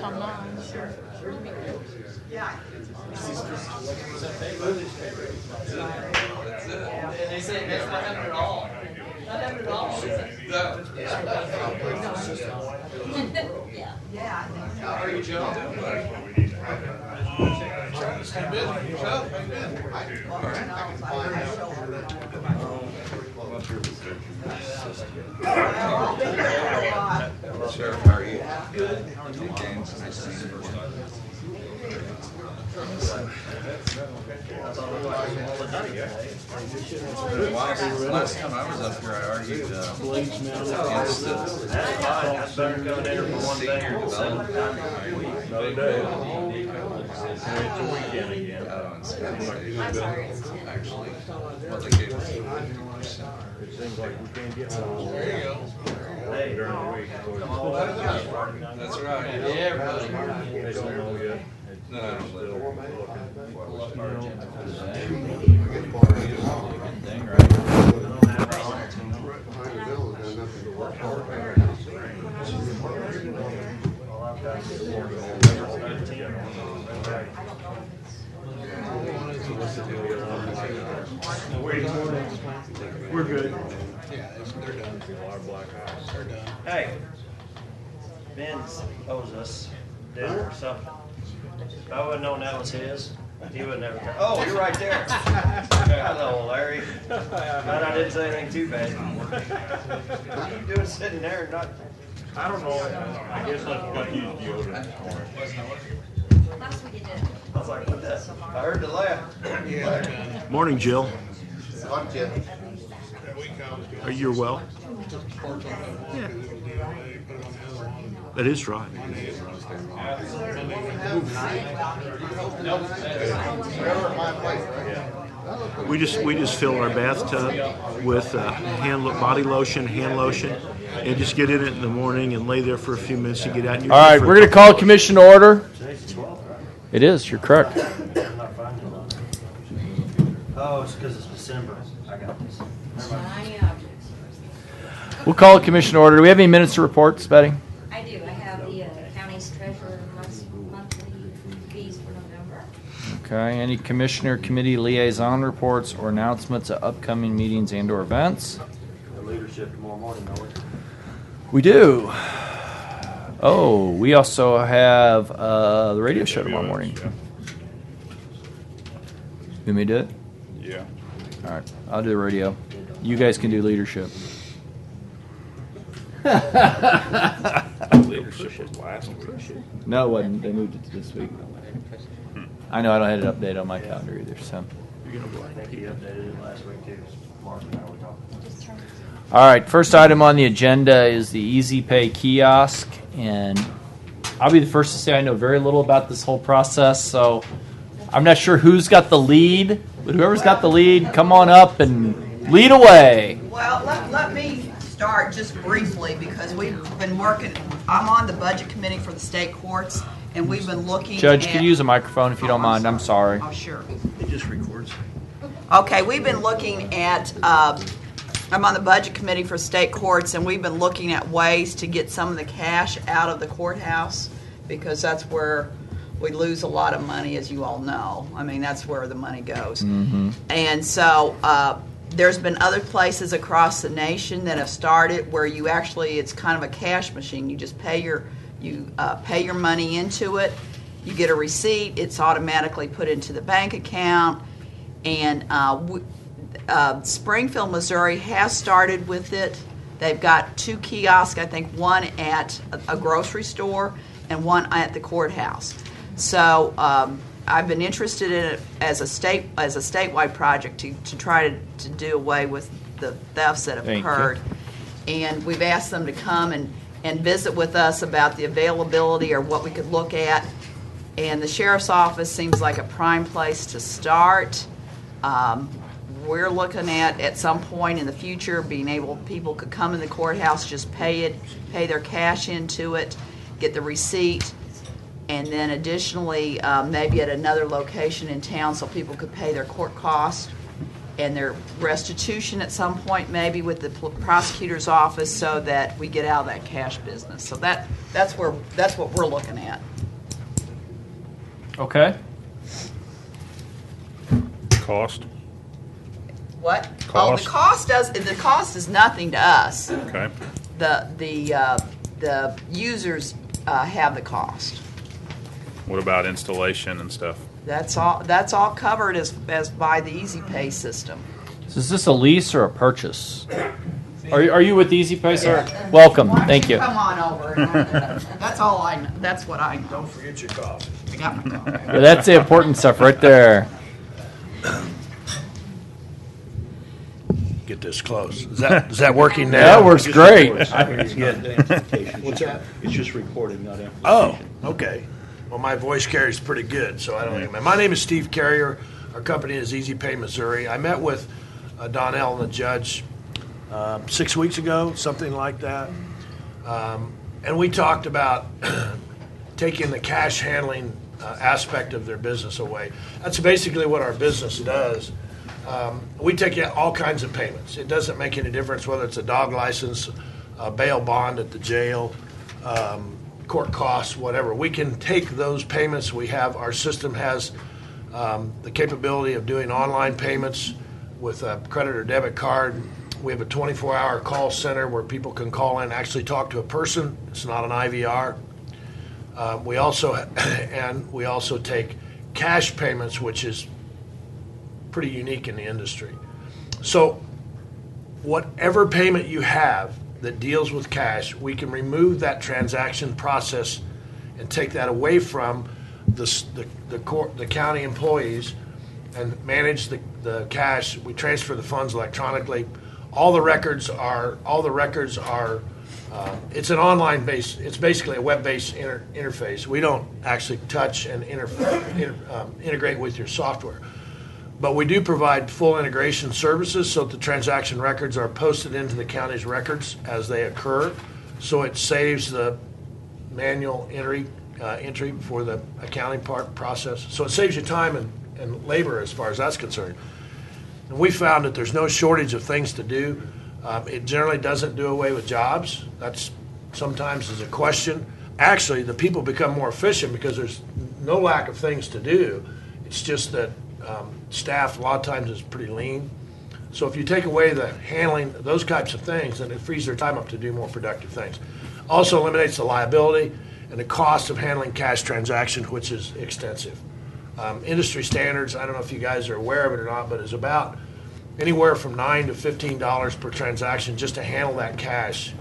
on mine. And they say that's not happening at all. Not happening at all. How are you, Joe? Sheriff, how are you? Good. James, nice to see you. Last time I was up here, I argued against senior development. It's a weekend again. Actually, well, they gave us 50%. It seems like we can't get one There you go. during the week. That's right. Yeah, everybody. They don't know yet. No, I don't live there. Thing, right? We're good. Yeah, they're done. A lot of black eyes. They're done. Hey, Ben's owes us dinner or something. If I would've known that was his, he would never. Oh, you're right there. Hello, Larry. Glad I didn't say anything too bad. What are you doing sitting there and not? I don't know. I guess I forgot to use deodorant this morning. Last week it did. I was like, what the? I heard the laugh. Yeah, they're done. Morning, Jill. That week I was doing. Are you well? Porch on the Yeah. they put it on the other one. That is right. Wherever my place, right? We just fill our bathtub with body lotion, hand lotion, and just get in it in the morning and lay there for a few minutes and get out. And All right, we're going to call commission to order. It is. You're correct. I'm not finding it. Oh, it's because it's December. I got this. Never mind. We'll call a commission to order. Do we have any minutes to report, Betty? I do. I have the county's treasurer monthly fees for November. Okay. Any commissioner committee liaison reports or announcements of upcoming meetings and/or events? The leadership tomorrow morning, know it. We do. Oh, we also have the radio show tomorrow morning. You want me to do it? Yeah. All right. I'll do the radio. You guys can do leadership. Leadership was last week. No, it wasn't. They moved it to this week. I know I don't have an update on my calendar either. So. You're gonna I think he updated it last week too. Mark and I were talking. Just turn. All right, first item on the agenda is the Easy Pay kiosk, and I'll be the first to say I know very little about this whole process, so I'm not sure who's got the lead, but whoever's got the lead, come on up and lead away. Well, let me start just briefly because we've been working, I'm on the budget committee for the state courts, and we've been looking Judge, at... could you use a microphone if you don't mind? I'm sorry. Oh, sure. It just records. Okay, we've been looking at, I'm on the budget committee for state courts, and we've been looking at ways to get some of the cash out of the courthouse because that's where we lose a lot of money, as you all know. I mean, that's where the money goes. Mm-hmm. And so there's been other places across the nation that have started where you actually, it's kind of a cash machine. You just pay your money into it. You get a receipt. It's automatically put into the bank account. And Springfield, Missouri has started with it. They've got 2 kiosks, I think one at a grocery store and one at the courthouse. So I've been interested in it as a statewide project to try to do away with the thefts that have occurred. And we've asked them to come and visit with us about the availability or what we could look at. And the sheriff's office seems like a prime place to start. We're looking at some point in the future people could come in the courthouse, just pay their cash into it, get the receipt, and then additionally maybe at another location in town so people could pay their court costs and their restitution at some point maybe with the prosecutor's office so that we get out of that cash business. So that's what we're looking at. Okay. Cost? What? Cost? Oh, the cost is nothing to us. Okay. The users have the cost. What about installation and stuff? That's all covered as by the Easy Pay system. So is this a lease or a purchase? Are you with Easy Pay, sir? Welcome. Thank you. Come on over. That's all I know. That's what I know. Don't forget your coffee. I got my coffee. Yeah, that's the important stuff right there. Get this close. Is that working now? That works great. What's that? It's just recording, not amplification. Oh, okay. Well, my voice carries pretty good, so I don't think. My name is Steve Carrier. Our company is Easy Pay Missouri. I met with Donnell and the judge 6 weeks ago, something like that, and we talked about taking the cash handling aspect of their business away. That's basically what our business does. We take all kinds of payments. It doesn't make any difference whether it's a dog license, a bail bond at the jail, court costs, whatever. We can take those payments. Our system has the capability of doing online payments with a credit or debit card. We have a 24-hour call center where people can call in and actually talk to a person. It's not an IVR. We also take cash payments, which is pretty unique in the industry. So whatever payment you have that deals with cash, we can remove that transaction process and take that away from the county employees and manage the cash. We transfer the funds electronically. All the records are. It's an online base. It's basically a web-based interface. We don't actually touch and integrate with your software. But we do provide full integration services so that the transaction records are posted into the county's records as they occur. So it saves the manual entry for the accounting process. So it saves you time and labor as far as that's concerned. And we found that there's no shortage of things to do. It generally doesn't do away with jobs. That's sometimes is a question. Actually, the people become more efficient because there's no lack of things to do. It's just that staff a lot of times is pretty lean. So if you take away the handling, those types of things, then it frees their time up to do more productive things. Also eliminates the liability and the cost of handling cash transactions, which is extensive. Industry standards, I don't know if you guys are aware of it or not, but is about anywhere from $9 to $15 per transaction just to handle that cash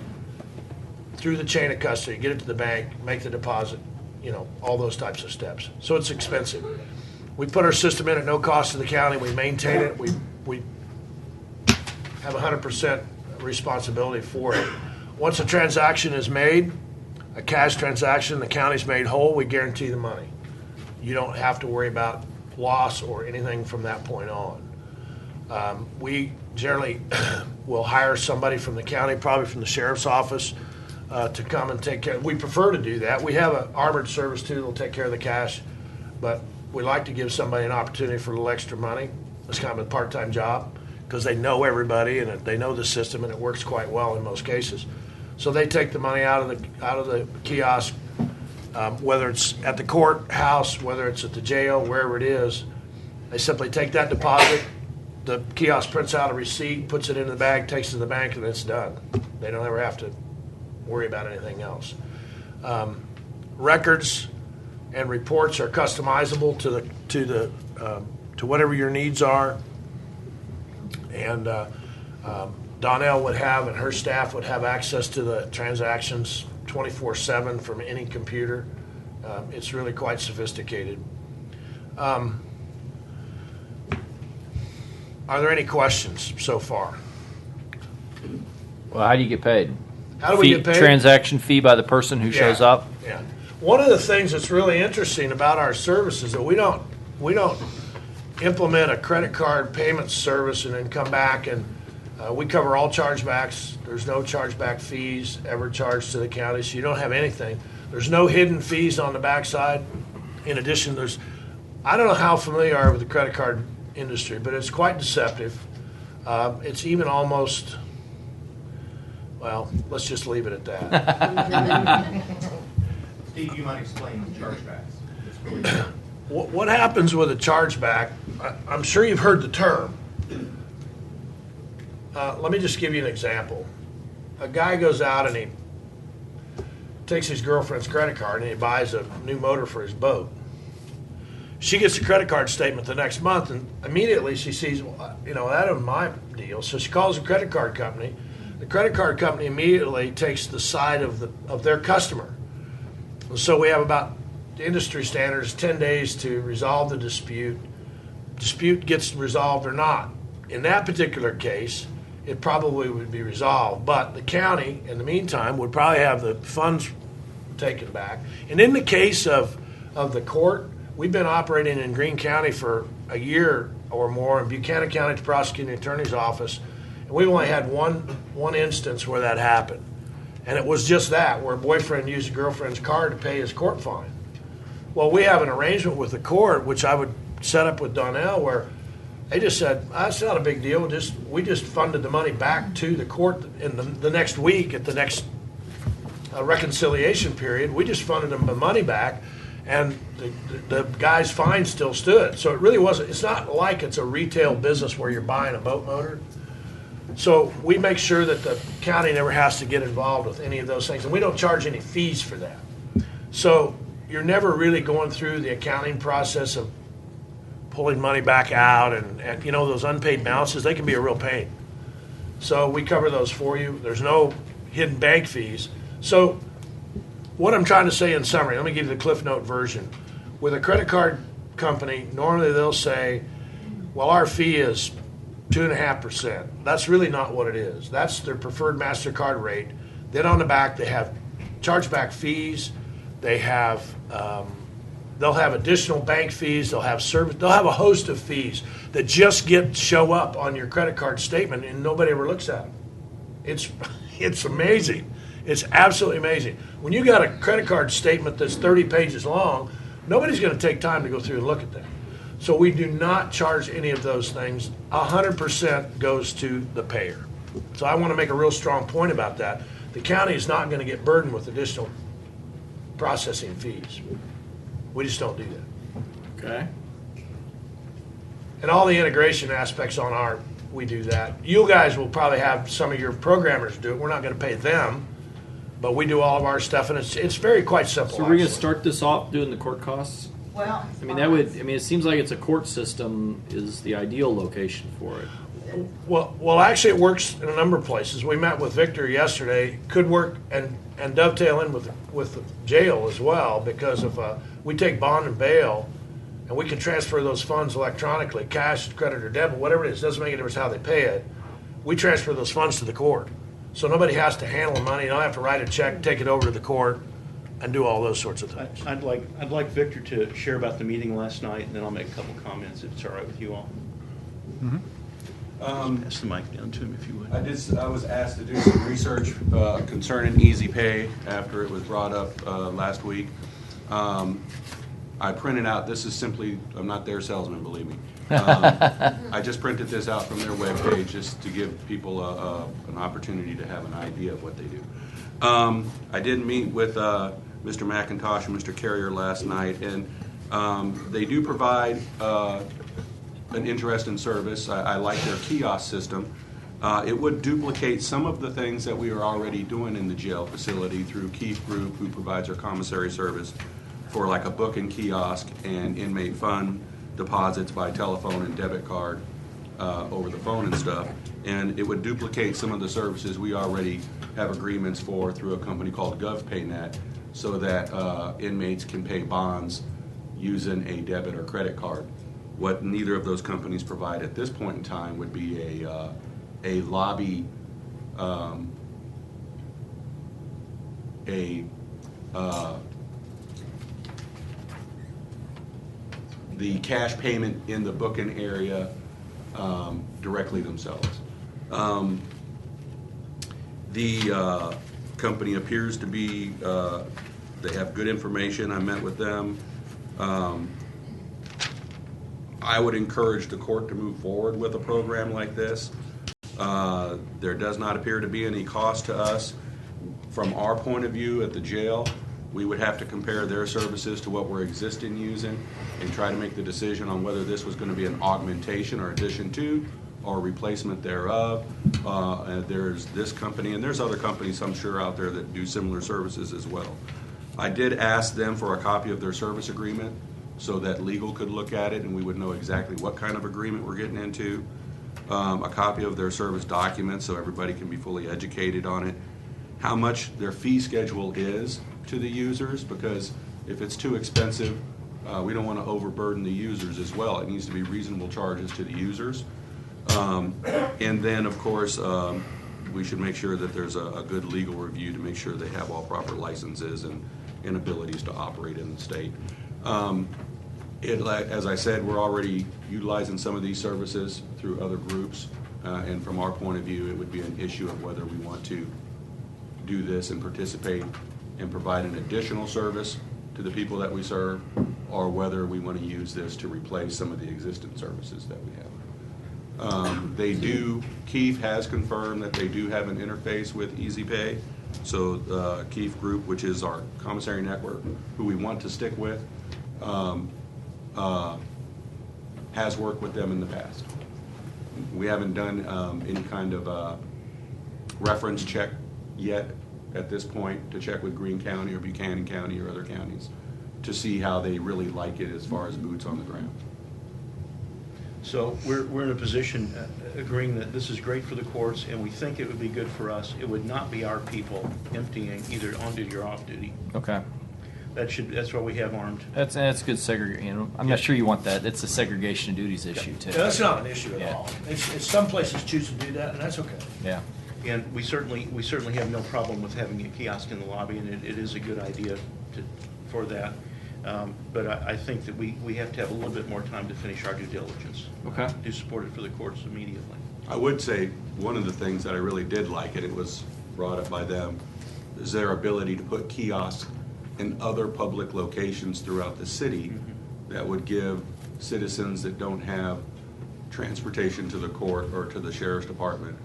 through the chain of custody, get it to the bank, make the deposit, all those types of steps. So it's expensive. We put our system in at no cost to the county. We maintain it. We have 100% responsibility for it. Once a transaction is made, a cash transaction, the county's made whole, we guarantee the money. You don't have to worry about loss or anything from that point on. We generally will hire somebody from the county, probably from the sheriff's office, to come and take care. We prefer to do that. We have an armored service too that'll take care of the cash, but we like to give somebody an opportunity for a little extra money. It's kind of a part-time job because they know everybody and they know the system and it works quite well in most cases. So they take the money out of the kiosk, whether it's at the courthouse, whether it's at the jail, wherever it is. They simply take that deposit. The kiosk prints out a receipt, puts it in the bag, takes it to the bank, and it's done. They don't ever have to worry about anything else. Records and reports are customizable to whatever your needs are, and Donnell would have and her staff would have access to the transactions 24/7 from any computer. It's really quite sophisticated. Are there any questions so far? Well, how do you get paid? How do we get paid? Transaction fee by the person who shows up. Yeah. One of the things that's really interesting about our service is that we don't implement a credit card payment service and then come back and we cover all chargebacks. There's no chargeback fees ever charged to the county, so you don't have anything. There's no hidden fees on the backside. In addition, I don't know how familiar you are with the credit card industry, but it's quite deceptive. It's even almost, well, let's just leave it at that. Steve, you might explain the chargebacks. what happens with a chargeback, I'm sure you've heard the term. Let me just give you an example. A guy goes out and he takes his girlfriend's credit card and he buys a new motor for his boat. She gets a credit card statement the next month, and immediately she sees, well, that isn't my deal. So she calls the credit card company. The credit card company immediately takes the side of their customer. And so we have about, the industry standards, 10 days to resolve the dispute. Dispute gets resolved or not. In that particular case, it probably would be resolved, but the county, in the meantime, would probably have the funds taken back. And in the case of the court, we've been operating in Greene County for a year or more, in Buchanan County at the prosecuting attorney's office, and we've only had one instance where that happened. And it was just that, where a boyfriend used a girlfriend's card to pay his court fine. Well, we have an arrangement with the court, which I would set up with Donnell, where they just said, that's not a big deal. We just funded the money back to the court in the next week at the next reconciliation period. We just funded them the money back, and the guy's fine still stood. So it really wasn't. It's not like it's a retail business where you're buying a boat motor. So we make sure that the county never has to get involved with any of those things, and we don't charge any fees for that. So you're never really going through the accounting process of pulling money back out, and those unpaid balances, they can be a real pain. So we cover those for you. There's no hidden bank fees. So what I'm trying to say in summary, let me give you the Cliff Note version. With a credit card company, normally they'll say, well, our fee is 2.5%. That's really not what it is. That's their preferred MasterCard rate. Then on the back, they have chargeback fees. They have they'll have additional bank fees. They'll have service. They'll have a host of fees that just show up on your credit card statement, and nobody ever looks at them. It's amazing. It's absolutely amazing. When you got a credit card statement that's 30 pages long, nobody's going to take time to go through and look at that. So we do not charge any of those things. 100% goes to the payer. So I want to make a real strong point about that. The county is not going to get burdened with additional processing fees. We just don't do that. Okay. And all the integration aspects we do that. You guys will probably have some of your programmers do it. We're not going to pay them, but we do all of our stuff, and it's quite simple. So we're going to actually. start this off doing the court costs? Well, it seems like it's a court system is the ideal location for it. Well, actually, it works in a number of places. We met with Victor yesterday. Could work and dovetail in with the jail as well, because if we take bond and bail, and we can transfer those funds electronically, cash, credit, or debit, whatever it is. Doesn't make any difference how they pay it. We transfer those funds to the court, so nobody has to handle the money. You don't have to write a check, take it over to the court, and do all those sorts of things. I'd like Victor to share about the meeting last night, and then I'll make a couple comments if it's all right with you all. Pass the mic down to him if you would. I was asked to do some research concerning Easy Pay after it was brought up last week. I printed out, this is simply, I'm not their salesman, believe me. I just printed this out from their webpage just to give people an opportunity to have an idea of what they do. I did meet with Mr. McIntosh and Mr. Carrier last night, and they do provide an interesting service. I like their kiosk system. It would duplicate some of the things that we are already doing in the jail facility through Keith Group, who provides our commissary service for like a booking kiosk and inmate fund deposits by telephone and debit card over the phone and stuff. And it would duplicate some of the services we already have agreements for through a company called GovPayNet, so that inmates can pay bonds using a debit or credit card. What neither of those companies provide at this point in time would be a lobby, the cash payment in the booking area directly themselves. The company appears to be, they have good information. I met with them. I would encourage the court to move forward with a program like this. There does not appear to be any cost to us. From our point of view at the jail, We would have to compare their services to what we're existing using and try to make the decision on whether this was going to be an augmentation or addition to or replacement thereof. There's this company, and there's other companies I'm sure out there that do similar services as well. I did ask them for a copy of their service agreement so that legal could look at it and we would know exactly what kind of agreement we're getting into. A copy of their service documents so everybody can be fully educated on it. How much their fee schedule is to the users, because if it's too expensive, we don't want to overburden the users as well. It needs to be reasonable charges to the users. And then, of course, we should make sure that there's a good legal review to make sure they have all proper licenses and abilities to operate in the state. As I said, we're already utilizing some of these services through other groups, and from our point of view, it would be an issue of whether we want to do this and participate and provide an additional service to the people that we serve, or whether we want to use this to replace some of the existing services that we have. Keefe has confirmed that they do have an interface with EasyPay. So Keefe Group, which is our commissary network, who we want to stick with, has worked with them in the past. We haven't done any kind of reference check yet at this point to check with Greene County or Buchanan County or other counties to see how they really like it as far as boots on the ground. So we're in a position agreeing that this is great for the courts, and we think it would be good for us. It would not be our people emptying either on duty or off duty. Okay. That's why we have armed. That's good segregation. You know, I'm not sure you want that. It's a segregation of duties issue too. Yeah, that's not an issue at Yeah. all. It's some places choose to do that, and that's okay. Yeah. And we certainly have no problem with having a kiosk in the lobby, and it is a good idea for that. But I think that we have to have a little bit more time to finish our due diligence. Okay. To support it for the courts immediately. I would say one of the things that I really did like, and it was brought up by them, is their ability to put kiosks in other public locations throughout the city that would give citizens that don't have transportation to the court or to the sheriff's department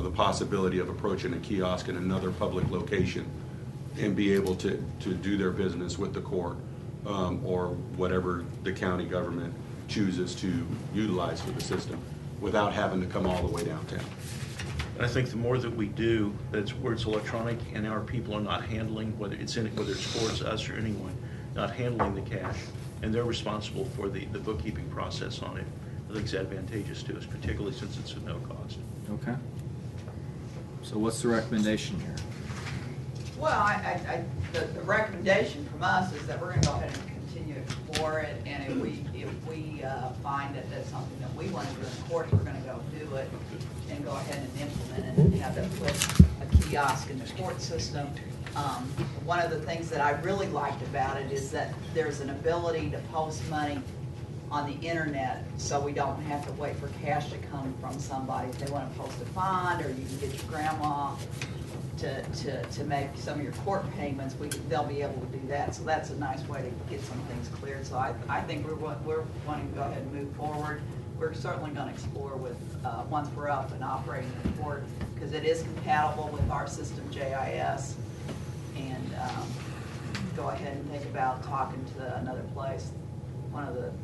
the possibility of approaching a kiosk in another public location and be able to do their business with the court or whatever the county government chooses to utilize for the system without having to come all the way downtown. And I think the more that we do, where it's electronic and our people are not handling, whether it's courts, us, or anyone, not handling the cash, and they're responsible for the bookkeeping process on it, I think it's advantageous to us, particularly since it's at no cost. Okay. So what's the recommendation here? Well, the recommendation from us is that we're going to go ahead and continue to explore it, and if we find that that's something that we want to do in the courts, we're going to go do it and go ahead and implement it and have them put a kiosk in the court system. One of the things that I really liked about it is that there's an ability to post money on the internet, so we don't have to wait for cash to come from somebody. If they want to post a bond, or you can get your grandma to make some of your court payments, they'll be able to do that. So that's a nice way to get some things cleared. So I think we're wanting to go ahead and move forward. We're certainly going to explore with, once we're up and operating in court, because it is compatible with our system, JIS, and go ahead and think about talking to another place,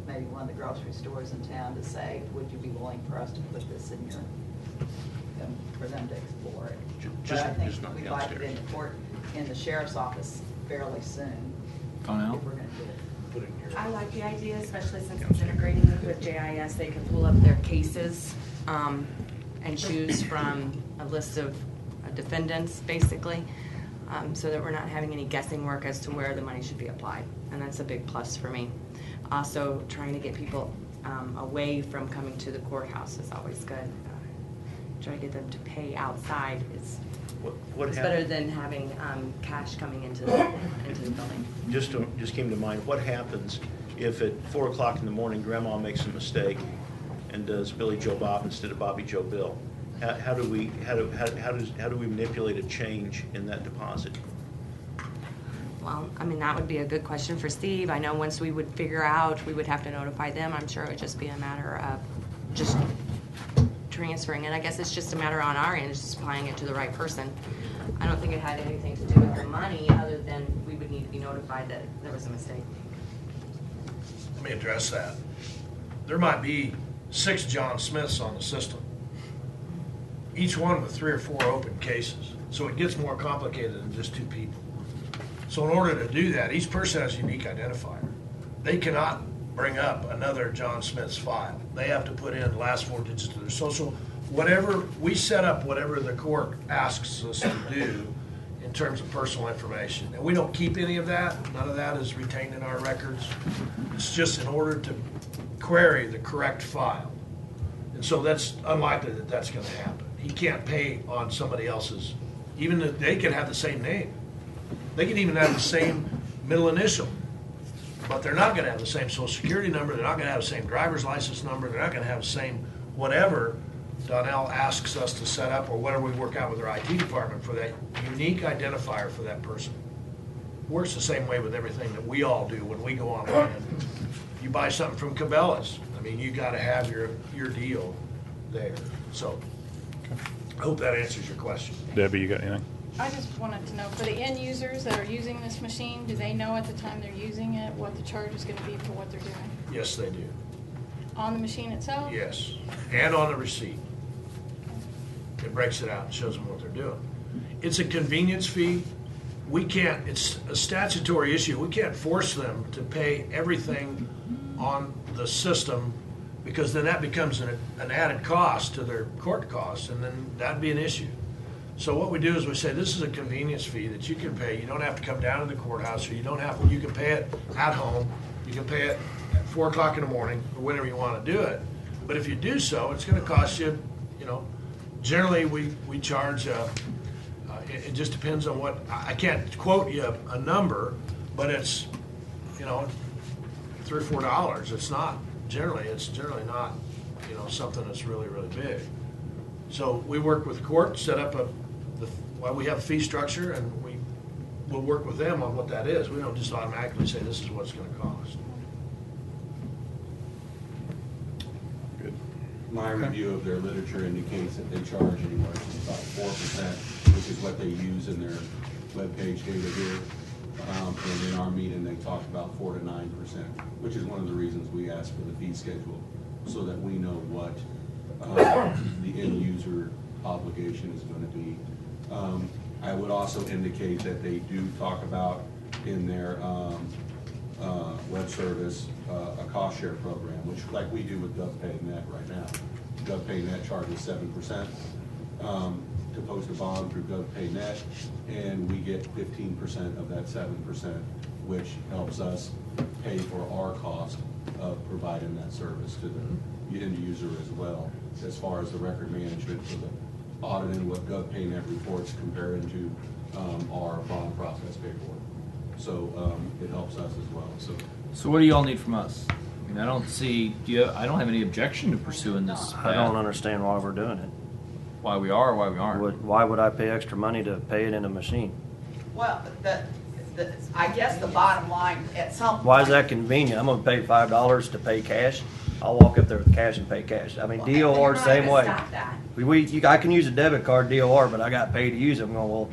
maybe one of the grocery stores in town, to say, would you be willing for us to put this in your, for them to explore it. But I think we'd like it in court, in the sheriff's office fairly soon. Connell? If we're going to do it. I like the idea, especially since it's integrating with JIS. They can pull up their cases and choose from a list of defendants, basically, so that we're not having any guessing work as to where the money should be applied. And that's a big plus for me. Also, trying to get people away from coming to the courthouse is always good. Try to get them to pay outside is better than having cash coming into the building. Just came to mind, what happens if at 4 o'clock in the morning Grandma makes a mistake and does Billy Joe Bob instead of Bobby Joe Bill? How do we manipulate a change in that deposit? Well, I mean, that would be a good question for Steve. I know once we would figure out, we would have to notify them. I'm sure it would just be a matter of just transferring it. I guess it's just a matter on our end, it's just applying it to the right person. I don't think it had anything to do with the money, other than we would need to be notified that there was a mistake. Let me address that. There might be 6 John Smiths on the system, each one with 3 or 4 open cases. So it gets more complicated than just 2 people. So in order to do that, each person has a unique identifier. They cannot bring up another John Smith's file. They have to put in the last 4 digits of their social. Whatever, we set up whatever the court asks us to do in terms of personal information. And we don't keep any of that. None of that is retained in our records. It's just in order to query the correct file. And so that's unlikely that that's going to happen. He can't pay on somebody else's, even if they could have the same name. They could even have the same middle initial, but they're not going to have the same social security number. They're not going to have the same driver's license number. They're not going to have the same whatever Donnell asks us to set up, or whatever we work out with our IT department for that unique identifier for that person. Works the same way with everything that we all do when we go online. You buy something from Cabela's, I mean, you got to have your deal there. So I hope that answers your question. Debbie, you got anything? I just wanted to know, for the end users that are using this machine, do they know at the time they're using it what the charge is going to be for what they're doing? Yes, they do. On the machine itself? Yes, and on the receipt. It breaks it out and shows them what they're doing. It's a convenience fee. We can't, it's a statutory issue. We can't force them to pay everything on the system, because then that becomes an added cost to their court costs, and then that'd be an issue. So what we do is we say, this is a convenience fee that you can pay. You don't have to come down to the courthouse, or you can pay it at home. You can pay it at 4 o'clock in the morning, or whenever you want to do it. But if you do so, it's going to cost you, generally we charge, it just depends on what, I can't quote you a number, but it's, $3 or $4. It's generally not, something that's really, really big. So we work with the court, set up we have a fee structure, and we'll work with them on what that is. We don't just automatically say this is what it's going to cost. Good. My review of their literature indicates that they charge anywhere from about 4%, which is what they use in their webpage data here. And in our meeting, they talked about 4 to 9%, which is one of the reasons we asked for the fee schedule, so that we know what the end user obligation is going to be. I would also indicate that they do talk about in their web service a cost share program, which like we do with GovPayNet right now. GovPayNet charges 7% to post a bond through GovPayNet, and we get 15% of that 7%, which helps us pay for our cost of providing that service to the end user as well, as far as the record management for the auditing what GovPayNet reports comparing to our bond process paperwork. So it helps us as well. So what do you all need from us? I mean, I don't see. I don't have any objection to pursuing this path. I don't understand why we're doing it. Why we are or why we aren't. Why would I pay extra money to pay it in a machine? Well, I guess the bottom line at some point. Why is that convenient? I'm gonna pay $5 to pay cash. I'll walk up there with cash and pay cash. I mean, Well, DOR you're same not way. gonna stop that. I can use a debit card DOR, but I got paid to use it. I'm going, well,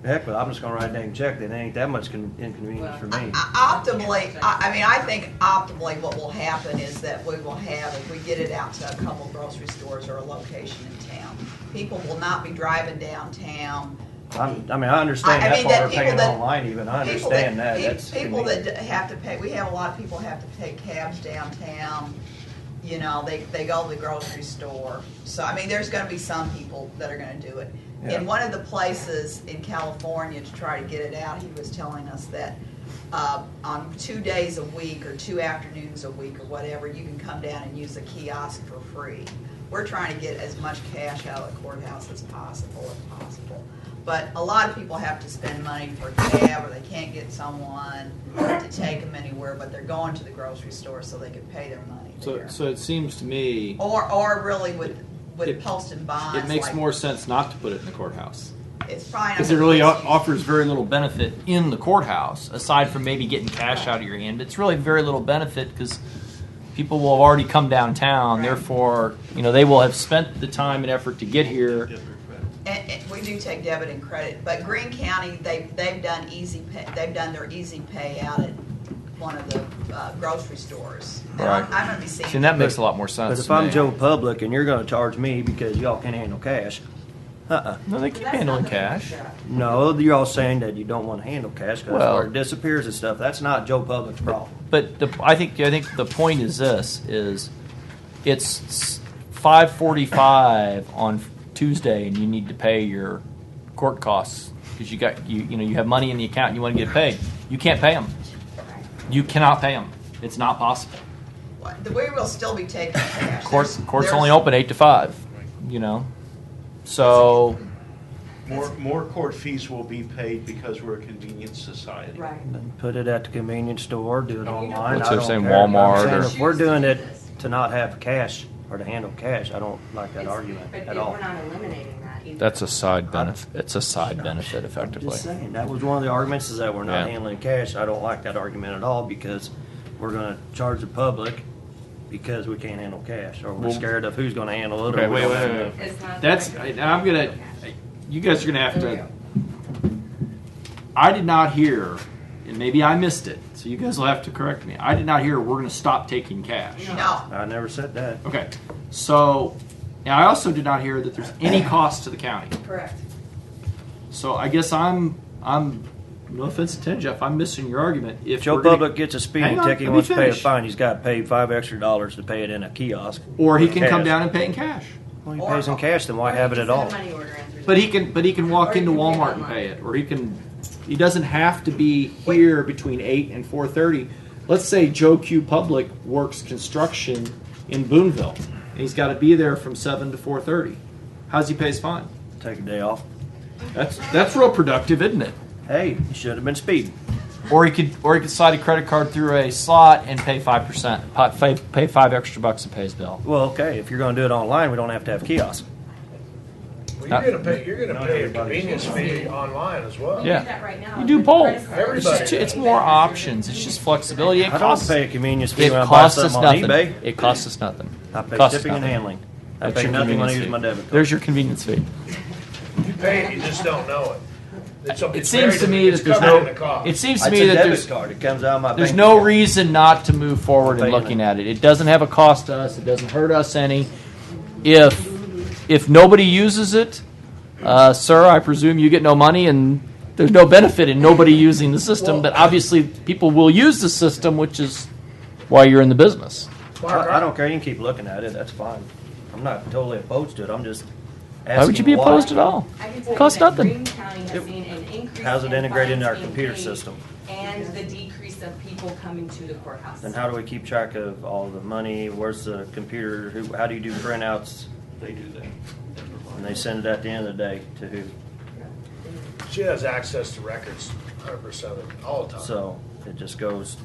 heck, but I'm just gonna write a dang check. That ain't that much inconvenience for me. Optimally, I think optimally what will happen is that we will have, if we get it out to a couple grocery stores or a location in town, people will not be driving downtown. I understand that part of paying online even. I understand that. That's people convenient. that have to pay, we have a lot of people have to take cabs downtown. They go to the grocery store. So, there's going to be some people that are going to do it. Yeah. In one of the places in California to try to get it out, he was telling us that on 2 days a week or 2 afternoons a week or whatever, you can come down and use a kiosk for free. We're trying to get as much cash out of the courthouse as possible, if possible. But a lot of people have to spend money for a cab, or they can't get someone to take them anywhere, but they're going to the grocery store so they can pay their money there. So it seems to me, Or really with posting bonds. it makes like, more sense not to put it in the courthouse. It's probably not Because it really gonna be- offers very little benefit in the courthouse, aside from maybe getting cash out of your hand. It's really very little benefit because People will have already come downtown. Therefore, they will have spent the time and effort to get here. And we do take debit and credit, but Greene County, they've done easy pay. They've done their easy pay out at one of the grocery stores. And Right. I'm gonna be seeing. See, and that makes a lot more sense. But if to I'm me. Joe Public and you're gonna charge me because y'all can't handle cash, No, they keep handling cash. No, you're all saying that you don't want to handle cash because Well- where it disappears and stuff. That's not Joe Public's problem. But I think the point is this: is it's 5:45 on Tuesday, and you need to pay your court costs because you have money in the account and you want to get paid. You can't pay them. You cannot pay them. It's not possible. We will still be taking cash. Courts There's- only open 8 to 5. So More court fees will be paid because we're a convenience society. Right. Put it at the convenience store, do it online. What's I it don't saying, care. Walmart I'm saying or- if we're doing it to not have cash or to handle cash, I don't like that argument But at all. we're not eliminating that either. that's a side benefit. It's a side benefit, I'm effectively. just saying, that was one of the arguments is that we're not Yeah. handling cash. I don't like that argument at all because we're going to charge the public because we can't handle cash or we're Well- scared of who's going to handle it. Okay, or we wait. don't have- It's not That's. correct. I'm gonna. You guys are gonna have to. I did not hear, and maybe I missed it. So you guys will have to correct me. I did not hear we're gonna stop taking cash. No. I never said that. Okay. So, and I also did not hear that there's any cost to the county. Correct. So I guess I'm. No offense to Jeff, I'm missing your argument. If Joe we're gonna- Public gets a Hang speeding on, ticket, he let me wants to pay a finish. fine. He's got to pay $5 extra to pay it in a kiosk. Or he can come Cash. down and pay in cash. Well, he pays in cash, then why have it at all? Money order in through But he can walk Or you into can pay Walmart and online. pay it, or he doesn't have to be here between 8 and 4:30. Let's say Joe Q Public works construction in Boonville, and he's got to be there from 7 to 4:30. How's he pay his fine? Take a day off. That's real productive, isn't it? Hey, you should have been speeding. Or he could slide a credit card through a slot and pay 5%, pay $5 extra to pay his bill. Well, okay, if you're going to do it online, we don't have to have kiosks. Well, you're gonna pay a convenience fee online as well. Yeah. Do that right now You do with both. credit cards. It's more options. It's just flexibility. It I don't costs. pay a convenience fee It when I buy costs us something on nothing. eBay. It costs us nothing. I pay Costs us shipping and nothing. handling. I That's pay your nothing when I convenience use fee. my debit card. There's your convenience fee. You pay it, you just don't know it. It seems to me that there's no. It seems to It's me a that debit there's card. It comes out of my there's bank no account. reason not to move forward in Paying looking it. at it. It doesn't have a cost to us. It doesn't hurt us any. If nobody uses it, sir, I presume you get no money, and there's no benefit in nobody using the system. But obviously, people will use the system, which is why you're in the business. I don't care. You can keep looking at it. That's fine. I'm not totally opposed to it. I'm just asking Why would you be opposed at all? I can tell you Costs that nothing. Greene County has seen an increase How's it in integrated into our fines being computer paid system? And the decrease of people coming to the courthouse. Then how do we keep track of all the money? Where's the computer? How do you do printouts? They do that. And they send it at the end of the day to who? She has access to records 100% of it, all the time. So it just goes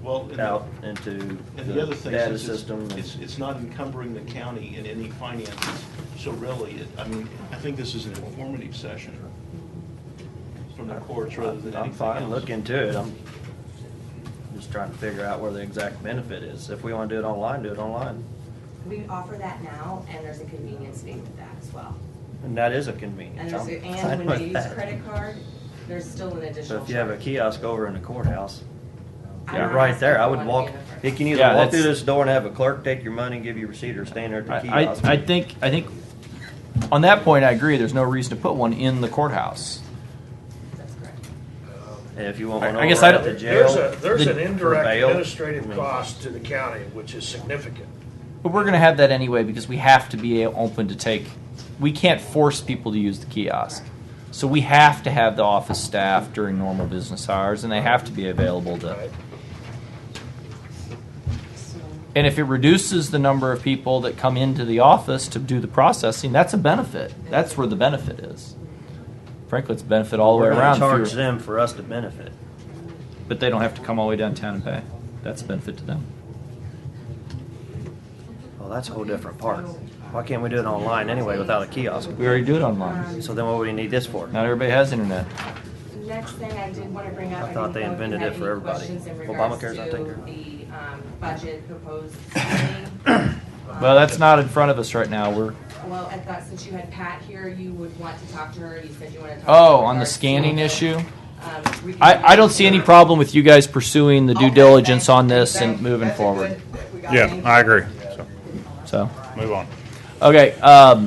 Well, and out into and the other thing data is system. it's not encumbering the county in any finances. So really, I think this is an informative session from the courts rather than I'm anything fine. else. Look into it. I'm just trying to figure out where the exact benefit is. If we want to do it online, do it online. We offer that now, and there's a convenience fee with that as well. And that is a convenience. And there's, I'm and fine when with they use that. credit card, there's still an So additional if you have a charge. kiosk over in the courthouse, I'm yeah, not right asking there, I for would one walk. to be in the front. He can either Yeah, walk through that's- this door and have a clerk take your money, give you a receipt, or stand there at the kiosk. I think on that point I agree. There's no reason to put one in the courthouse. That's correct. And if you want one I guess over I at don't- the jail, There's an for indirect bail. administrative I mean, cost to the county, which is significant. But we're going to have that anyway because we have to be open to take. We can't force people to use the kiosk, so we have to have the office staff during normal business hours, and they have to be available to. Right. And if it reduces the number of people that come into the office to do the processing, that's a benefit. That's where the benefit is. Frankly, it's a benefit all the way We're going around. to charge Fewer- them for us to benefit. But they don't have to come all the way downtown and pay. That's a benefit to them. Well, that's a whole different part. Why can't we do it online anyway without a kiosk? We already do it online. So then what would we need this for? Not everybody has internet. Next next thing I did want to bring up. I thought they didn't know if you invented had it for any everybody. questions in regards Obamacare's not taking care of it. to the budget proposed spending. Well, that's not in front of us right now. We're Well, I thought since you had Pat here, you would want to talk to her. You said you wanted to talk to her. on the regards to scanning the, issue. I I don't see any problem with you guys pursuing the due diligence on this and moving forward. Yeah, I agree. So, Move on. okay,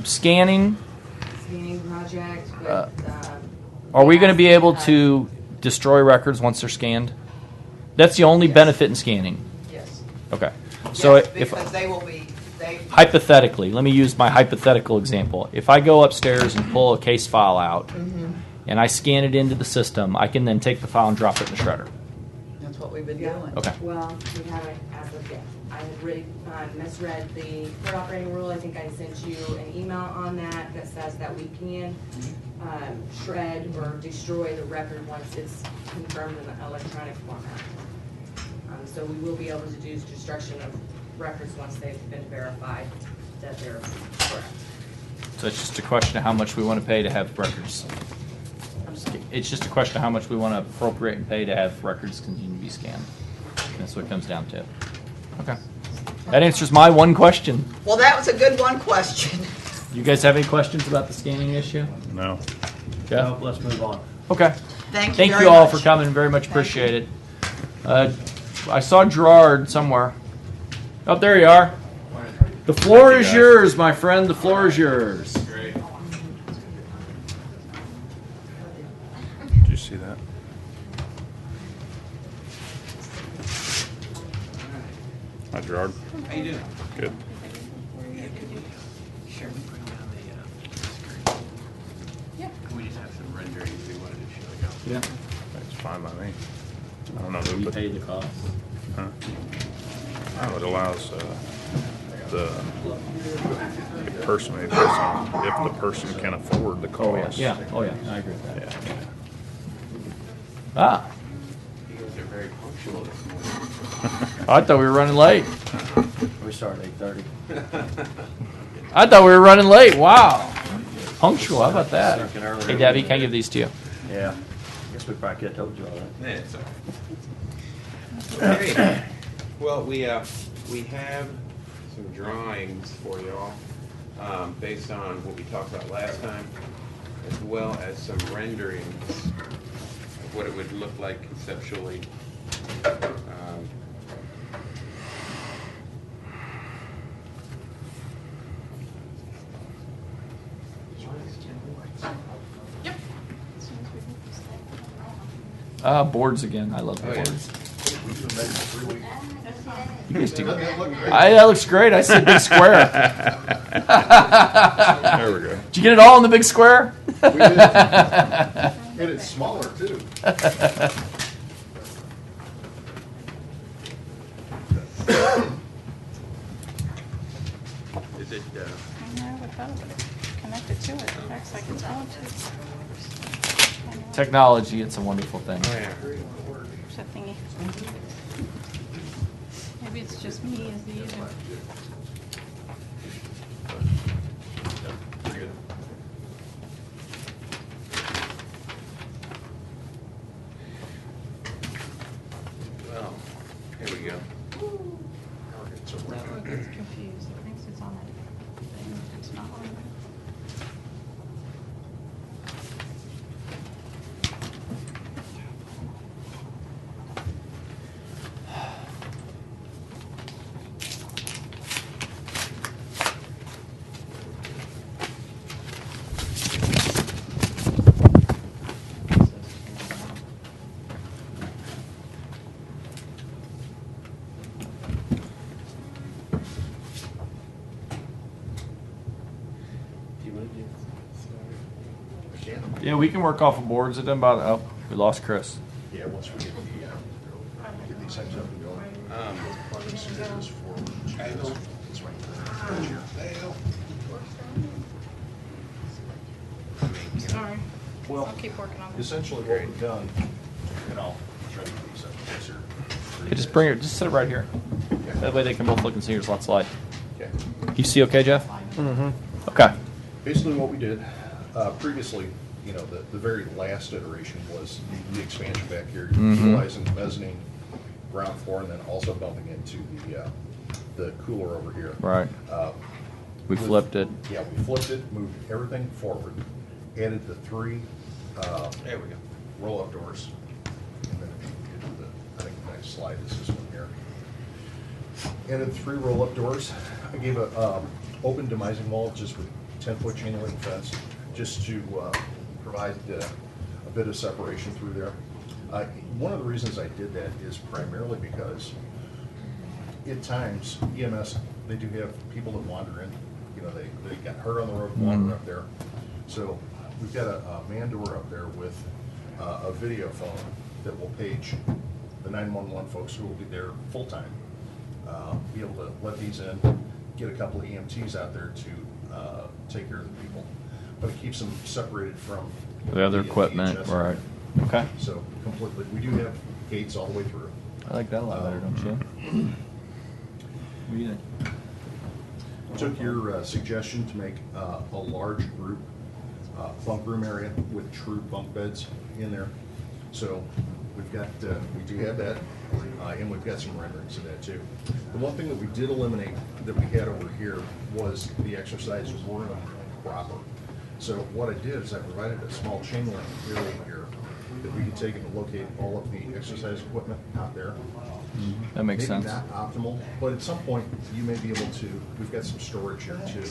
scanning. Scanning project with, Are we going to be able to destroy records once they're scanned? That's the only benefit in scanning. Yes. Okay. So Yes, if because they will be, hypothetically, let me use my hypothetical example. If I go upstairs and pull a case file out and I scan it into the system, I can then take the file and drop it in the shredder. that's what we've been doing. Okay. Well, we haven't as of yet. I had misread the court operating rule. I think I sent you an email on that says that we can shred or destroy the record once it's confirmed in the electronic format. So we will be able to do destruction of records once they've been verified that they're correct. So it's just a question of how much we want to pay to have records. It's just a question of how much we want to appropriate and pay to have records continue to be scanned. That's what it comes down to. Okay. That answers my one question. Well, that was a good one question. You guys have any questions about the scanning issue? No. Yeah. No, let's move on. Okay. Thank Thank very you all much. for coming. Very much appreciated. I saw Gerard somewhere. Oh, there you are. The floor Thank you, is guys. yours, my friend. The floor is yours. Great. Did you see that? Hi, Gerard. How you doing? Good. We just have some renderings we wanted to show you. Yeah. That's fine by me. I don't know who We put. pay the cost. Huh? Oh, it allows the person, if the person can afford the cost. Yeah. Oh, yeah. I agree with that. Yeah. Ah. You guys are very punctual this morning. I thought we were running late. We start at 8:30. I thought we were running late. Wow. Punctual. How about that? Snuck in earlier. Hey, Debbie, can I give these to you? Yeah. Guess we probably could have told you all that. Yeah, it's all right. Okay. Well, we have some drawings for y'all, based on what we talked about last time, as well as some renderings of what it would look like conceptually. Boards again. I love Oh, yeah. boards. You guys do. Doesn't that look great? That looks great. I see a big square. There we go. Did you get it all in the big square? We did. And it's smaller too. Is it, I know, I thought of it. Connected to it. It looks like it's on to. Technology, it's a wonderful thing. oh yeah. There's a thingy. Maybe it's just me as the user. Well, here we go. That's what gets confused. It thinks it's on that thing. It's not on there. Yeah, we can work off of boards. It doesn't bother. Oh, we lost Chris. Yeah, once we get these things up and going. This is for, it's right there. Sorry. Well, I'll keep working on it. essentially what we've done, and I'll try to give you something closer. Okay, just bring it. Just sit it right here. That way they can both look and see yours lots of light. Okay. You see okay, Jeff? Mm-hmm. Okay. Basically what we did, previously, you know, the very last iteration was the expansion back here, Mhm. utilizing the mezzanine ground floor and then also bumping into the cooler over here. Right. We With- flipped it. Yeah, we flipped it, moved everything forward, added the 3 There we go. roll-up doors. And then if you get to I think the next slide is this one here. Added 3 roll-up doors. I gave a open demising wall just with 10-foot chain link fence, just to provide a bit of separation through there. One of the reasons I did that is primarily because at times EMS, they do have people that wander in. You know, they got hurt on the road, wander up there. So we've got a man door up there with a video phone that will page the 911 folks who will be there full-time. Be able to let these in, get a couple of EMTs out there to take care of the people. But it keeps them separated from The other equipment, EHS. right. Okay. So completely, we do have gates all the way through. I like that a lot better, don't you? What do you think? Took your suggestion to make a large group bunk room area with true bunk beds in there. So we've got, we do have that, and we've got some renderings of that too. The one thing that we did eliminate that we had over here was the exercise room proper. So what I did is I provided a small chain link area here that we could take and locate all of the exercise equipment out there. That makes Maybe sense. not optimal, but at some point, you may be able to, we've got some storage here too,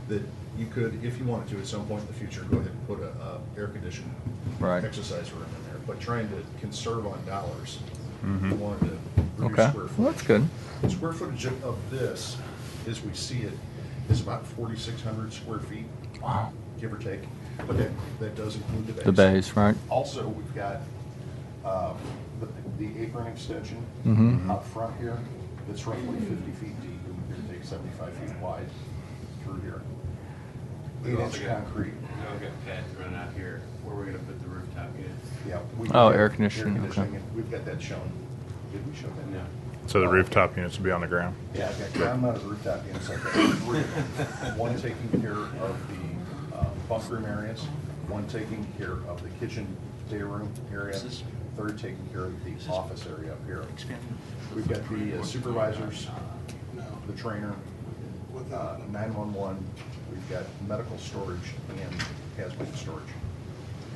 that you could, if you wanted to, at some point in the future, go ahead and put a air-conditioned Right. exercise room in there. But trying to conserve on dollars, Mhm. we wanted to reduce Okay. square footage. Well, that's good. The square footage of this, as we see it, is about 4,600 square feet. Wow. Give or take. But that does include the base. The base, right. Also, we've got the apron extension Mhm. out front here. That's roughly 50 feet deep and we're gonna take 75 feet wide through here. We've 8-inch also got- concrete. We've got pads running out here where we're gonna put the rooftop units. Yeah. we Oh, do have air conditioning, okay. and we've got that shown. Did we show that? No. So the rooftop units will be on the ground? Yeah, I've got ground mounted rooftop units. I've got 3. One taking care of the bunk room areas, one taking care of the kitchen day room area, third taking care of the office area up here. We've got the supervisors, the trainer, 911, we've got medical storage and hazmat storage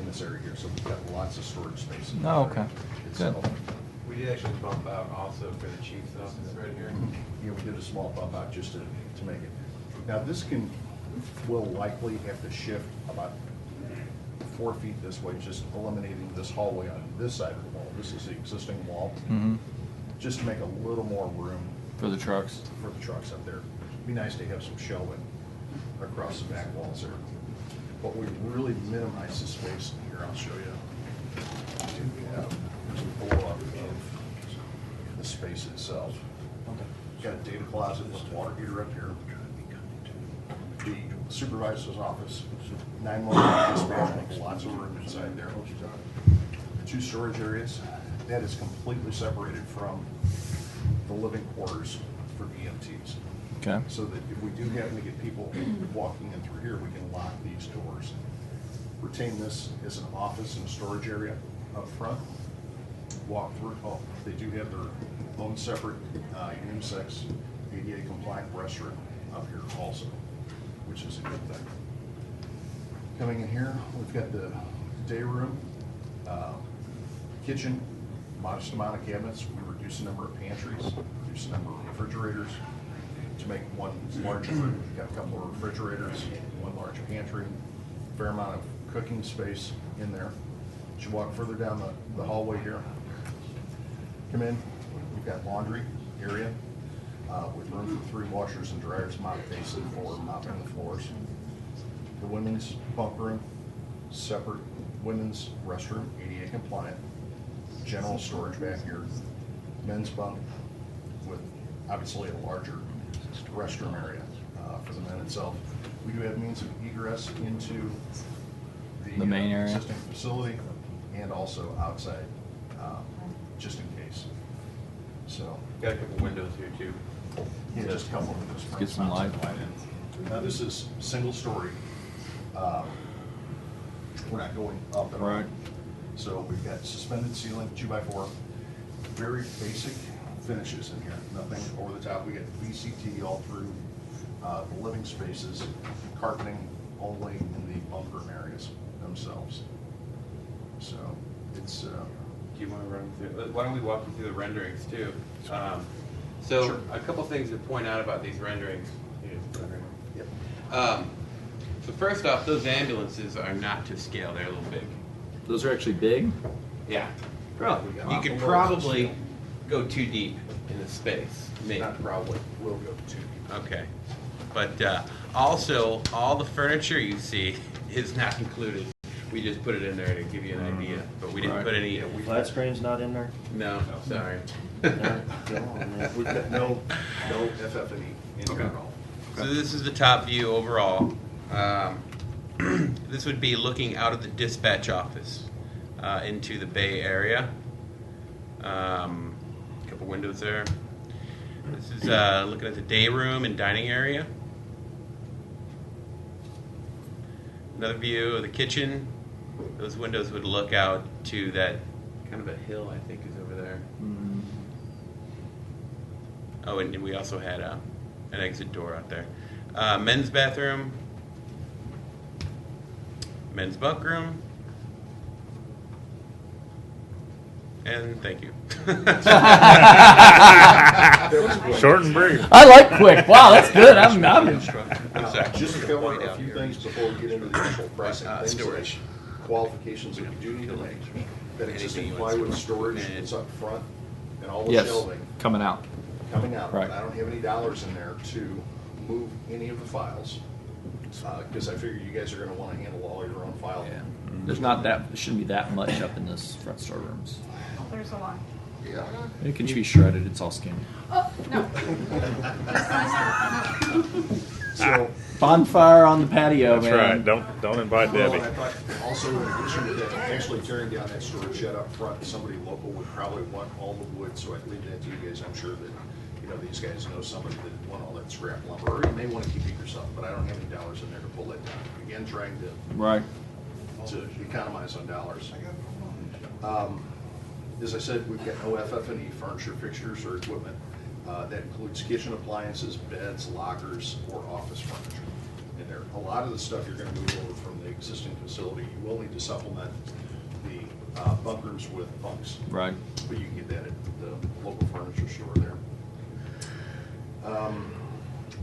in this area here. So we've got lots of storage space. in Oh, this area okay. itself. We did actually bump out also for the chief's office right here. Yeah, we did a small bump out just to make it. Now, this will likely have to shift about 4 feet this way, just eliminating this hallway on this side of the wall. This is the existing wall, Mhm. just to make a little more room For the trucks. for the trucks up there. It'd be nice to have some shelving across the back walls there. But we really minimize the space. Here, I'll show you. Here's a blow up of the space itself. Got a data closet with water heater up here. The supervisor's office, 911 dispatch, lots of room inside there. 2 storage areas. That is completely separated from the living quarters for EMTs. Okay. So that if we do happen to get people walking in through here, we can lock these doors. Retain this as an office and storage area up front. Walk through, they do have their own separate unisex ADA compliant restroom up here also, which is a good thing. Coming in here, we've got the day room, kitchen, modest amount of cabinets. We reduce the number of pantries, reduce the number of refrigerators to make one larger room. We've got a couple of refrigerators, one large pantry, fair amount of cooking space in there. As you walk further down the hallway here, come in, we've got laundry area with room for 3 washers and dryers, mop basin for mopping the floors. The women's bunk room, separate women's restroom, ADA compliant, general storage back here, men's bunk with obviously a larger restroom area for the men itself. We do have means of egress into The main area. existing facility and also outside, just in case. So. Got a couple windows here too. Yeah, just a couple of windows. Get some light. Now, this is single story. We're not going up and Right. on. So we've got suspended ceiling, 2x4, very basic finishes in here, nothing over the top. We got VCT all through the living spaces, carpeting only in the bunk room areas themselves. So it's, Do you want to run through? Why don't we walk you through the renderings too? So Sure. a couple things to point out about these renderings. yep. So first off, those ambulances are not to scale. They're a little big. Those are actually big. Yeah. Really? You could probably go too deep in the space. Maybe. Not probably, will go to 2 deep. Okay. But also, all the furniture you see is not included. We just put it in there to give you an idea, but we didn't Right. put any. Flat screen's not in there? No, sorry. No, go on, man. We've got no FF&E in here at all. So this is the top view overall. This would be looking out of the dispatch office into the Bay Area. A couple windows there. This is looking at the day room and dining area. Another view of the kitchen. Those windows would look out to that kind of a hill, I think, is over there. Oh, and we also had an exit door out there. Men's bathroom, men's bunk room, and thank you. Short and brief. I like quick. Wow, that's good. I'm I'm sorry. Just to cover a few things before we get into the actual pricing, things storage. that qualifications that we do need to make. That existing plywood storage is up front and all the yes, shelving coming out. coming out. Right. I don't have any dollars in there to move any of the files, because I figure you guys are gonna wanna handle all your own file. Yeah. There's not that. There shouldn't be that much up in this front storerooms. There's a lot. Yeah. It can be shredded. It's all skinny. Oh, no. So, Bonfire on the patio, That's man. right. Don't invite well, Debbie. and I thought also in addition to that, actually tearing down that storage shed up front, somebody local would probably want all the wood, so I'd leave that to you guys. I'm sure that, you know, these guys know somebody that want all that scrap lumber, or you may want to keep it yourself, but I don't have any dollars in there to pull that down. Again, trying Right. to economize on dollars. As I said, we've got no FF&E furniture, fixtures, or equipment. That includes kitchen appliances, beds, lockers, or office furniture in there. A lot of the stuff you're gonna move over from the existing facility. You will need to supplement the bunk rooms with bunks. Right. But you can get that at the local furniture store there.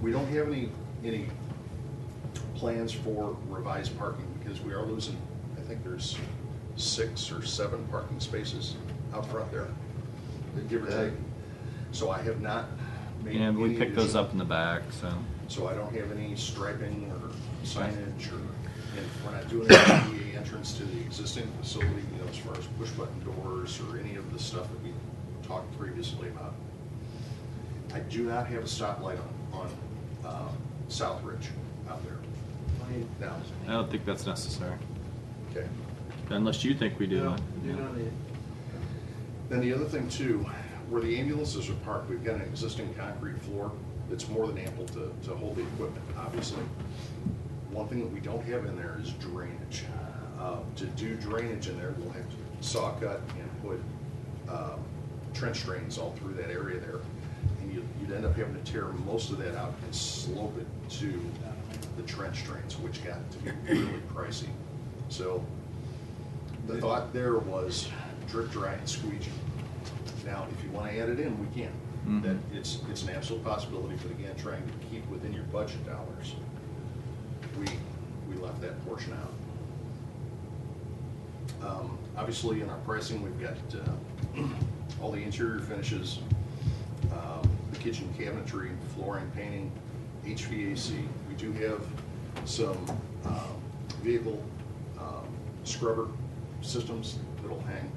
We don't have any plans for revised parking because we are losing, I think there's 6 or 7 parking spaces out front there, give or take. So I have not made Yeah, we any pick those additional- up in the back. So I don't have any striping or signage, and we're not doing an ADA entrance to the existing facility, you know, as far as push button doors or any of the stuff that we talked previously about. I do not have a stoplight on South Ridge out there. Now, I don't think that's necessary. okay. Unless you think we do. Then the other thing too, where the ambulances are parked, we've got an existing concrete floor that's more than ample to hold the equipment, obviously. One thing that we don't have in there is drainage. To do drainage in there, we'll have to saw cut and put trench drains all through that area there. And you'd end up having to tear most of that out and slope it to the trench drains, which got to be really pricey. So the thought there was drip, dry, and squeegee. Now, if you want to add it in, we can. Mhm. That it's an absolute possibility, but again, trying to keep within your budget dollars, we left that portion out. Obviously, in our pricing, we've got all the interior finishes, the kitchen cabinetry, flooring, painting, HVAC. We do have some vehicle scrubber systems that'll hang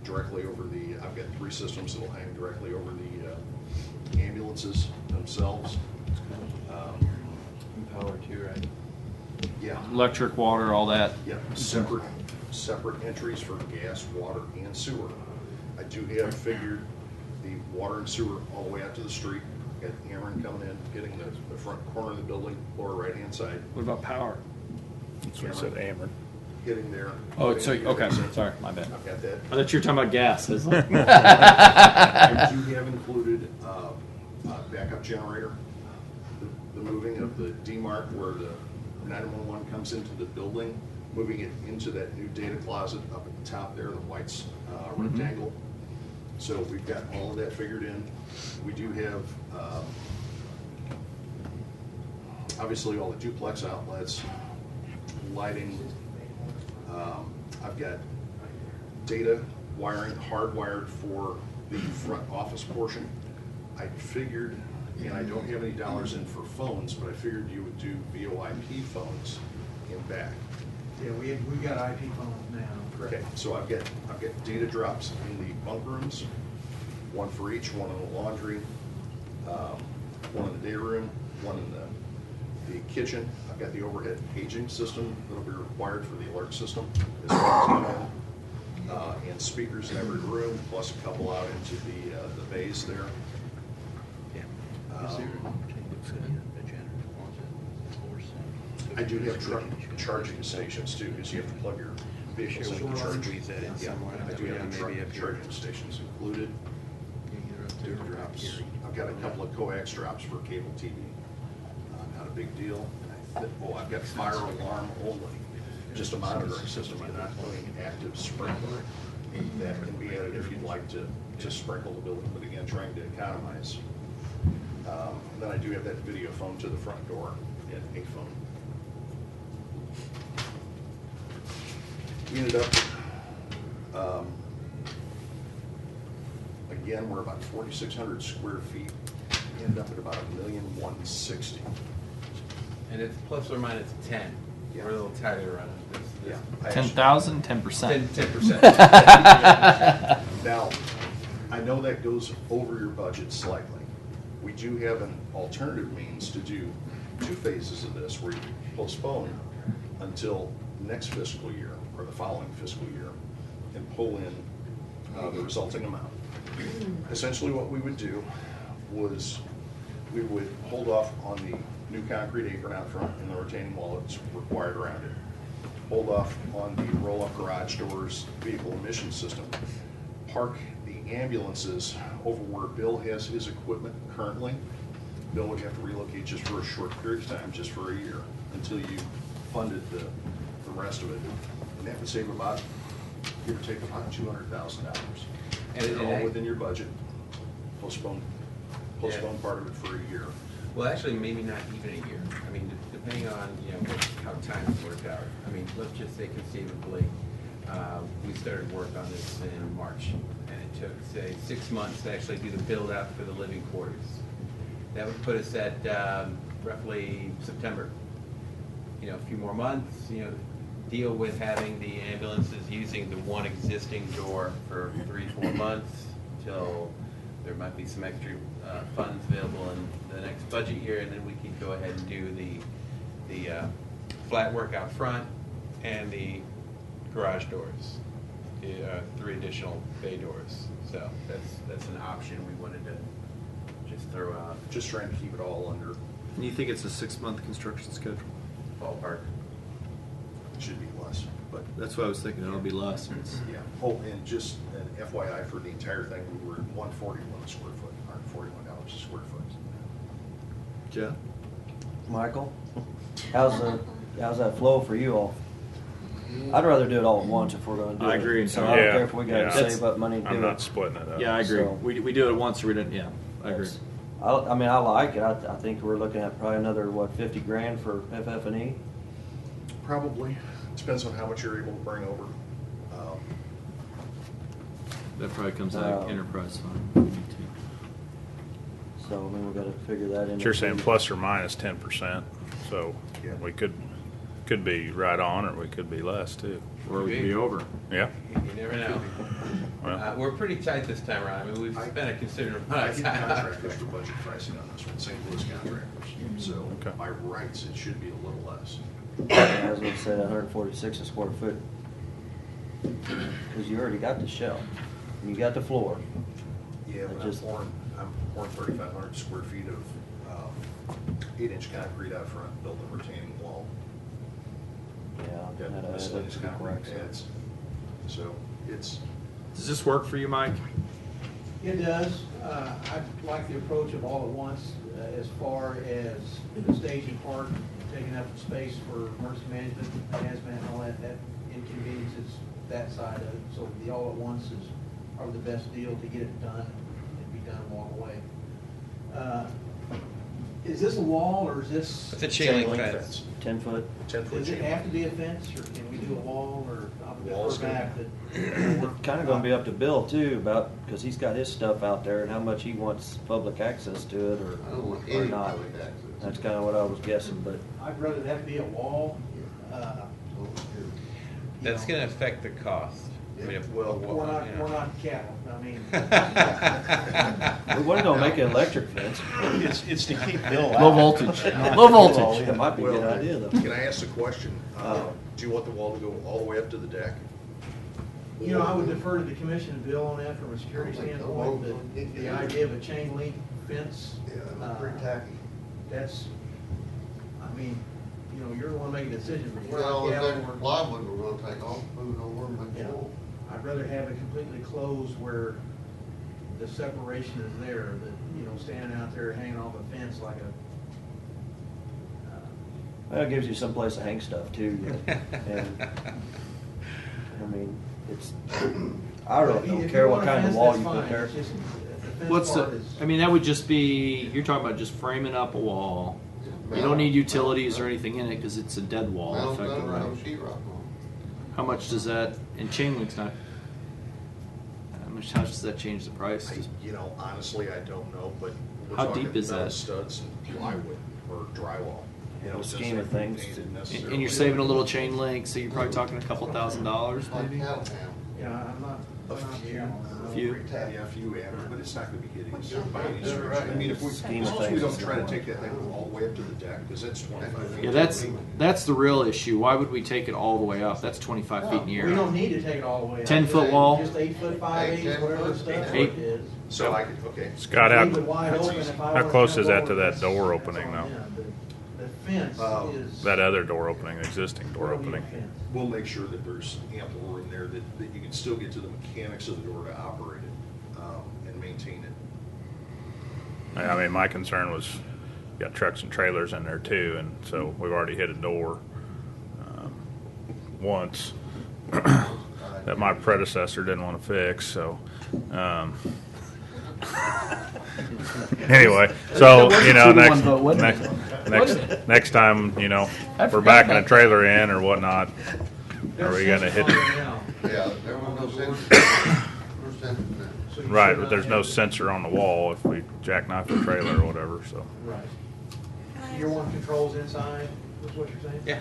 directly over I've got 3 systems that'll hang directly over the ambulances themselves. Power too, right? Yeah. Electric, water, all that. Yeah, separate entries for gas, water, and sewer. I do have figured the water and sewer all the way out to the street. Got Aaron coming in, getting the front corner of the building, lower right-hand side. What about power? That's what I said, Ameren. hitting there. Oh, sorry. Okay, sorry, my bad. I've got that. I thought you were talking about gas. I was like, I do have included a backup generator, the moving of the DMARC where the 911 comes into the building, moving it into that new data closet up at the top there, the white rectangle. So we've got all of that figured in. We do have obviously all the duplex outlets, lighting. I've got data wiring hardwired for the front office portion. I figured, and I don't have any dollars in for phones, but I figured you would do VoIP phones in back. Yeah, we got IP phones now. Okay, so I've got data drops in the bunk rooms, one for each, one in the laundry, one in the day room, one in the kitchen. I've got the overhead paging system that'll be required for the alert system, as well as and speakers in every room, plus a couple out into the bays there. I do have truck charging stations too, because you have to plug your vehicles into the charge. I do have the truck charging stations included. Data drops. I've got a couple of coax drops for cable TV. Not a big deal. I've got fire alarm only, just a monitoring system. I'm not doing active sprinkler. That can be added if you'd like to sprinkle the building, but again, trying to economize. And then I do have that video phone to the front door and a phone. We ended up, again, we're about 4,600 square feet. We ended up at about $1,160,000. And it's plus or minus 10. Yeah. We're a little tighter on it. Yeah. 10,000, 10%. 10%. Now, I know that goes over your budget slightly. We do have an alternative means to do 2 phases of this, where you postpone until next fiscal year or the following fiscal year and pull in the resulting amount. Essentially what we would do was we would hold off on the new concrete apron out front and the retaining wall that's required around it. Hold off on the roll-up garage doors, vehicle emission system. Park the ambulances over where Bill has his equipment currently. Bill would have to relocate just for a short period of time, just for a year, until you funded the rest of it. And that would save about, give or take, about $200,000. And all within your budget. Postpone part of it for a year. Well, actually, maybe not even a year. I mean, depending on, how times work out. I mean, let's just say conceivably, we started work on this in March, and it took, say, 6 months to actually do the build out for the living quarters. That would put us at roughly September. A few more months, deal with having the ambulances using the one existing door for 3-4 months until there might be some extra funds available in the next budget year, and then we can go ahead and do the flat work out front and the garage doors, 3 additional bay doors. So that's an option we wanted to just throw out. Just trying to keep it all under. And you think it's a 6-month construction schedule? Ballpark. It should be less, but That's what I was thinking, it'll be less. yeah. Oh, and just an FYI for the entire thing, we were at $141 a square foot, $141 a square foot. Jeff? Michael, how's that flow for you all? I'd rather do it all at once if we're gonna do it. I agree. So I don't care if we gotta Yeah. save up money to do it. I'm not splitting it up. Yeah, I agree. So- We do it once, or we didn't, yeah, I agree. I mean, I like it. I think we're looking at probably another, $50,000 for FF&E? Probably. Depends on how much you're able to bring over. That probably comes out of enterprise fund. So, I mean, we gotta figure that in. But you're saying plus or minus 10%, so Yeah. we could be right on, or we could be less too. Or we could be over. Yeah. You never know. Well, We're pretty tight this time around. I mean, we've spent a considerable I amount of get time. contractors for budget pricing on this one, St. Louis contractors. So Okay. by rights, it should be a little less. I was gonna say 146 a square foot. Cause you already got the shell, and you got the floor. Yeah, but I'm pouring 3,500 square feet of 8-inch concrete out front, build a retaining wall. Yeah, got that miscellaneous looks good concrete work. pads. So it's, Does this work for you, Mike? It does. I like the approach of all at once as far as the staging part, taking up space for emergency management, hazmat and all that inconveniences that side of it. So the all at once is probably the best deal to get it done and be done and walk away. Is this a wall or is this? It's a chain link fence. 10 foot. 10-foot Does it chain. have to be a fence or can we do a wall or Wall's a back good. that? It's kind of going to be up to Bill too about, because he's got his stuff out there and how much he wants public access to it I don't want or any not. public access. That's kind of what I was guessing, but I'd rather that be a wall. That's going to affect the cost. I mean, if- Well, We're not, you know. we're not cattle, I mean. we wasn't going to make an electric fence. It's to keep Bill out. Low voltage. Low voltage. It might be a good Well, idea though. Can I ask a question? Do you want the wall to go all the way up to the deck? You know, I would defer to the commission and Bill on that from a security standpoint, but the idea of a chain link fence. Yeah, that's pretty tacky. That's, I mean, you know, you're the one making decisions, but we're Well, not if cattle, that we're. plywood we're gonna take off, move it over and make Yeah. it wall. I'd rather have it completely closed where the separation is there, that, you know, standing out there hanging off a fence like a, Well, it gives you some place to hang stuff too. And, I mean, it's, I really don't If care you what want a kind of fence, wall that's you put fine. there. It's just, the fence What's part the? is- I mean, that would just be. You're talking about just framing up a wall. You don't need utilities or anything in it because it's a dead wall, Mount effectively. no sheetrock on How much does that? And chain link's not. How much does that change the price? You know, honestly, I don't know, but we're How talking deep is metal that? studs and plywood or drywall. You know, The it doesn't scheme of things. contain it And necessarily. you're saving a little chain link, so you're probably talking a couple $1,000s, like maybe. cattle town. Yeah, I'm not, A I'm not few, cattle. Few. Yeah, a few average, but it's not gonna be getting us by any stretch. I mean, if we, as Scheme of long as we things. don't try to take that thing all the way up to the deck, because that's 25 feet. Yeah, that's the real issue. Why would we take it all the way up? That's 25 feet in the air. We don't need to take it all the way up. 10-foot wall? Just 8 foot, 5 Eight, 8, 10 whatever foot, stuff 8. it is. So I could, okay. Scott, Leave it wide open if I how wanna close jump is that over to that this. door opening Yeah, though? The fence is. That other door opening, the existing door we don't need a opening. fence. We'll make sure that there's ample room there that you can still get to the mechanics of the door to operate it, and maintain it. I mean, my concern was, you got trucks and trailers in there too, and so we've already hit a door once that my predecessor didn't want to fix. So anyway, so you know, next time, you know, we're backing a trailer in or whatnot, are we gonna hit? Yeah, there was no sense. No sense in that. So you Right, should but there's not no have- sensor on the wall if we jackknife the trailer or whatever. So. Right. Your one controls inside, is what you're saying? Yeah.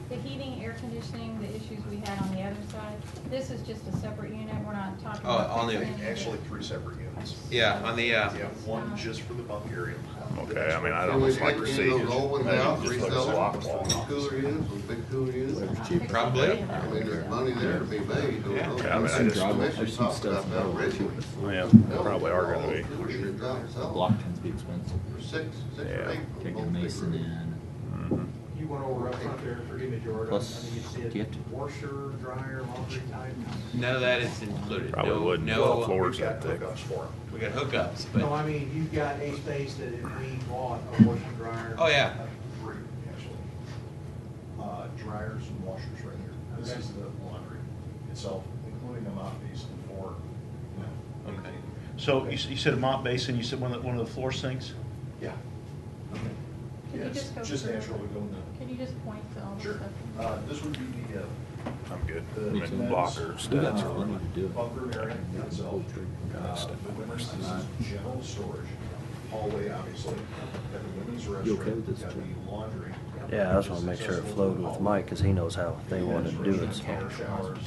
The heating, air conditioning, the issues we had on the other side, this is just a separate unit, we're not talking Oh, about. on the- fixing it. Actually, 3 separate units. Yeah, on the, Yeah, one just for the bunk area. Okay, I mean, I'd Can we almost like to take see. those old ones out, Just resell looks a lot them, more. cooler units, those big cooler units? probably. I mean, there's money there to be made. Those- Yeah. those Yeah, I mean, I just- commission talked about that originally. Yeah, probably are gonna be. Cooler units out, sell them Block tends to be expensive. for six or Yeah. eight. Take a both big mason rooms. in. You went over up front there, forgive me, George. Plus, I mean, you see do you it have to- washer, dryer, laundry type. None of that is included. Probably No, wouldn't. no. Floors We've got that thick. hookups for them. We got hookups, No, but I mean, you've got a space that if we bought a washer, dryer. oh yeah. 3, actually. Dryers and washers right here. This is the laundry itself, including a mop basin for, you know, Okay. maintaining. So you said a mop basin, you said one of the floor sinks? Yeah. Can Yeah, you it's just go just through- naturally going to. Can you just point to all the Sure. stuff? This would be the, I'm good. the I mean, men's, blockers, We got studs. plenty to do. bunker area itself. The women's, this is general storage. Hallway, obviously. Got the women's You okay restroom, with this, got Jim? the laundry. Yeah, I just want to make sure it flowed with Mike because he knows how they wanted to do it. So. Counter showers,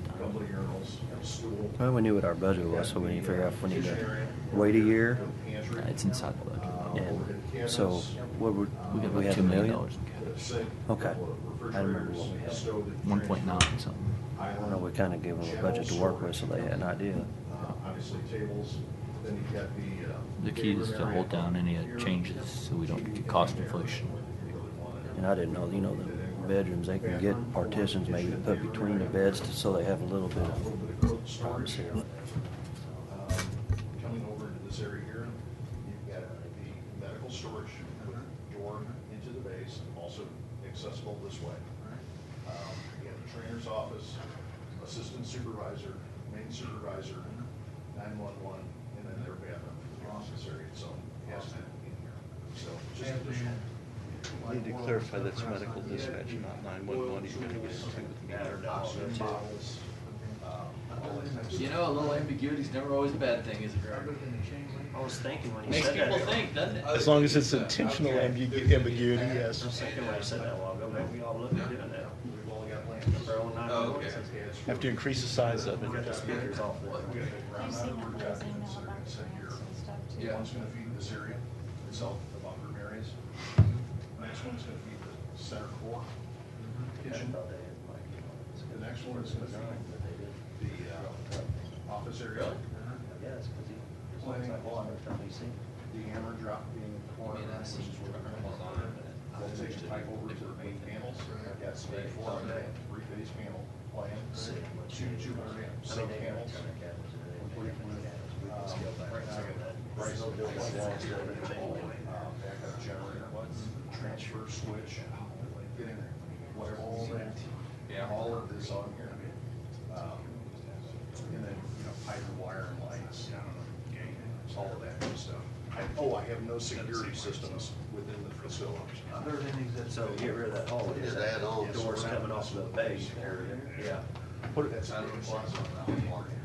a couple of urinals, a stool. Well, we knew what our budget was, so we need to figure out if we need to wait a year. Pantry. It's inside the budget. And so, what would We got we like had $2 $1 million million? in cash. Sink, Okay. couple of I remember what we refrigerators, had. a stove that 1.9 transfers, something. I know we kind of gave them a budget to work with, so they had an idea. Obviously tables, then you've got the. The key is to hold down any changes so we don't get cost inflation. And I didn't know, you know, the bedrooms, they can get partitions maybe to put between the beds so they have a little bit of privacy. Coming over into this area here, you've got the medical storage with a door into the base, also accessible this way. You have the trainer's office, assistant supervisor, main supervisor, 911, and then their bathroom, the office area, so hazmat in here. So just additional. I need to clarify that's medical dispatch, not 911. You're going to get into with me. Bottles, You know, a little ambiguity is never always a bad thing, is it, Greg? I was thinking when you Makes said that. people think, doesn't it? As long as it's intentional ambiguity, yes. I was thinking when you said that a while ago, maybe we all look at doing that. We've only got land. Our own 911. Have to increase the size of We got the it. speakers off there. We got the ground You've seen mounted how those projectors email that are gonna sit here. and stuff too. One's gonna feed this area, itself, the bunk room areas. Next one's gonna feed the center core kitchen. The next one is gonna be the office area. Yes, because he. Planning on the hammer drop being the corner, which is where the panels are. We'll take the pipe over to the main panels. I've got some 400 amp three-phase panel plan, two 200 amp sub panels. Backup generator, transfer switch, getting whatever, all of this on here. And then, pipe and wire and lights, all of that good stuff. I have no security systems within the facility. Other than these, So get rid of that hallway. Just add on. Doors coming off the base area. Yeah. That's out of the closet.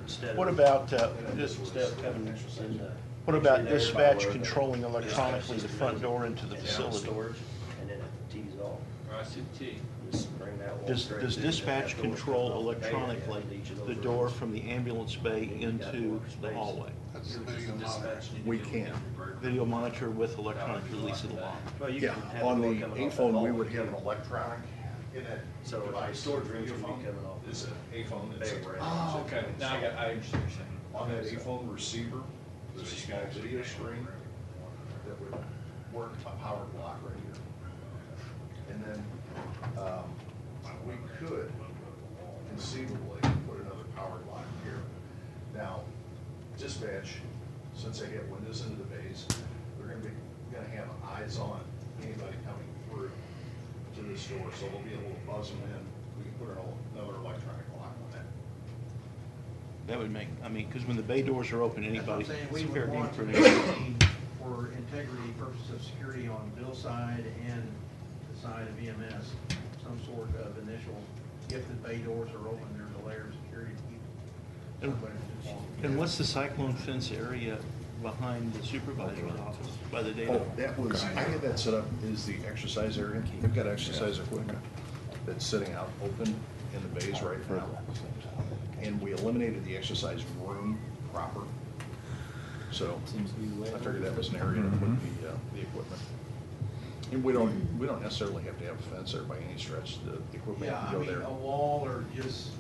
Instead What of, about, instead of coming in the. what about dispatch controlling electronically the front door into the Yeah, facility? storage, and then it tees off. I see the T. Just bring that wall Does, straight does to dispatch that door control coming off the bay electronically and each of those the rooms. door from the ambulance bay into the hallway? That's the video Dispatch need to We do- can. Video monitor with electronic release of the lock. Well, you Yeah, can have on door the coming off A-phone, the we hallway. would have an electronic in that So the device. storage rooms would be A-phone coming off. is an A-phone. It's Bay a- range. Oh, okay. Now I understand what you're saying. On that A-phone receiver, there's a small video screen that would work a power block right here. And then, we could conceivably put another power block here. Now, dispatch, since they get windows into the bays, they're gonna have eyes on anybody coming through to this door, so they'll be able to buzz them in. We can put another electronic lock on that. That would make, I mean, because when the bay doors are open, that's what I'm anybody, saying, we it's would fair game want for to anybody. maintain for integrity purposes of security on Bill's side and the side of EMS, some sort of initial, if the bay doors are open, there's a layer of security to keep somebody from falling. And what's the cyclone fence area behind the supervisor's office by the data? Oh, that was, I had that set up, is the exercise area. They've got exercise equipment that's sitting out open in the bays right now. And we eliminated the exercise room proper. So Seems to be the way. I figured that was an area to put the equipment. And we don't necessarily have to have a fence there by any stretch. The equipment Yeah, can I go mean, there. a wall or just,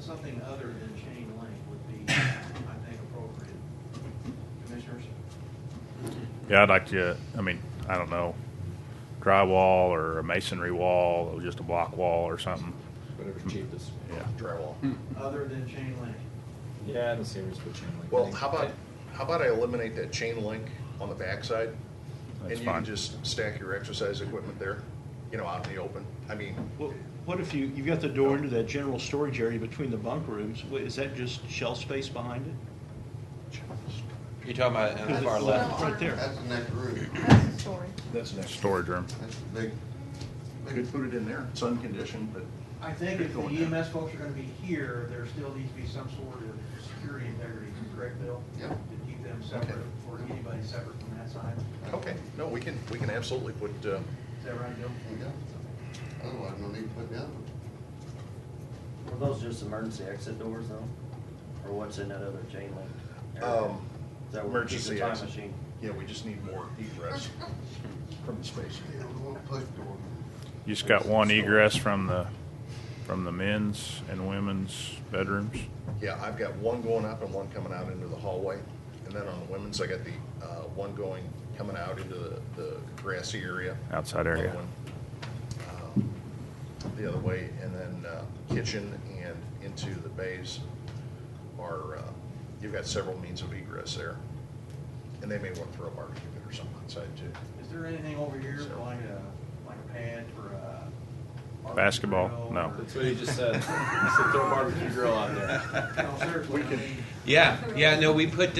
something other than chain link would be, I think, appropriate. Commissioners? Yeah, I'd like to, I don't know, drywall or a masonry wall, or just a block wall or something. Whatever's cheapest. Yeah. Drywall. Other than chain link. Yeah, I don't see where it's put chain link. Well, how about I eliminate that chain link on the backside? That's And you fine. can just stack your exercise equipment there, out in the open. Well, what if you've got the door into that general storage area between the bunk rooms? Is that just shelf space behind it? You're talking about on the far Well, left? Right there. That's the next room. That's the story. That's the next. Storage room. That's the big. Could put it in there. It's unconditioned, but I think if the Go in there. EMS folks are gonna be here, there still needs to be some sort of security integrity, correct, Bill? Yep. To keep them separate, or anybody separate from that side. okay. No, we can absolutely put. Is that right, Bill? Yeah. Otherwise, no need to put the other one. Were those just emergency exit doors though? Or what's in that other chain link? area? Is that where it keeps the Emergency time exit. machine? Yeah, we just need more egress from the space. Yeah, we want to push door. You just got one egress from the men's and women's bedrooms. Yeah, I've got one going up and one coming out into the hallway. And then on the women's, I got the one coming out into the grassy area. Outside area. Another one, the other way, and then kitchen and into the bays are, you've got several means of egress there. And they may want to throw a barbecue pit or something outside too. Is there anything over here like a pad for a Basketball? barbecue No. grill or- That's what he just said. He said throw a barbecue grill out there. No, seriously, I mean, Yeah, no, we put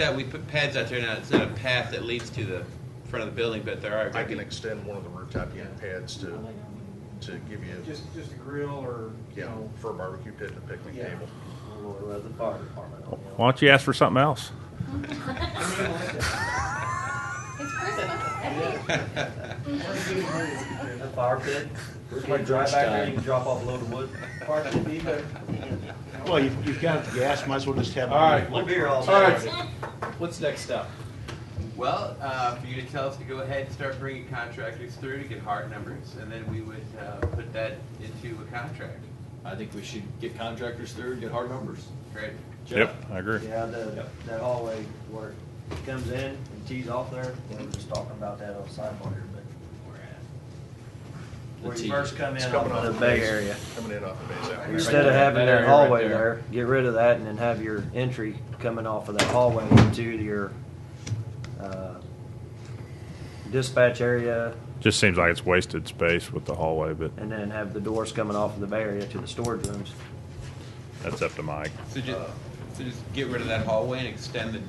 pads out there now. It's not a path that leads to the front of the building, but there are. I can extend one of the rooftop unit pads to give you, just a grill or, you yeah, know. for a barbecue pit and a picnic Yeah. table. The fire department. Why don't you ask for something else? It's Christmas. The fire pit. Where's my dry back there? You can drop off a load of wood. Fire pit be better. Well, you've got the gas, might as well just have. All right. We'll be here all All day. right. What's the next step? Well, for you to tell us to go ahead and start bringing contractors through to get hard numbers, and then we would put that into a contract. I think we should get contractors through and get hard numbers. Great. Yep, I agree. Yeah, that hallway where it comes in and tees off there, we were just talking about that on the sidebar here, but where you first come in off of the bay area. Coming in off the base out. Instead of having That that area hallway right there. there, get rid of that and then have your entry coming off of that hallway into your dispatch area, Just seems like it's wasted space with the hallway, but and then have the doors coming off of the bay area to the storage rooms. that's up to Mike. So just get rid of that hallway and extend the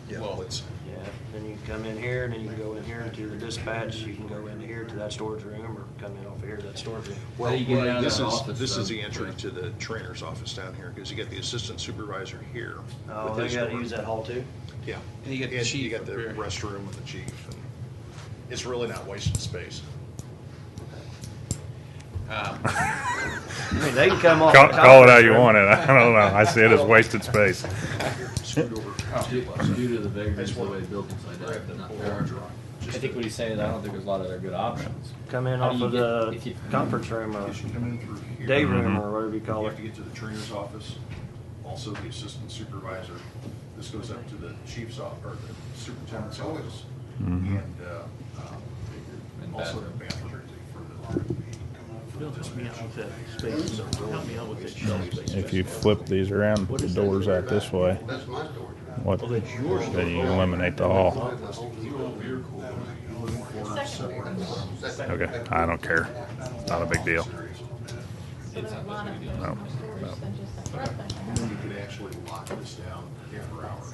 Yeah, well, let's, Yeah, then you can come in here, and then you can go in here into the dispatch, you can go in here to that storage room, or come in over here to that storage room. How do you get out of this that is, office, this is though? the entry to the trainer's office down here, because you got the assistant supervisor here. Oh, with they his gotta door. use that hall too? Yeah. And you got the And chief you got the up here. restroom with the chief, and it's really not wasted space. I mean, they can come off. Call, the call it how conference you room. want it. I don't know. I see it as wasted space. Scoot over. Due to the vagaries of the way the building's laid out, but not fair. I think what he's saying is I don't think there's a lot of other good options. Come in How do off you of get- the if you- conference room, or You should come in through here. day room, Mhm. or whatever you You call have it. to get to the trainer's office, also the assistant supervisor. This goes up to the chief's office, or the superintendent's office, Mhm. and also the bathroom for the. Help me out with that space. Help me out with that shelf space. If you flip these around, put the doors out this way, That's my storage room. what, Oh, that's yours. then you eliminate the hall. Okay, I don't care. Not a big deal. So there's a lot of No, storage no. than just the front thing. And then you could actually lock this down after hours.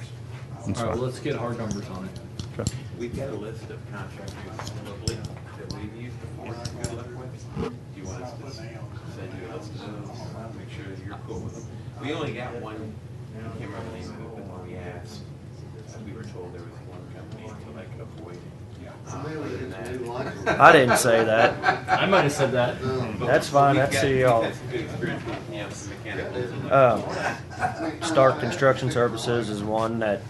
That's All right, fine. well, let's get hard numbers on it. Okay. We've got a list of contractors locally that we've used before and good luck with. Do you want us to send you a list of those? Make sure that you're cool with them. We only got one, I can't remember the name of it, but when we asked, we were told there was one company to like avoid. Other than that. I didn't say that. I might have said that. That's fine, We've that's got- the, we've had some good experience with, you know, some mechanicals. Stark Construction Services is one that,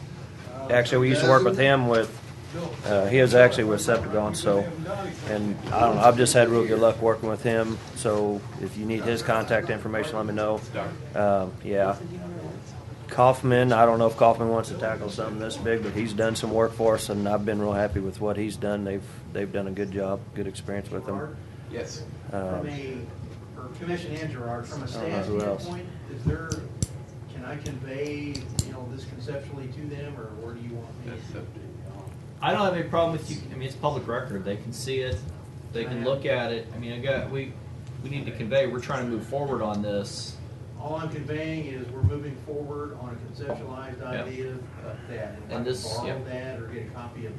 actually, we used to work with him with, he was actually with Septagon, so, and I don't know, I've just had real good luck working with him, so if you need his contact information, let me know. Yeah. Kaufman, I don't know if Kaufman wants to tackle something this big, but he's done some work for us, and I've been real happy with what he's done. They've done a good job, good experience with him. Yes. From a, or Commission and Gerard, from a I don't know staff who else. standpoint, is there, can I convey, you know, this conceptually to them, or where do you want me? That's up to you. I don't have any problem with you. I mean, it's public record. They can see it. They can look at it. I mean, we need to convey. We're trying to move forward on this. All I'm conveying is we're moving forward on a conceptualized Yeah. idea of that. And if I And can this- borrow yeah. that or get a copy of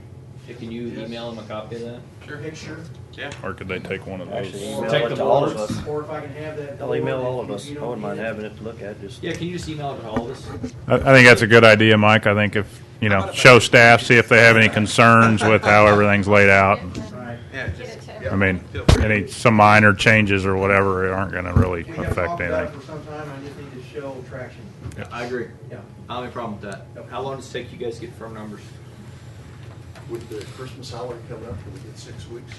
Can you email them a copy of that? your picture, Yeah. Or could they take one of those? Actually, email Take it the to all of borders. us. or if I can have that. I'll email board, all if of us. you I don't wouldn't mind get it. having it to look at, just. Yeah, can you just email it to all of us? I think that's a good idea, Mike. I think if, you know, show staff, see if they have any concerns with how everything's laid out. Right. Yeah, Get just, it to I everyone. mean, some minor changes or whatever aren't gonna really We have affect talked about it anything. for some time, I just need to show traction. I agree. Yeah. I don't have a problem with that. How long does it take you guys to get firm numbers? With the Christmas holiday coming up, can we get 6 weeks?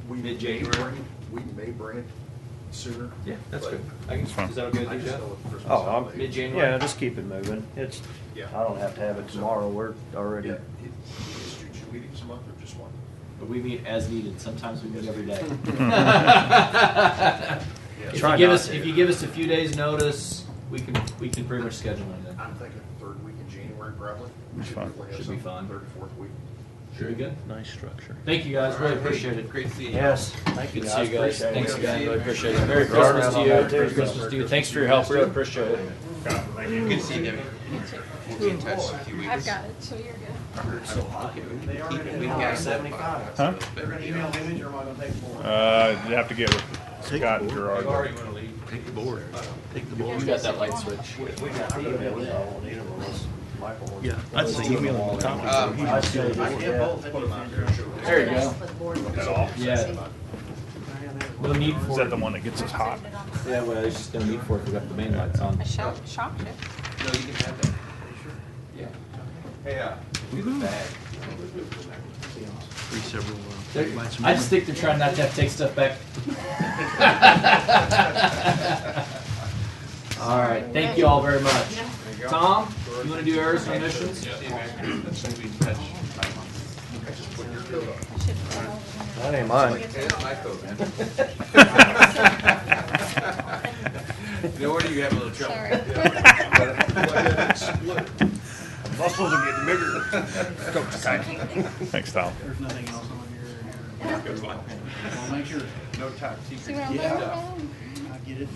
We may Mid-January? bring it- We may bring it sooner. Yeah, that's but good. I can, fine. is that okay I with you, just Jeff? know with the Christmas Oh, holiday. Mid-January? Yeah, just keep it moving. Yeah. I don't have to have it tomorrow. We're already. Yeah. Is Jude, should we do this month or just one? But we meet as needed. Sometimes we meet every day. Try If you give us a few days' notice, we can pretty much schedule it in. I'm thinking third week in January, probably. That's fine. Should be fun. Third, fourth week. Should be good. Nice structure. Thank you guys. Really appreciate it. Great to see you. Yes, thank you Good to guys. see you guys. Appreciate it. Thanks again. See you. Really appreciate it. Merry Christmas to you. Merry Christmas to you. Thanks for your help. Really appreciate it. Good to see you, Debbie. We'll be in touch in a few weeks. I've got it, so you're good. We've got 75. Huh? They're gonna email the image, or am I gonna take more? You have to get with Scott and Gerard. Take the board. Take the board. You got that light switch. We got the email, we don't need them unless Michael wants. Yeah, I'd say email them a copy. I still do. I can both, put them out there. There you go. For the board. Yeah. No need Is for that it. the one that gets us hot? Yeah, well, there's just no need for it if we got the main lights on. I shocked you. No, you can have that. Yeah. Hey, do the bag. Free several. I just think they're trying not to have to take stuff back. All right. Thank you all very much. Tom, you want to do errors and omissions? That ain't mine. It's my coat, man. No wonder you have a little trouble. Muscles are getting bigger. Thanks, Tom. There's nothing else on here. I'll make sure. No top See secret. what I'm Yeah. doing? I get it.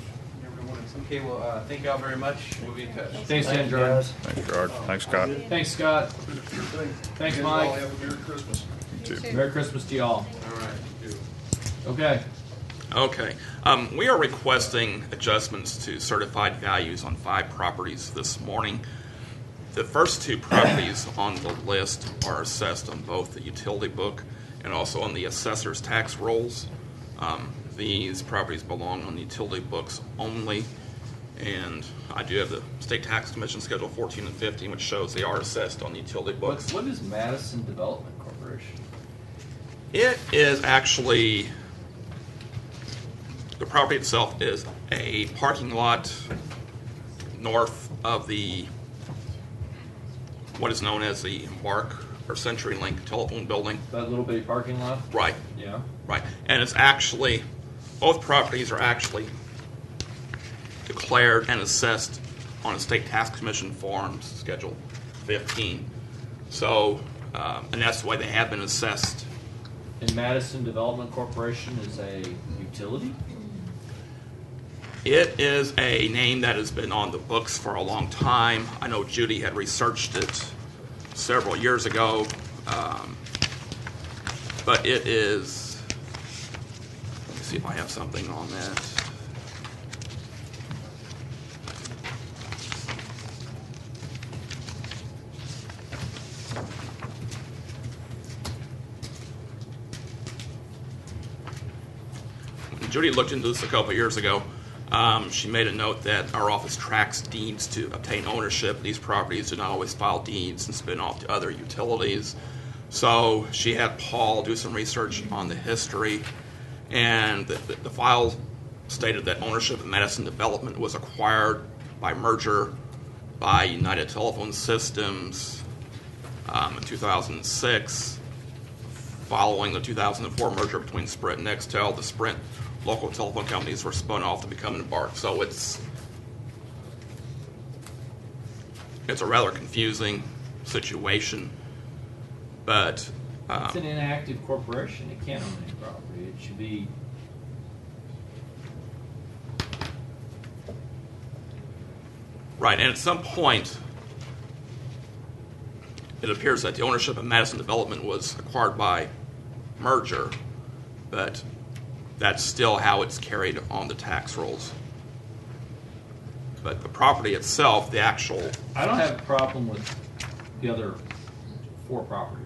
Never know what it's. Okay, well, thank y'all very much. We'll be in touch. Thanks, Dan Jordan. Thanks, Gerard. Thanks, Scott. Thanks, Scott. Thanks, Mike. Have a Merry Christmas. You too. Merry Christmas to y'all. All right, you too. Okay. Okay. We are requesting adjustments to certified values on 5 properties this morning. The first 2 properties on the list are assessed on both the utility book and also on the assessor's tax rolls. These properties belong on the utility books only, and I do have the State Tax Commission Schedule 14 and 15, which shows they are assessed on the utility books. What is Madison Development Corporation? It is actually, the property itself is a parking lot north of the, what is known as the Embark or CenturyLink telephone building. That little bitty parking lot? Right, Yeah. right. And it's actually, both properties are actually declared and assessed on a State Tax Commission form, Schedule 15. So, and that's the way they have been assessed. And Madison Development Corporation is a utility? It is a name that has been on the books for a long time. I know Judy had researched it several years ago, but it is, let me see if I have something on that. Judy looked into this a couple of years ago. She made a note that our office tracks deeds to obtain ownership. These properties do not always file deeds and spin off to other utilities. So she had Paul do some research on the history, and the file stated that ownership of Madison Development was acquired by merger by United Telephone Systems in 2006. Following the 2004 merger between Sprint and Nextel, the Sprint local telephone companies were spun off to become Embark. So it's a rather confusing situation, but It's an inactive corporation. It can't own any property. It should be. right. And at some point, it appears that the ownership of Madison Development was acquired by merger, but that's still how it's carried on the tax rolls. But the property itself, the actual, I don't have a problem with the other 4 properties.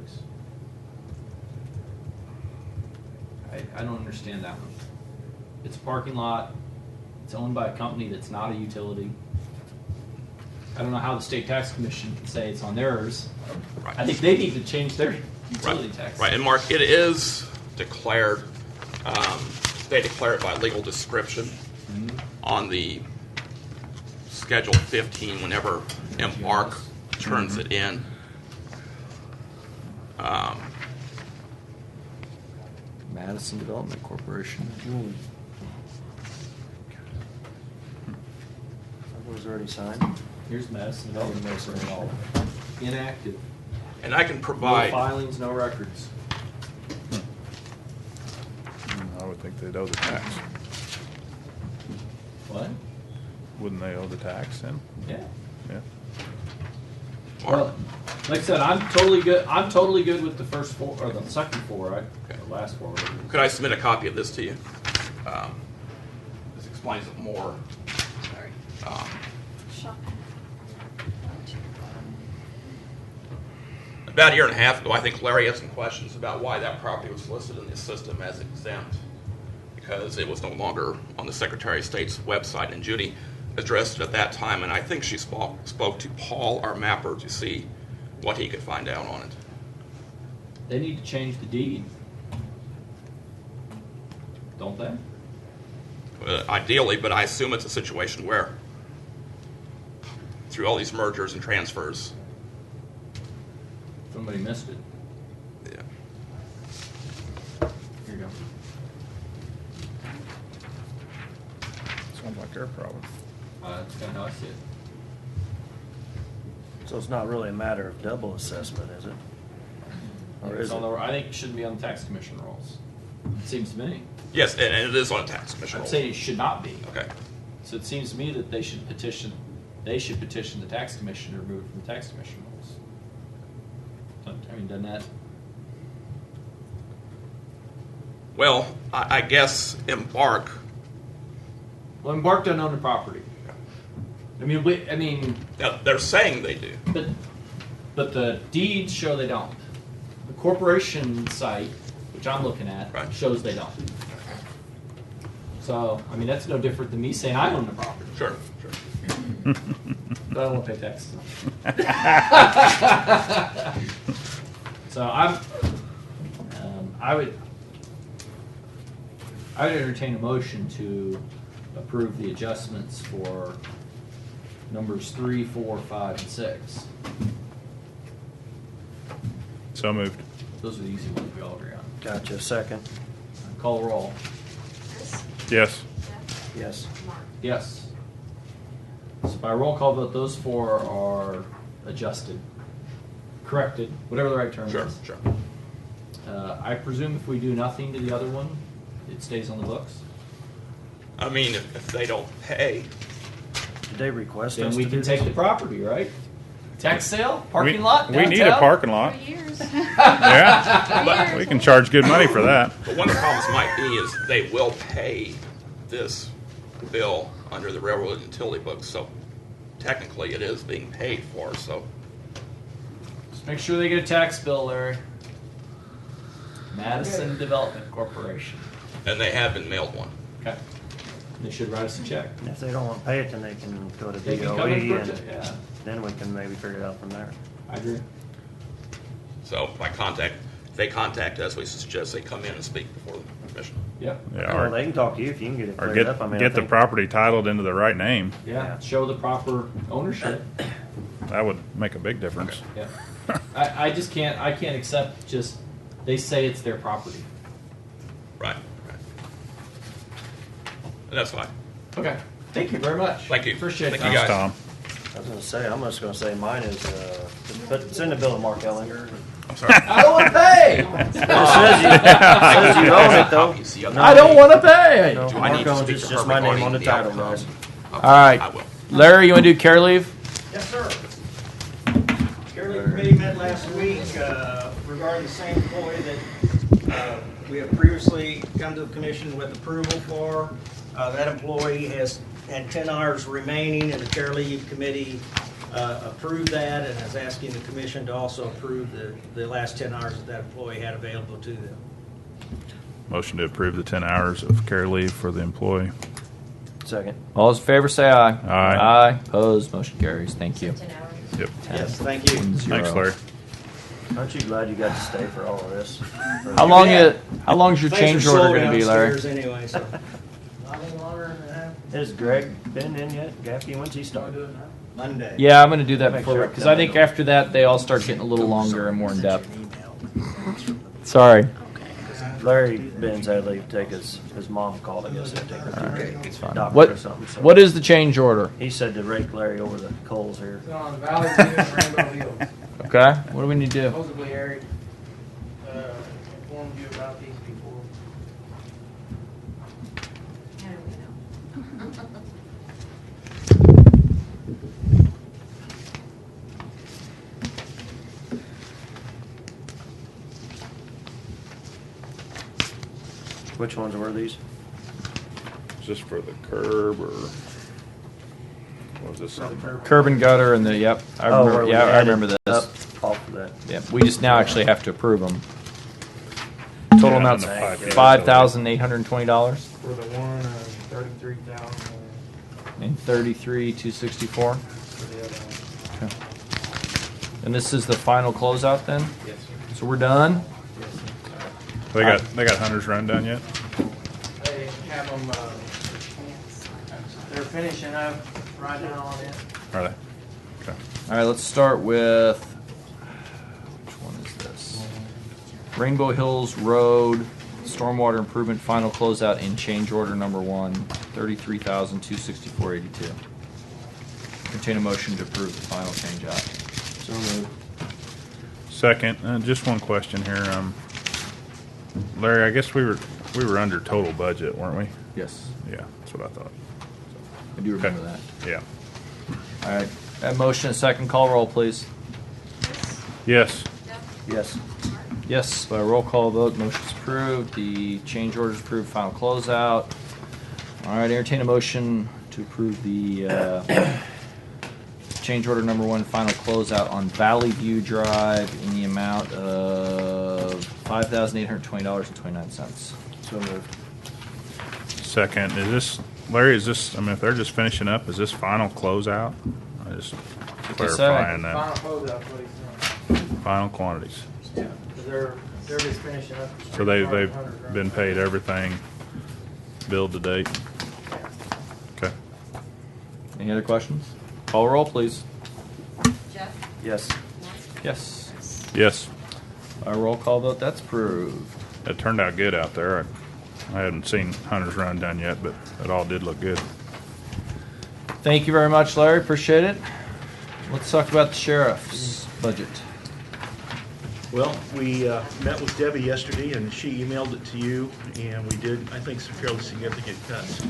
I don't understand that one. It's a parking lot. It's owned by a company that's not a utility. I don't know how the State Tax Commission can say it's on theirs. Right. I think they need to change their utility tax. right, and Mark, it is declared, they declare it by legal description on the Schedule 15 whenever Embark turns it in. Madison Development Corporation. That was already signed. Here's Madison Development Corporation. Inactive. And I can provide. No filings, no records. I would think they'd owe the tax. What? Wouldn't they owe the tax then? Yeah. Yeah. Well, like I said, I'm totally good. I'm totally good with the first four or the second four, right? Okay. The last four. Could I submit a copy of this to you? This explains it more. About a year and a half ago, I think Larry had some questions about why that property was listed in the system as exempt, because it was no longer on the Secretary of State's website, and Judy addressed it at that time, and I think she spoke to Paul, our mapper, to see what he could find out on it. They need to change the deed, don't they? Ideally, but I assume it's a situation where, through all these mergers and transfers, Somebody missed it. yeah. Here you go. Sounds like their problem. That's kind of how I see it. So it's not really a matter of double assessment, is it? Or is it? I think it shouldn't be on the tax commission rolls. It seems to me. Yes, and it is on a tax commission I'd roll. say it should not be. Okay. So it seems to me that they should petition the tax commission to remove it from the tax commission rolls. I mean, doesn't that? Well, I guess Embark. Well, Embark doesn't own the property. I mean, They're saying they do. but the deeds show they don't. The corporation site, which I'm looking at, shows they don't. So, I mean, that's no different than me saying I own the property. Sure. But I don't want to pay taxes. So I would entertain a motion to approve the adjustments for numbers 3, 4, 5, and 6. So moved. Those are the easy ones we all agree on. Gotcha. Second. Call roll. Yes. Yes. Yes. So by roll call vote, those 4 are adjusted, corrected, whatever the right term is. Sure. I presume if we do nothing to the other one, it stays on the books. I mean, if they don't pay, Did they request Then us we to can do take this? the property, right? Tax sale, parking lot. We need a downtown? parking lot. For years. Yeah. We can charge good money for that. but one of the problems might be is they will pay this bill under the railroad utility books, so technically it is being paid for, so. Just make sure they get a tax bill, Larry. Madison Development Corporation. And they have been mailed one. Okay. They should write us a check. And if they don't want to pay it, then they can go to They can DOE, come and and purchase, yeah. then we can maybe figure it out from there. I agree. So if they contact us, we suggest they come in and speak before the commission. Yep. Yeah. Well, they can talk to you if you can get it Or cleared up. I mean, I get the think- property titled into the right name. Yeah. Show the proper ownership. That would make a big difference. Yeah. I just can't. I can't accept just they say it's their property. Right. And that's fine. Okay. Thank you very much. Thank you. Appreciate it. Thank you, guys. Tom. I was going to say, I'm just going to say mine is, just send a bill to Mark Ellinger. I'm sorry. I don't want to pay. It says you own it, though. I don't want to pay. No, Do I need Mark to owns speak it's to just her my name regarding on the the title, outcome? guys. All right. I will. Larry, you want to do care leave? Yes, sir. Care Leave Committee met last week regarding the same employee that we have previously come to the commission with approval for. That employee has had 10 hours remaining, and the Care Leave Committee approved that and is asking the commission to also approve the last 10 hours that employee had available to them. Motion to approve the 10 hours of care leave for the employee. Second. All those in favor say aye. Aye. Aye. Opposed. Motion carries. Thank you. Yep. Yes, thank you. 1-0. Thanks, Larry. Aren't you glad you got to stay for all of this? How long? How long is your Things change are order slow going to be, Larry? downstairs Anyway, so. Not any longer than that. Has Greg been in yet? Gaffney, when's he start? Monday. Yeah, I'm going to do that Make before sure because I think after that they all start getting a little longer and more in depth. Sorry. Larry Benz had to leave to take his mom called, I guess, to take her to It's fine. doctor What or something. So what is the change order? he said to rake Larry over the coals here. It's on Valley View and Rainbow Hills. Okay. What do we need to do? Supposedly Eric informed you about these before. Which ones were these? Is this for the curb or what was this? Curb and gutter and the yep. I remember, where we yeah, I added remember this. up off of that. Yep. We just now actually have to approve them. Total Yeah, amount's and the pipe. $5,820 For the one, 33,000. and 33,264. For the other one. Okay. And this is the final closeout then. Yes, sir. So we're done. Yes, sir. They got Hunter's Run done yet? They have them, they're finishing up right now on it. Are they? Okay. All right, let's start with which one is this? Rainbow Hills Road stormwater improvement final closeout in change order number 1, $33,264.82. Entertain a motion to approve the final change out. So moved. Second, just one question here. Larry, I guess we were under total budget, weren't we? Yes, Yeah, that's what I thought. I do remember that. Yeah. All right, that motion, second call roll, please. Yes. Yes. Yes, by roll call vote, motion's approved. The change order's approved. Final closeout. All right, entertain a motion to approve the change order number 1, final closeout on Valley View Drive in the amount of $5,820.29. So moved. Second, is this Larry? Is this? I mean, if they're just finishing up, is this final closeout? I just clarifying that. Final closeout, please. Final quantities. Yeah, 'cause they're just finishing up. So they've been paid everything, billed to date. Okay. Any other questions? Call roll, please. Jeff? Yes. Yes. Yes. By roll call vote, that's approved. It turned out good out there. I hadn't seen Hunter's Run done yet, but it all did look good. Thank you very much, Larry. Appreciate it. Let's talk about the sheriff's budget. Well, we met with Debbie yesterday, and she emailed it to you, and we did, I think, some fairly significant cuts.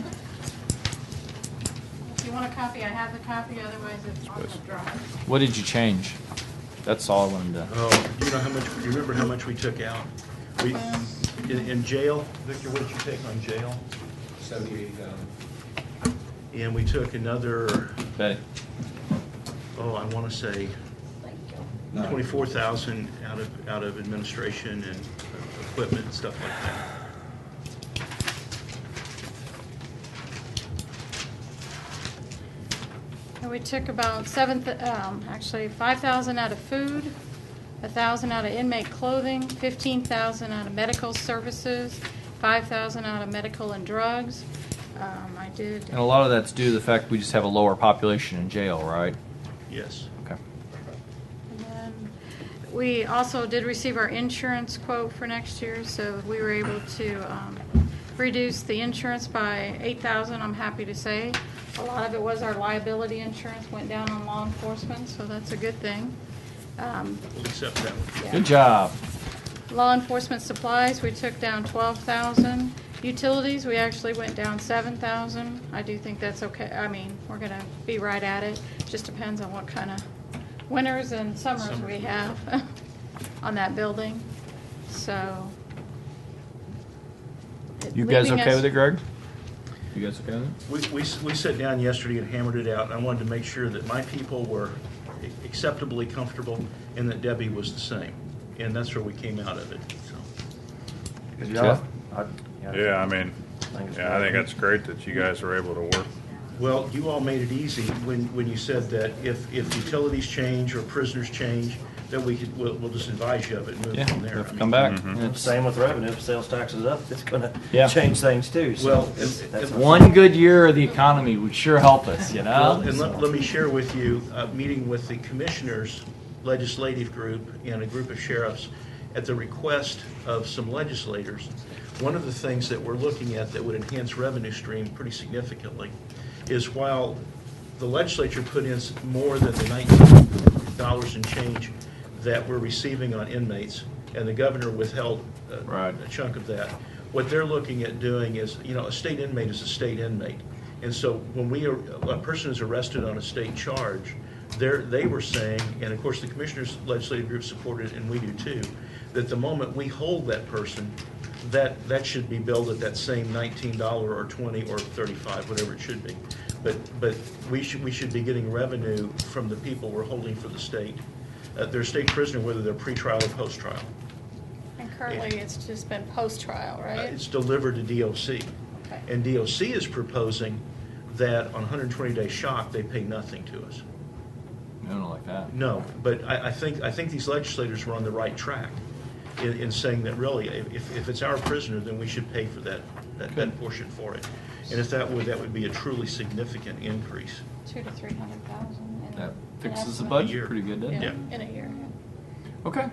If you want a copy, I have the copy, otherwise it's on the drive. What did you change? That's all I wanted to. Oh, do you know how much? Do you remember how much we took out? We in jail, Victor. What did you take on jail? 78,000. And we took another. Betty. Oh, I want to say 24,000 out of administration and equipment and stuff like that. And we took about 5,000 out of food, 1,000 out of inmate clothing, 15,000 out of medical services, 5,000 out of medical and drugs. I did. And a lot of that's due to the fact we just have a lower population in jail, right? Yes. Okay. And then we also did receive our insurance quote for next year, so we were able to reduce the insurance by $8,000. I'm happy to say a lot of it was our liability insurance went down on law enforcement, so that's a good thing. We'll accept that one. Yeah. Good job. Law enforcement supplies, we took down 12,000. Utilities, we actually went down 7,000. I do think that's okay. I mean, we're gonna be right at it. Just depends on what kind of winters and summers we have on that building. So. You guys leaving okay us- with it, Greg? You guys okay with it? We sat down yesterday and hammered it out. I wanted to make sure that my people were acceptably comfortable and that Debbie was the same. And that's where we came out of it, so. Good job. Yeah, I mean, I think that's great that you guys were able to work. Well, you all made it easy when you said that if utilities change or prisoners change, that we'll just advise you of it and move from there. Come back. Same with revenue. If sales tax is up, it's going to Yeah. change things too. So Well, that's One good year of the economy would sure help us, you know? Well, and let me share with you, meeting with the commissioners' legislative group and a group of sheriffs at the request of some legislators, one of the things that we're looking at that would enhance revenue stream pretty significantly is while the legislature put in more than the $19 and change that we're receiving on inmates, and the governor withheld a chunk of that, what they're looking at doing is, a state inmate is a state inmate. And so when a person is arrested on a state charge, they were saying, and of course the commissioners' legislative group supported it, and we do too, that the moment we hold that person, that should be billed at that same $19 or $20 or $35, whatever it should be. But we should be getting revenue from the people we're holding for the state. They're state prisoner whether they're pre-trial or post-trial. And currently, it's just been post-trial, right? It's delivered to DOC. Okay. And DOC is proposing that on 120-day shock, they pay nothing to us. No, like that. No, but I think these legislators were on the right track in saying that really, if it's our prisoner, then we should pay for that portion for it. And if that would be a truly significant increase. 200,000 to 300,000. That fixes the budget pretty good, doesn't it? In a year. Yeah. Okay.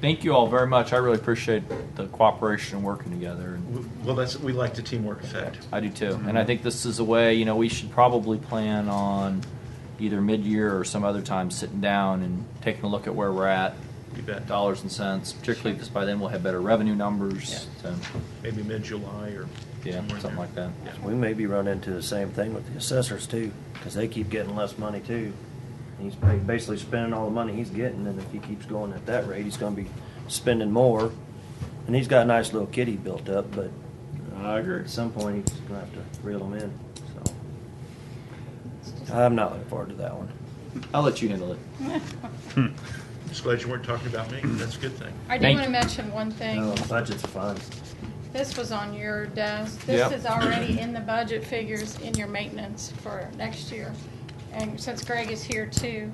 Thank you all very much. I really appreciate the cooperation and working together. Well, we like the teamwork effect. I do too. And I think this is a way, we should probably plan on either mid-year or some other time sitting down and taking a look at where we're at. You bet. Dollars and cents, particularly because by then we'll have better revenue numbers. Yeah. Maybe mid-July or something like that. Yeah. We maybe run into the same thing with the assessors too, because they keep getting less money too. He's basically spending all the money he's getting, and if he keeps going at that rate, he's going to be spending more. And he's got a nice little kitty built up, but I agree. At some point he's going to have to reel him in. So I'm not looking forward to that one. I'll let you handle it. Just glad you weren't talking about me. That's a good thing. I do want to mention one thing. No, budget's fun. This was on your desk. This is already in the budget figures in your maintenance for next year. And since Greg is here too,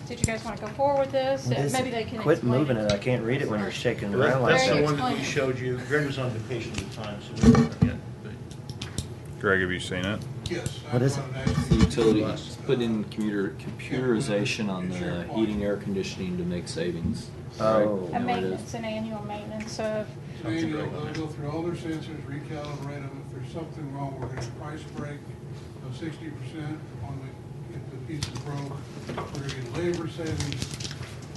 did you guys want to go forward with this? Maybe they can quit explain moving it. I can't read it when you're shaking it around like That's that. the one that we showed you. Greg was on vacation at the time, so we didn't yet. Greg, have you seen it? Yes. What is it? The utilities put in computerization on the heating, air conditioning to make savings. Oh. A maintenance, an annual maintenance of. They'll go through all their sensors, recalibrate them. If there's something wrong, we're going to price break of 60% on if the piece is broke. We're going to get labor savings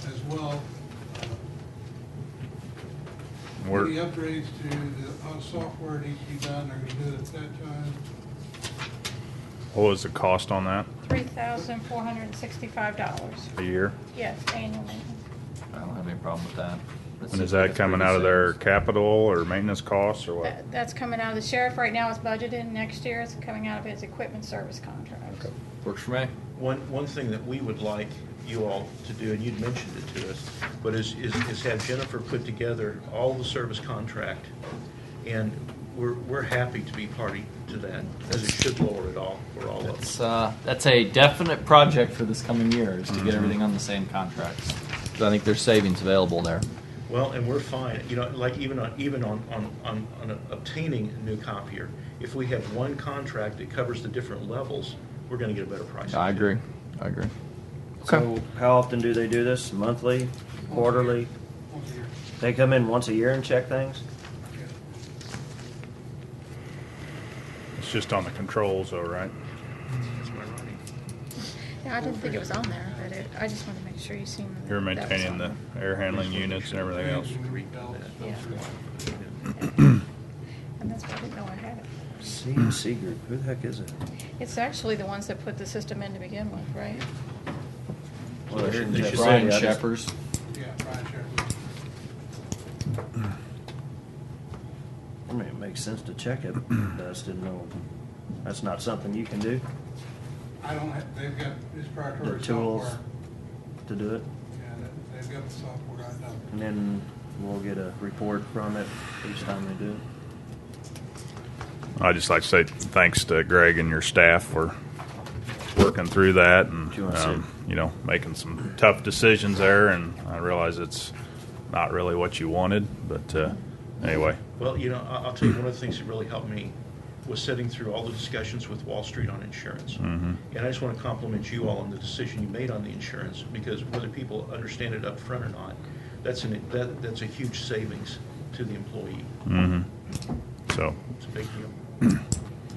as well. Any upgrades to the software needs to be done. They're going to do it at that time. What was the cost on that $3,465 a year? Yes, annual maintenance. I don't have any problem with that. And is that coming out of their capital or maintenance costs or what? That's coming out of the sheriff right now. It's budgeted. Next year, it's coming out of his equipment service contract. Okay. Works for me. One thing that we would like you all to do, and you'd mentioned it to us, but is have Jennifer put together all the service contract, and we're happy to be party to that, as it should lower it all for all of us. That's a definite project for this coming year, is to get everything on the same contracts. So I think there's savings available there. Well, and we're fine. Like even on obtaining a new copier, if we have one contract that covers the different levels, we're going to get a better price. I agree. So how often do they do this? Monthly? Quarterly? Once a year. They come in once a year and check things? It's just on the controls though, right? That's my writing. Yeah, I didn't think it was on there, but I just wanted to make sure you seen that. You're that was maintaining on the there. air handling units and everything else. Yeah. And that's why I didn't know I had it. C&C Group, who the heck is it? It's actually the ones that put the system in to begin with, right? Well, they shouldn't They check should Brian Friday, I just- Shephers. Yeah, Brian Shepherd. I mean, it makes sense to check it, but I just didn't know. That's not something you can do? I don't have, they've got this The proprietary tools software. to do it? Yeah, they've got the software, I know. And then we'll get a report from it each time they do it? I'd just like to say thanks to Greg and your staff for working through that and, Do you want to making some tough decisions there. And I realize it's not really what you wanted, but anyway. Well, I'll tell you, one of the things that really helped me was sitting through all the discussions with Wall Street on insurance. Mm-hmm. And I just want to compliment you all on the decision you made on the insurance, because whether people understand it up front or not, that's a huge savings to the employee. Mm-hmm. So, It's a big deal.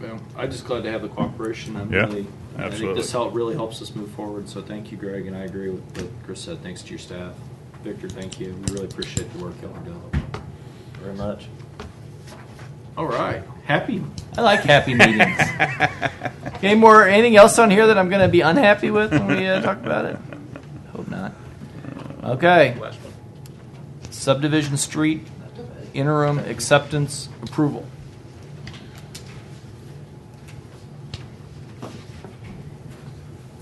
Well, I'm just glad to have the cooperation. I Yeah, think absolutely. this really helps us move forward. So thank you, Greg, and I agree with what Chris said. Thanks to your staff. Victor, thank you. We really appreciate the work y'all are doing. Very much. All right. Happy. I like happy meetings. Anything else on here that I'm going to be unhappy with when we talk about it? Hope not. Okay. Last one. Subdivision Street interim acceptance approval.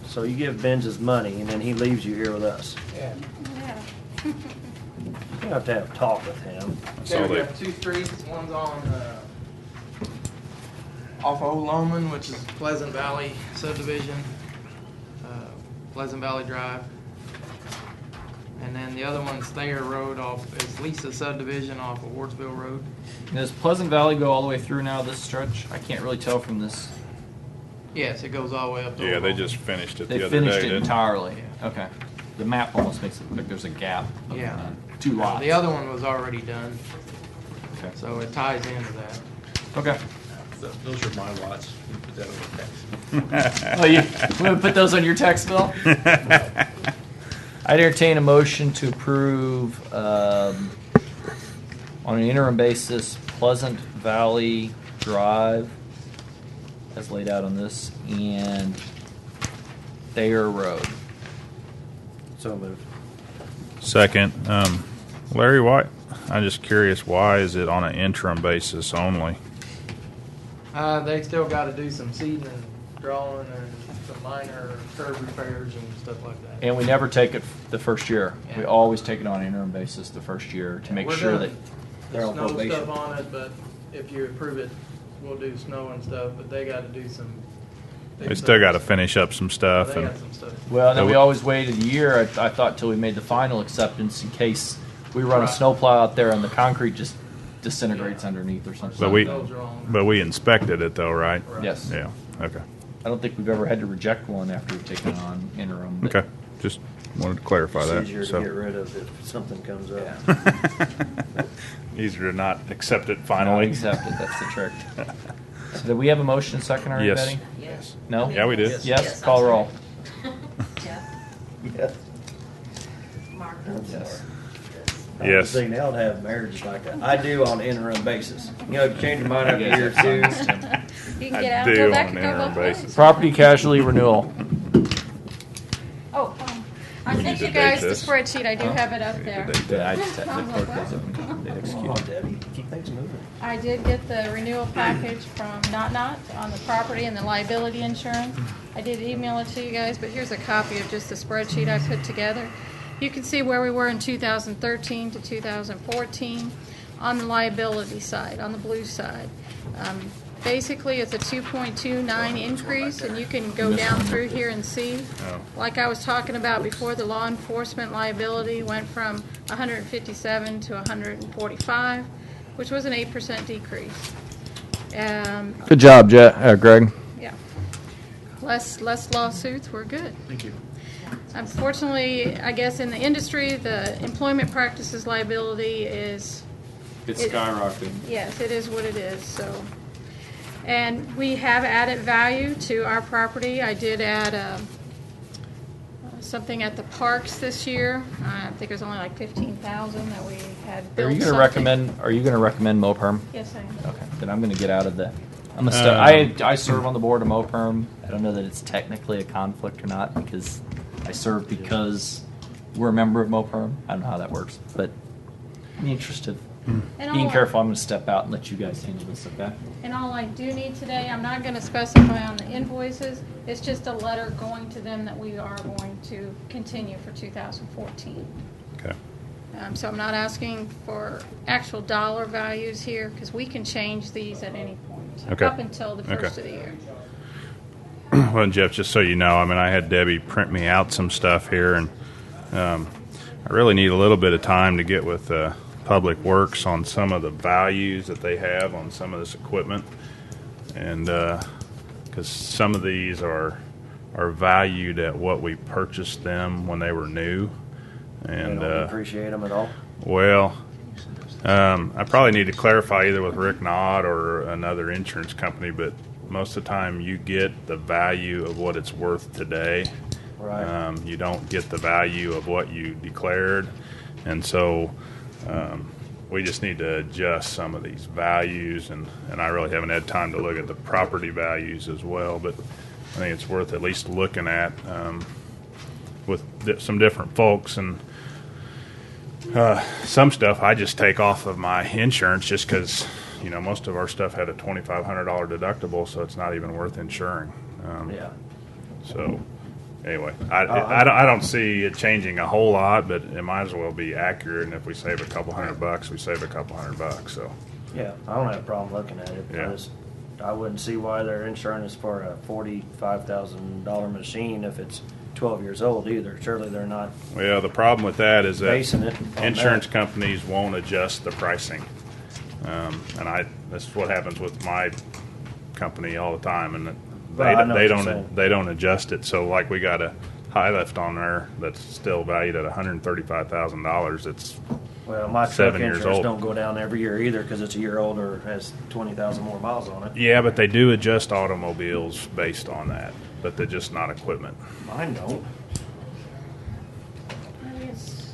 So you give Ben's his money, and then he leaves you here with us. Yeah. You have to have a talk with him. Okay, we have two streets. One's on off Old Loman, which is Pleasant Valley subdivision, Pleasant Valley Drive. And then the other one's Thayer Road is Lisa subdivision off of Wardsville Road. Does Pleasant Valley go all the way through now this stretch? I can't really tell from this. Yes, it goes all the way up to yeah, Old they Loman. just finished it They the other day. finished it didn't they? entirely. Okay. The map almost makes it look like there's a gap. of, Yeah. 2 lots. The other one was already done, Okay. so it ties into that. Okay. Those are my lots. You put that on the text. Oh, you want to put those on your tax bill? I'd entertain a motion to approve on an interim basis Pleasant Valley Drive as laid out on this and Thayer Road. So moved. Second, Larry, why? I'm just curious. Why is it on an interim basis only? They still got to do some seeding and drawing and some minor curb repairs and stuff like that. And we never take it the first year. We Yeah. always take it on an interim basis the first year to make We're sure doing that they're on snow probation. stuff on it, but if you approve it, we'll do snow and stuff, but they got to do some. They still got to finish up some stuff. They and got some stuff. Well, then So we always waited a year, I thought, till we made the final acceptance in case we run a Right. snowplow out there and the concrete just disintegrates underneath or something. but we inspected it though, right? Yes. Yeah. Okay. I don't think we've ever had to reject one after we've taken it on interim. but- Okay. Just wanted to clarify It's that. easier to So get rid of if something comes up. easier to not accept it Not finally. accept it, that's the trick. So did we have a motion and second already, Yes. Betty? Yes. No? Yeah, we did. Yes, Yes, call I'm roll. Jeff, Yes. Mark, Yes. Yes. See, now to have marriages like that. I do on an interim basis. You know, if you change your mind after a year or two. You can get out, do go on back an and go interim both basis. ways. Property casualty renewal. Oh, I We need sent to you guys date the this. spreadsheet. I do have it up there. Yeah, I just had I the was clerk like, does it. what? They execute Come on, it. Debbie. Keep things moving. I did get the renewal package from Not on the property and the liability insurance. I did email it to you guys, but here's a copy of just the spreadsheet I put together. You can see where we were in 2013 to 2014 on the liability side, on the blue side. Basically, it's a 2.29 increase, and you can go down through here and see. Oh. Like I was talking about before, the law enforcement liability went from 157 to 145, which was an 8% decrease. Good job, Greg. Yeah. Less lawsuits, we're good. Thank you. Unfortunately, I guess in the industry, the employment practices liability is... It's it- skyrocketing. Yes, it is what it is, so. And we have added value to our property. I did add something at the parks this year. I think it was only like 15,000 that we had built Are you going to something. recommend? Are you going to recommend MoPerm? Yes, I am. Okay, then I'm going to get out of that. I'm gonna step. I serve on the board of MoPerm. I don't know that it's technically a conflict or not because I serve because we're a member of MoPerm. I don't know how that works, but I'm interested. And Being all- careful, I'm going to step out and let you guys handle this. Okay? And all I do need today, I'm not going to specify on the invoices, it's just a letter going to them that we are going to continue for 2014. Okay. So I'm not asking for actual dollar values here, because we can change these at any point, Okay. up until the first Okay. of the year. Well, Jeff, just so you know, I mean, I had Debbie print me out some stuff here, and I really need a little bit of time to get with Public Works on some of the values that they have on some of this equipment, and because some of these are valued at what we purchased them when they were new, And They don't appreciate them at all. well, I probably need to clarify either with Rick Knott or another insurance company, but most of the time you get the value of what it's worth today. Right. You don't get the value of what you declared, and so we just need to adjust some of these values, and I really haven't had time to look at the property values as well, but I think it's worth at least looking at with some different folks. And some stuff I just take off of my insurance just because, you know, most of our stuff had a $2,500 deductible, so it's not even worth insuring. Yeah. So anyway, I don't see it changing a whole lot, but it might as well be accurate. And if we save a couple $100, we save a couple $100. So Yeah, I don't have a problem looking at it. Yeah. I wouldn't see why they're insuring us for a $45,000 machine if it's 12 years old either. Surely they're not. well, the problem with that is that Basing it on insurance that. companies won't adjust the pricing, and that's what happens with my company all the time, and Well, I know what you're saying. they don't adjust it. So like we got a high lift on there that's still valued at $135,000. It's Well, my truck 7 years insurance old. don't go down every year either because it's a year old or has 20,000 more miles on it. Yeah, but they do adjust automobiles based on that, but they're just not equipment. Mine don't.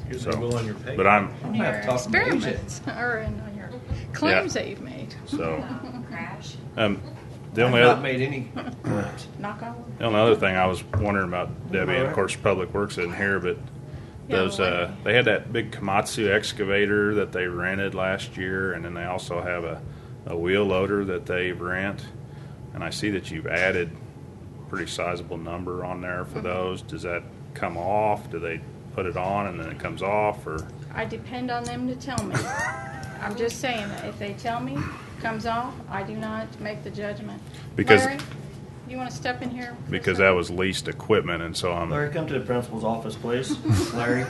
Usually So, will on your pay. but I'm On your experiments, or in on your claims that you've made. so. Crash. The only I've other, not made any claims. Knock on wood. the only other thing I was wondering about, Debbie, and of course Public Works isn't here, but Yeah, those they had that big Komatsu excavator that they rented last year, and then they also have a wheel loader that they rent. And I see that you've added a pretty sizable number on there for those. Does that come off? Do they put it on and then it comes off, or? I depend on them to tell me. I'm just saying that if they tell me, comes off, I do not make the judgment. Because- Larry, you want to step in here? for a Because second? that was leased equipment, and so I'm. Larry, come to the principal's office, please. Larry.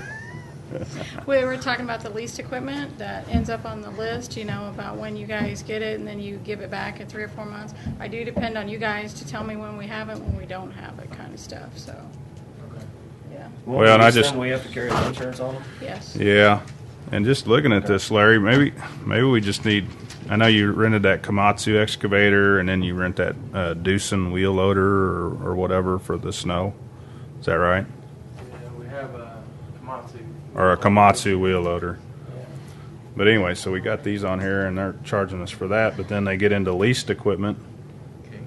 We were talking about the leased equipment that ends up on the list, you know, about when you guys get it and then you give it back in 3 or 4 months. I do depend on you guys to tell me when we have it, when we don't have it kind of stuff, so. Yeah, Well, and I just- we have to carry the insurance on them. yes. Yeah, and just looking at this, Larry, maybe we just need. I know you rented that Komatsu excavator, and then you rent that Doosan wheel loader or whatever for the snow. Is that right? Yeah, we have a Komatsu. Or a Komatsu wheel loader. But anyway, so we got these on here, and they're charging us for that. But then they get into leased equipment.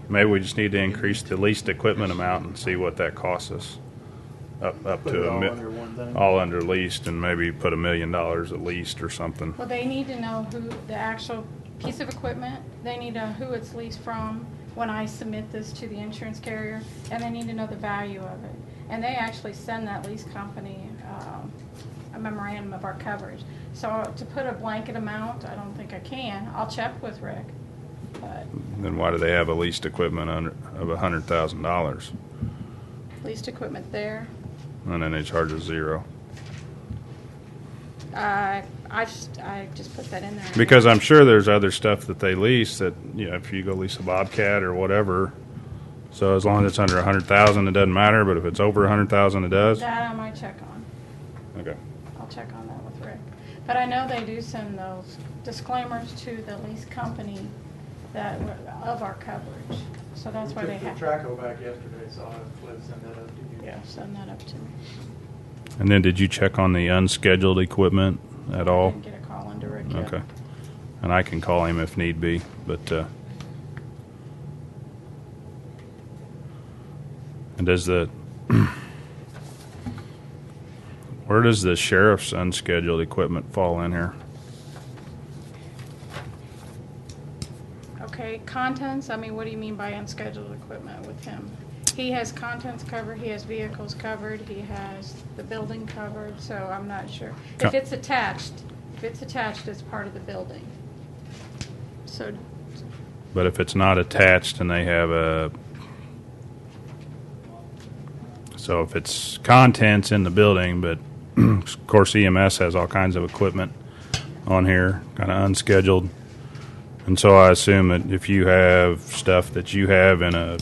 Maybe we just need to increase the leased equipment amount and see what that costs us. Up Put to it a all mi- under one thing. all under leased, and maybe put $1 million at least or something. Well, they need to know who the actual piece of equipment, they need to know who it's leased from when I submit this to the insurance carrier, and they need to know the value of it. And they actually send that lease company a memorandum of our coverage. So to put a blanket amount, I don't think I can. I'll check with Rick, but Then why do they have a leased equipment of $100,000, leased equipment there. and then they charge us $0? I just put that in there. Because I'm sure there's other stuff that they lease that, you know, if you go lease a Bobcat or whatever. So as long as it's under $100,000, it doesn't matter. But if it's over $100,000, it does. That I might check on. Okay. I'll check on that with Rick. But I know they do send those disclaimers to the lease company that of our coverage. So that's why they took have. the Traco back yesterday, so I'll send that up to you. Yeah, send that up to me. And then did you check on the unscheduled equipment at all? Didn't get a call into Rick yet. Okay. And I can call him if need be, but and does the where does the sheriff's unscheduled equipment fall in here? Okay, contents, I mean, what do you mean by unscheduled equipment with him? He has contents covered, he has vehicles covered, he has the building covered, so I'm not sure. If it's attached, it's part of the building. So, But if it's not attached and they have so if it's contents in the building, but of course EMS has all kinds of equipment on here, kind of unscheduled. And so I assume that if you have stuff that you have in a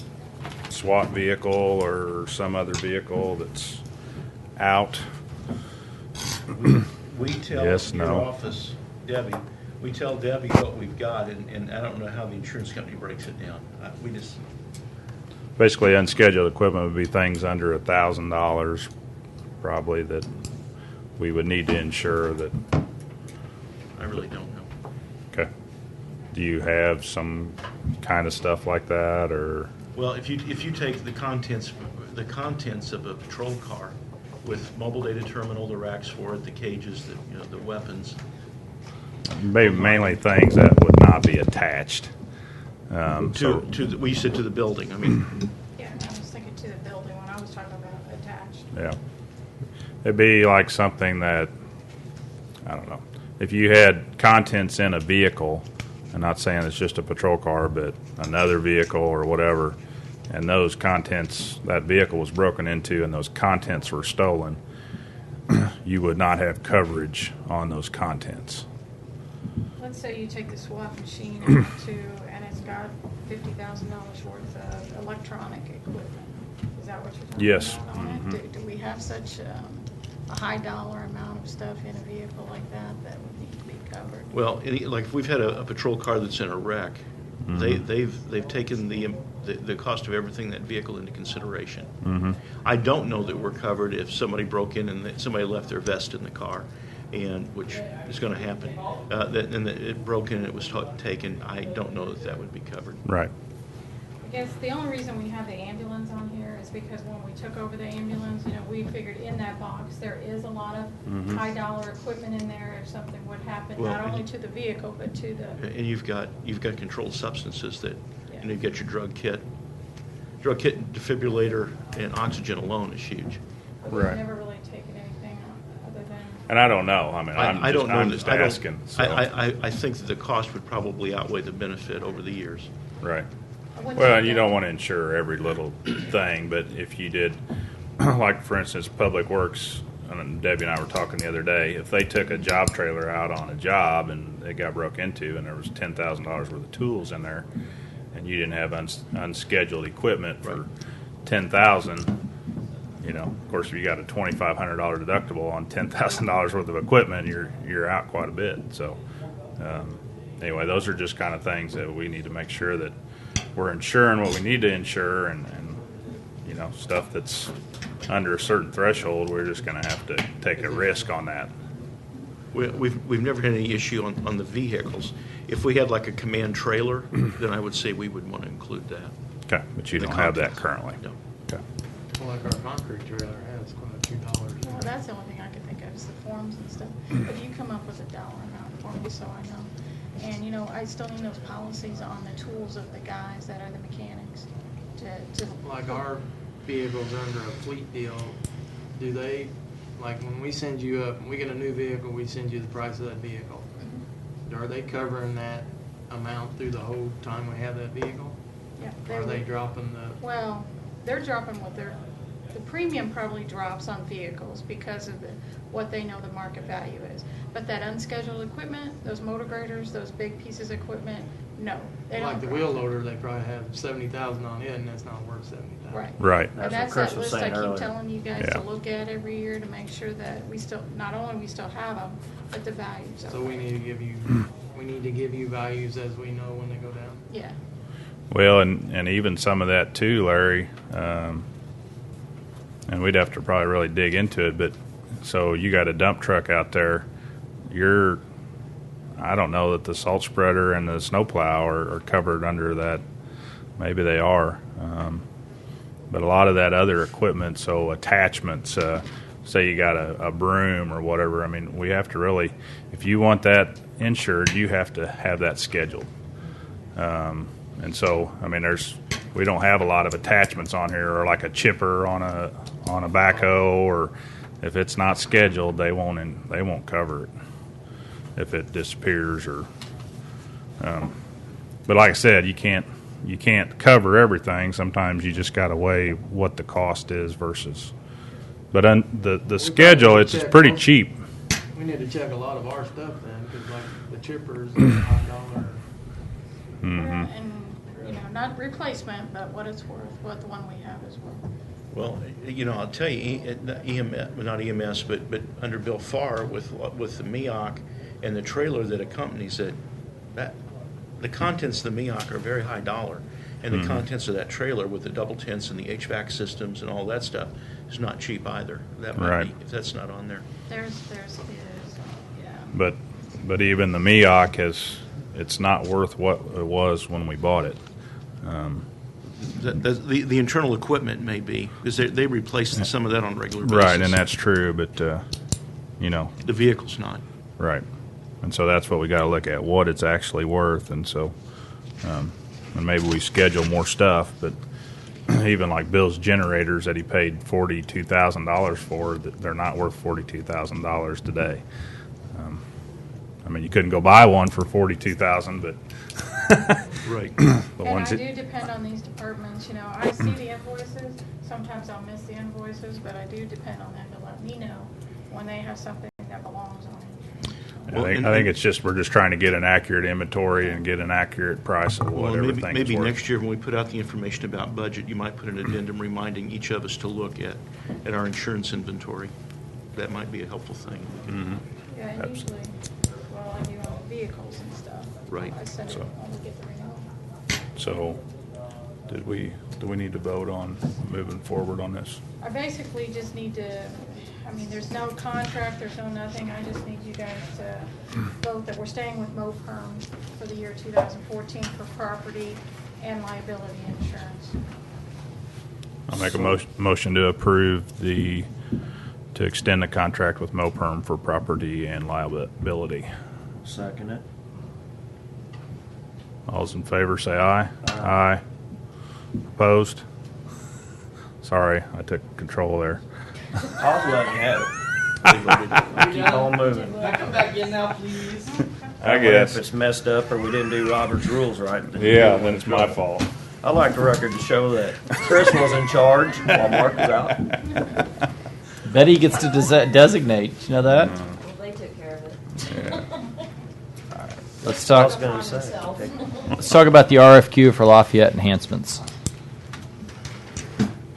SWAT vehicle or some other vehicle that's out, We tell Yes, your no. office, Debbie, we tell Debbie what we've got, and I don't know how the insurance company breaks it down. We just, Basically, unscheduled equipment would be things under $1,000, probably, that we would need to insure that. I really don't know. Okay. Do you have some kind of stuff like that, or? Well, if you take the contents of a patrol car with mobile data terminal, the racks for it, the cages, the weapons. Maybe mainly things that would not be attached. We said to the building. I mean, Yeah, I was thinking to the building when I was talking about attached. Yeah. It'd be like something that, I don't know. If you had contents in a vehicle, I'm not saying it's just a patrol car, but another vehicle or whatever, and those contents, that vehicle was broken into and those contents were stolen, you would not have coverage on those contents. Let's say you take the SWAT machine and it's got $50,000 worth of electronic equipment. Is that what you're talking Yes. about on it? Do we have such a high dollar amount of stuff in a vehicle like that that would need to be covered? well, like if we've had a patrol car that's in a wreck, they've taken the cost of everything in that vehicle into consideration. Mm-hmm. I don't know that we're covered if somebody broke in and somebody left their vest in the car, and which is going to happen. And it broke in and it was taken. I don't know that would be covered. Right. I guess the only reason we have the ambulance on here is because when we took over the ambulance, we figured in that box there is a lot of high dollar equipment in there if something would happen, Well, not only to the vehicle but to the. And you've got controlled substances that, Yeah. you've got your drug kit, defibrillator, and oxygen alone is huge. But we've Right. never really taken anything other than. And I don't know. I mean, I don't know. I'm just I don't- asking. So. I think that the cost would probably outweigh the benefit over the years. Right. I wouldn't Well, say you that. don't want to insure every little thing, but if you did, like for instance, Public Works, and Debbie and I were talking the other day, if they took a job trailer out on a job and it got broke into and there was $10,000 worth of tools in there, and you didn't have unscheduled equipment for $10,000, of course, if you got a $2,500 deductible on $10,000 worth of equipment, you're out quite a bit. So, anyway, those are just kind of things that we need to make sure that we're insuring what we need to insure, and stuff that's under a certain threshold, we're just going to have to take a risk on that. We've never had any issue on the vehicles. If we had like a command trailer, then I would say we would want to include that. Okay, but you don't have that currently. No. Okay. Well, like our concrete trailer has quite a few dollars. Well, that's the only thing I could think of is the forms and stuff. But you come up with a dollar amount for me so I know. And, I still need those policies on the tools of the guys that are the mechanics to Like our vehicles under a fleet deal, do they, like when we send you up, we get a new vehicle, we send you the price of that vehicle. Are they covering that amount through the whole time we have that vehicle? Yeah. Or are they dropping the? Well, they're dropping the premium probably drops on vehicles because of what they know the market value is. But that unscheduled equipment, those motor graders, those big pieces of equipment, no, they don't. Like the drop. wheel loader, they probably have 70,000 on it, and that's not worth 70,000. Right. Right. And that's that list I keep earlier. telling you guys Yeah. to look at every year to make sure that we still, not only we still have them, but the values of So we them. need to give you values as we know when they go down. Yeah. Well, and even some of that too, Larry, and we'd have to probably really dig into it, but so you got a dump truck out there, I don't know that the salt spreader and the snowplow are covered under that. Maybe they are. But a lot of that other equipment, so attachments, say you got a broom or whatever, I mean, we have to really, if you want that insured, you have to have that scheduled. And so, I mean, we don't have a lot of attachments on here, or like a chipper on a backhoe, or if it's not scheduled, they won't cover it if it disappears or. But like I said, you can't cover everything. Sometimes you just got to weigh what the cost is versus. But the schedule, it's pretty cheap. We need to check a lot of our stuff then, because like the chippers, $5. Mm-hmm. And, not replacement, but what it's worth, what the one we have is worth. Well, I'll tell you, not EMS, but under Bill Farr with the MEOC and the trailer that accompanies it, that the contents of the MEOC are very high dollar, and the contents of that trailer with the double tents and the HVAC systems and all that stuff is not cheap either. That might be, if that's not on there. There's yeah. But even the MEOC it's not worth what it was when we bought it. The internal equipment may be, because they replace some of that on a regular basis. Right, and that's true, but the vehicle's not. Right, and so that's what we got to look at, what it's actually worth, and so and maybe we schedule more stuff, but even like Bill's generators that he paid $42,000 for, they're not worth $42,000 today. I mean, you couldn't go buy one for $42,000, but right. And I do depend on these departments. I see the invoices. Sometimes I'll miss the invoices, but I do depend on them to let me know when they have something that belongs on it. I think it's just we're just trying to get an accurate inventory and get an accurate price of what everything is maybe worth. next year when we put out the information about budget, you might put an addendum reminding each of us to look at our insurance inventory. That might be a helpful thing. Mm-hmm. Yeah, and usually, I do on vehicles and stuff. Right. I send it when we get the renewal. So, do we need to vote on moving forward on this? I basically just need to, there's no contract, there's no nothing. I just need you guys to vote that we're staying with MoPerm for the year 2014 for property and liability insurance. I'll make a motion to approve to extend the contract with MoPerm for property and liability. Second it. All those in favor say aye. Aye. Opposed? Sorry, I took control there. I was letting you have it. Keep on moving. Can I come back in now, please? I guess. If it's messed up or we didn't do Robert's rules right. Yeah, then it's my fault. I like the record to show that Chris was in charge while Mark was out. Betty gets to designate. You know that? Well, they took care of it. Yeah. Let's talk. I was going to say. Let's talk about the RFQ for Lafayette enhancements.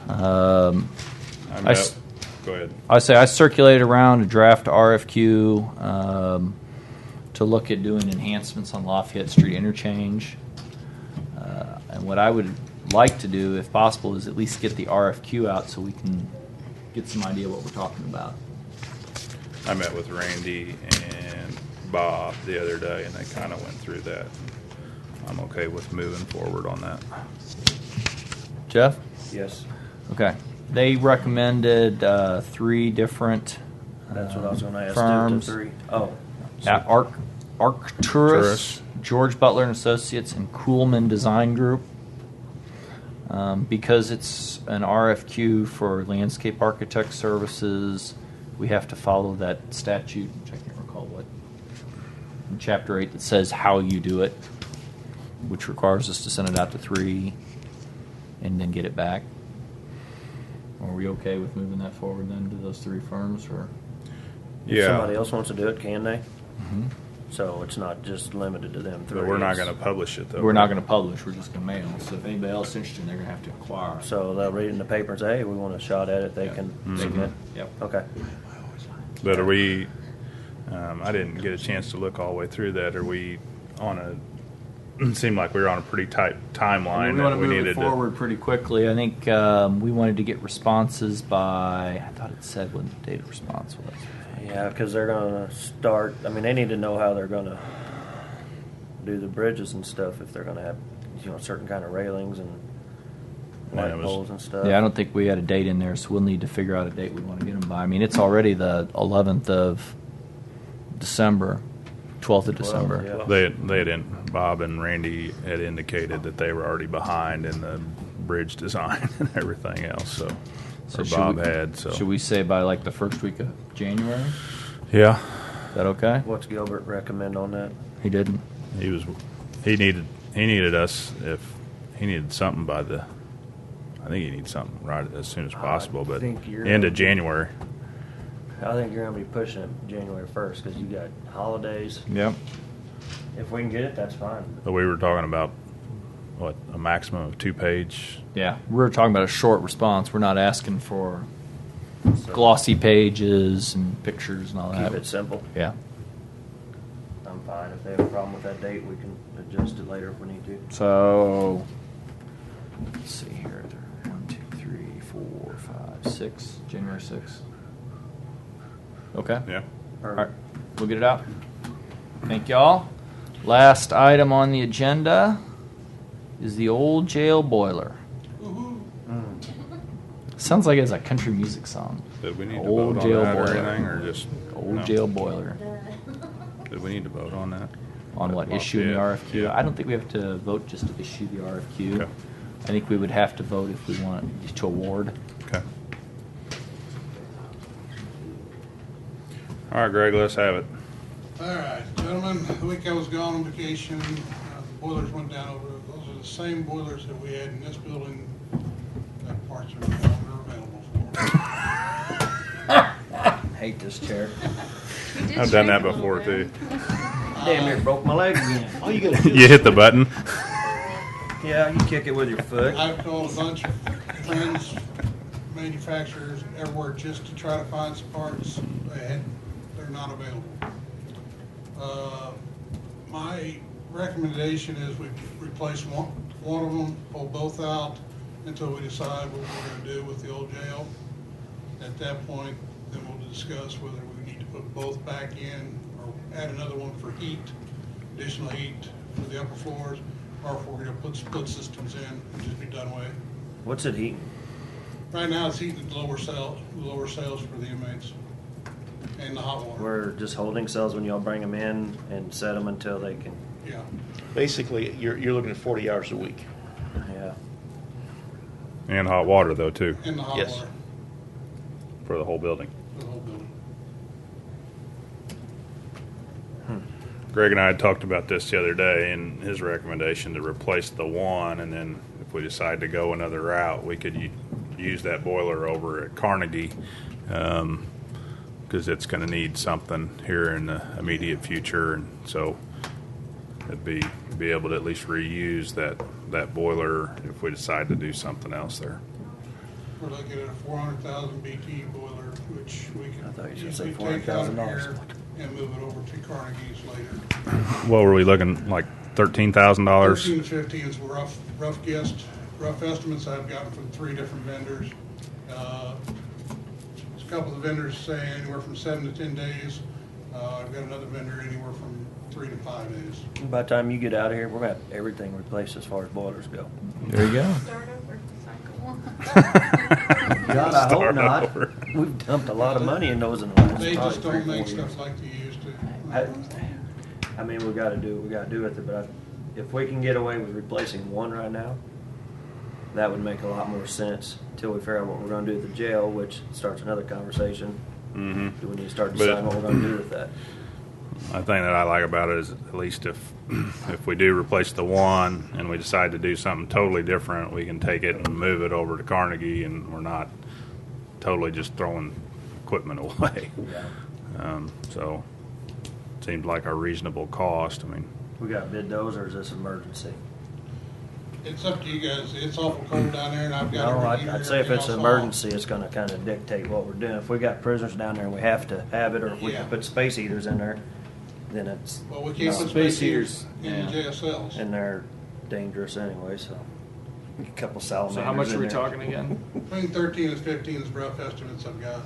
Go ahead. I circulated around a draft RFQ to look at doing enhancements on Lafayette Street interchange. And what I would like to do, if possible, is at least get the RFQ out so we can get some idea what we're talking about. I met with Randy and Bob the other day, and they kind of went through that. I'm okay with moving forward on that. Jeff? Yes. Okay. They recommended 3 different That's what I was going to ask. firms. 2 to 3. Oh. Arcturus, George Butler and Associates, and Kuhlman Design Group. Because it's an RFQ for landscape architect services, we have to follow that statute, which I can't recall what, in Chapter 8 that says how you do it, which requires us to send it out to 3 and then get it back. Are we okay with moving that forward then to those 3 firms? Or If somebody else wants to do it, can they? Mm-hmm. So it's not just limited to them 3. But we're not going to publish it, though. We're not going to publish. We're just going to mail. So if anybody else is interested, they're going to have to acquire. So they'll read it in the paper and say, hey, we want a shot at it. They can submit. Yep. Okay. But are we, I didn't get a chance to look all the way through that. Are we on it seemed like we were on a pretty tight timeline We want that to we move needed it forward pretty quickly. I think we wanted to get responses by, I thought it said when the date of response was. Yeah, because they're going to start, they need to know how they're going to do the bridges and stuff if they're going to have, certain kind of railings and light poles and stuff. Yeah, I don't think we had a date in there, so we'll need to figure out a date we want to get them by. It's already the 11th of December, 12th of December. Yeah. Bob and Randy had indicated that they were already behind in the bridge design and everything else. So Should we say by like the first week of January? Yeah. Is that okay? What's Gilbert recommend on that? He didn't. He needed us if he needed something by the. I think he needs something right as soon as possible, but end of January. I think you're going to be pushing it January 1st because you got holidays. Yep. If we can get it, that's fine. But we were talking about what, a maximum of 2-page. Yeah, we're talking about a short response. We're not asking for glossy pages and pictures and all that. Keep it simple. Yeah. I'm fine. If they have a problem with that date, we can adjust it later if we need to. So, let's see here. 1, 2, 3, 4, 5, 6. January 6th. Okay. Yeah. All right. We'll get it out. Thank y'all. Last item on the agenda is the old jail boiler. Sounds like it's a country music song. Did we need to Old vote jail on that boiler. or anything, or just Old no? jail boiler. Did we need to vote on that? On what, Well, issuing the yeah, RFQ? yeah. I don't think we have to vote just to issue the RFQ. Okay. I think we would have to vote if we want to award. Okay. All right, Greg, let's have it. All right, gentlemen, the week I was gone on vacation, the boilers went down over, those are the same boilers that we had in this building that parts are no longer available for. Hate this chair. I've done that before too. Damn near broke my leg again. All you gotta do You hit the button. Yeah, you kick it with your foot. I've called a bunch of friends, manufacturers, everywhere, just to try to find some parts. They're not available. My recommendation is we replace one of them, pull both out until we decide what we're gonna do with the old jail. At that point, then we'll discuss whether we need to put both back in or add another one for heat, additional heat for the upper floors, or if we're gonna put split systems in and just be done with it. What's it heating? Right now, it's heating the lower cells for the inmates and the hot water. We're just holding cells when y'all bring them in and set them until they can. Yeah. Basically, you're looking at 40 hours a week. Yeah. And hot water, though, too. And the hot Yes. water For the whole building. for the whole building. Greg and I had talked about this the other day, and his recommendation to replace the one, and then if we decide to go another route, we could use that boiler over at Carnegie, because it's going to need something here in the immediate future, and so it'd be able to at least reuse that boiler if we decide to do something else there. We're looking at a 400,000 BT boiler, which we I thought can you said easily take out of $400,000. here and move it over to Carnegie's later. What were we looking, like $13,000? 13 to 15 is rough estimates I've gotten from 3 different vendors. A couple of vendors say anywhere from 7 to 10 days. I've got another vendor anywhere from 3 to 5 days. By the time you get out of here, we're gonna have everything replaced as far as boilers go. There you go. Start over, cycle one. God, I hope Start not. over. We've dumped a lot of money in those in the last They just probably don't 3-4 make years. stuff like they used to. I mean, we gotta do what we gotta do with it, but if we can get away with replacing one right now, that would make a lot more sense until we figure out what we're gonna do with the jail, which starts another conversation. Mm-hmm. Do we need to start But- deciding what we're gonna do with that? I think that I like about it is at least if we do replace the one and we decide to do something totally different, we can take it and move it over to Carnegie, and we're not totally just throwing equipment away. So it seems like a reasonable cost. I mean, We got bid those, or is this emergency? It's up to you guys. It's awful cold down there, and I've got. No, every heater, I'd say if it's an everything else emergency, it's gonna kinda dictate what we're doing. If we got prisoners down there and we have to have it, or if we Yeah. can put space heaters in there, then it's. on. Well, we can't no. put space heaters in the jail cells. And they're dangerous anyway, so. A couple salamanders So how much in are we there. talking again? Between 13 and 15 is rough estimates I've got.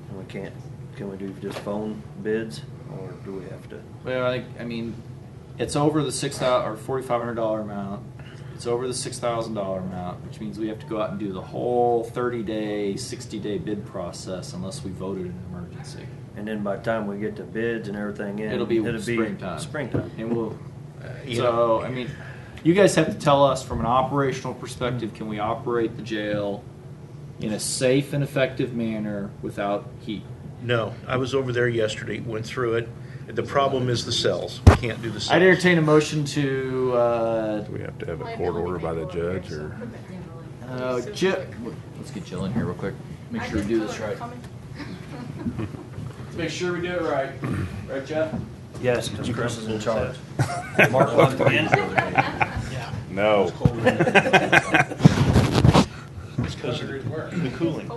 And we can't, can we do just phone bids, or do we have to? Well, I mean, it's over the $6,000 or $4,500 amount. It's over the $6,000 amount, which means we have to go out and do the whole 30-day, 60-day bid process unless we voted an emergency. And then by the time we get to bids and everything in, It'll be springtime. Springtime. And we'll. You So I mean, you guys have to tell us from an operational perspective: can we operate the jail in a safe and effective manner without heat? No, I was over there yesterday, went through it. The problem is the cells. We can't do the cells. I'd entertain a motion to. do we have to have a court order by the judge, or? Let's get Jill in here real quick. Make sure we do this right. Let's make sure we do it right. Right, Jeff? Yes, because Chris is in charge. Mark left again. No. It's because of the cooling.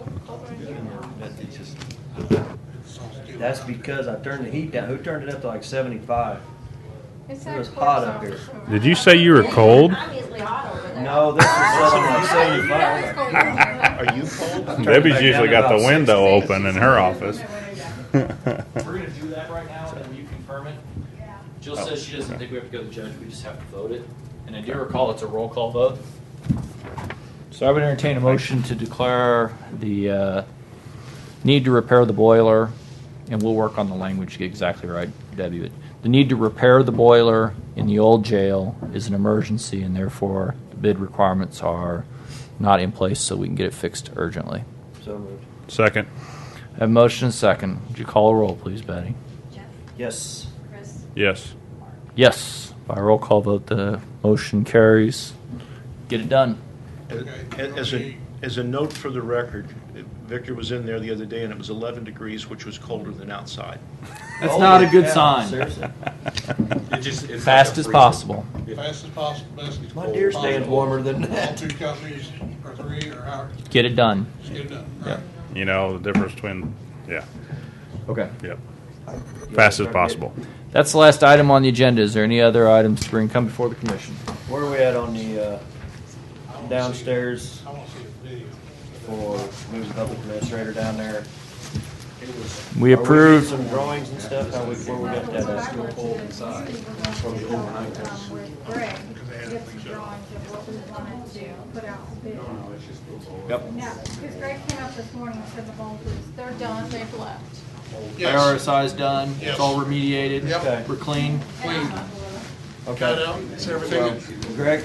That's because I turned the heat down. Who turned it up to like 75? It's It was that hot cortisol up here. sugar. Did you say you were cold? No, this was set on like 75. Are you cold? Debbie's usually got the window open in her office. We're gonna do that right now, and will you confirm it? Jill says she doesn't think we have to go to the judge, we just have to vote it. And I do recall it's a roll call vote. So I would entertain a motion to declare the need to repair the boiler, and we'll work on the language to get exactly right, Debbie. But the need to repair the boiler in the old jail is an emergency, and therefore the bid requirements are not in place, so we can get it fixed urgently. So moved. Second. I have a motion and a second. Would you call a roll, please, Betty? Yes. Chris? Yes. Yes. By roll call vote, the motion carries. Get it done. As a note for the record, Victor was in there the other day and it was 11 degrees, which was colder than outside. That's not a good sign. Seriously. It's Fast like as a possible. Fast as possible, best as My cold deer as stand's possible. warmer than All that. two companies, or three, or how, Get it done. just get it done. Yeah. You know the difference between, yeah, Okay. yep. Fast as possible. That's the last item on the agenda. Is there any other items to come before the commission? Where are we at on the downstairs I want to see a video. for moving public administrator down there? We Are approved. getting some drawings and stuff. Where we got that at? With Greg, get some drawings of what we wanted to put out for bid. Yep. Now, because Greg came out this morning and said the bulkers, they're done, they've left. Yes. IRSI's done. Yes. It's all remediated. Yep. Okay. We're clean. Clean. Okay. Cut out, it's everything. Well, Greg,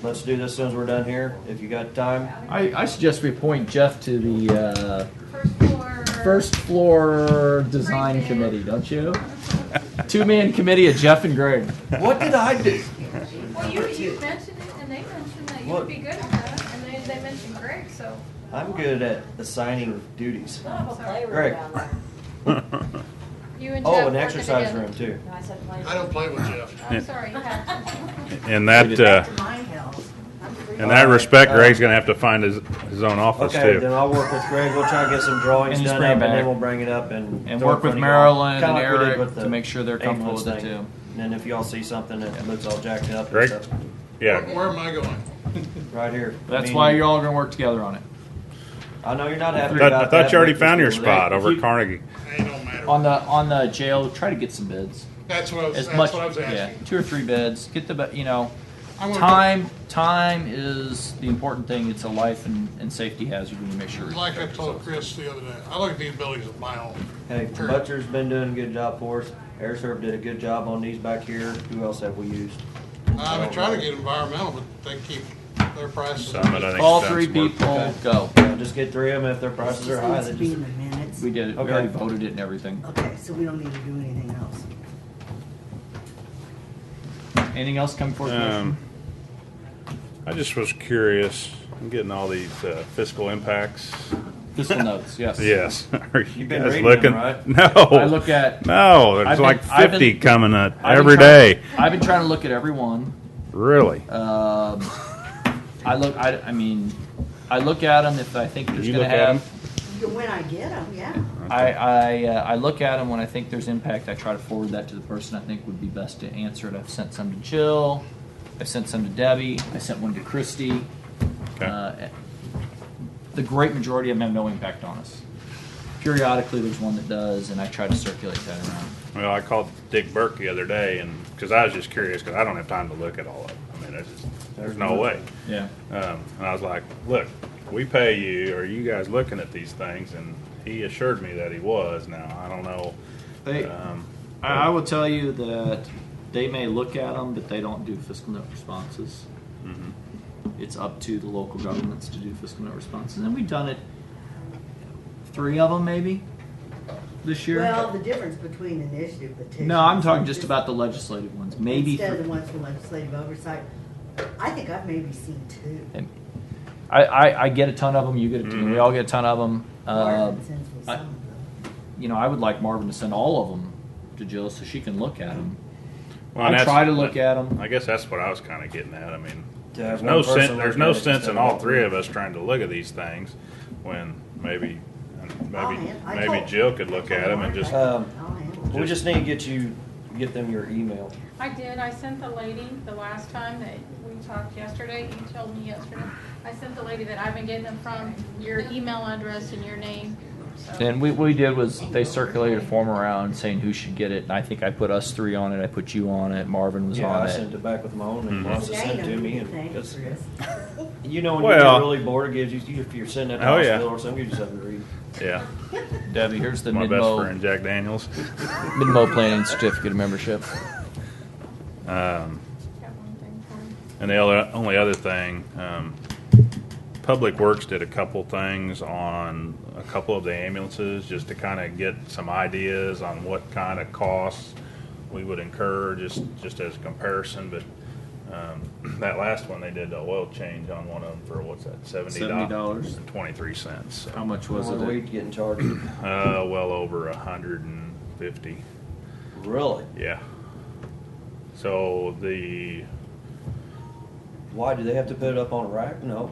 let's do this as soon as we're done here. If you got time. I suggest we appoint Jeff to the First floor. first floor design committee, don't you? Two-man committee of Jeff and Greg. What did I do? Well, you mentioned it, and they mentioned that you What? would be good at that, and they mentioned Greg, so. I'm good at assigning duties. Greg. You and Jeff Oh, an working exercise together. room too. No, I said play. I don't play with Jeff. I'm sorry, you have to. In that, in that respect, Greg's going to have to find his own office Okay, too. then I'll work with Greg. We'll try to get some drawings And just done bring it up, and back. then we'll bring it up and And throw it work with in front of y'all. Marilyn Kinda and like we did Eric with the to make sure they're comfortable with it ambulance too. thing. And then if y'all see something that looks all jacked up and Greg? stuff, Yeah. Where am I going? right here. That's I mean, why you're all going to work together on it. I know you're not happy I about thought that, you already but found your just- spot If over you- at Carnegie. It don't matter. On the jail, try to get some bids. That's what I was, As that's much, what I was yeah, asking. 2 or 3 bids. Get the, I wanna time is the important thing. It's a life and safety hazard when you make sure. Like I told Chris the other day, I look at these buildings of my own. Hey, Butcher's been doing a good job for us. AirServe did a good job on these back here. Who else have we used? I've been trying to get environmental, but they keep their prices. Summit, I think, Call has done 3 some work. people, Okay. go. Yeah, just get 3 of them. If their prices are high, then just. minutes. We did it. We Okay. already voted it and everything. Okay, so we don't need to do anything else. Anything else coming forward? Commissioner? I just was curious. I'm getting all these fiscal impacts. Fiscal notes, yes. Yes. Are you You've been guys reading looking? them, right? No. I look at. No, I've there's been- like I've been- 50 coming up I've been every trying- day. I've been trying to look at every one. Really? I look at them if I think there's You going to look at have. When I get them, yeah. I look at them when I think there's impact. I try to forward that to the person I think would be best to answer it. I've sent some to Jill. I sent some to Debbie. I sent one to Christy. Okay. The great majority of them have no impact on us. Periodically, there's one that does, and I try to circulate that around. Well, I called Dick Burke the other day, and because I was just curious, because I don't have time to look at all of them. I mean, there's no way. Yeah. And I was like, look, we pay you. Are you guys looking at these things? And he assured me that he was. Now, I don't know. I will tell you that they may look at them, but they don't do fiscal note responses. Mhm. It's up to the local governments to do fiscal note responses, and we've done it. 3 of them, maybe, this year. Well, the difference between initiative petitions. No, I'm talking just about the legislative ones. Maybe. Instead of the ones for legislative oversight, I think I've maybe seen 2. I get a ton of them. You get a ton. We all get a ton of them. Marvin sends me some of them. I would like Marvin to send all of them to Jill so she can look at them. Well, I and try to look at them. I guess that's what I was kind of getting at. I mean, To have there's no one person sense. There's look no at it sense instead in of all all three three. of us trying to look at these things when maybe I maybe told- Jill could look at them and just. We just need to get them your email. I did. I sent the lady the last time that we talked yesterday. You told me yesterday. I sent the lady that I've been getting them from, your email address and your name. So. And what we did was they circulated a form around saying who should get it, and I think I put us three on it. I put you on it. Marvin was Yeah, on I it. sent it back with my own, and Mhm. Melissa sent it to me. And Thanks, it's, Chris. you know, when Well- you get really bored, it gives you, if you're sitting at the Oh, yeah. hospital or something, it gives you something to read. Yeah, Debbie, here's the my best Midmo friend Jack Daniels. Midmo Planning Certificate of Membership. And the only other thing, Public Works did a couple things on a couple of the ambulances just to kind of get some ideas on what kind of costs we would incur just as a comparison. But that last one, they did the oil change on one of them for, what's that, $70 and 23 cents. So, How much was What are we it? getting charged? well over 150. Really? Yeah. So Why do they have to put it up on a rack? No.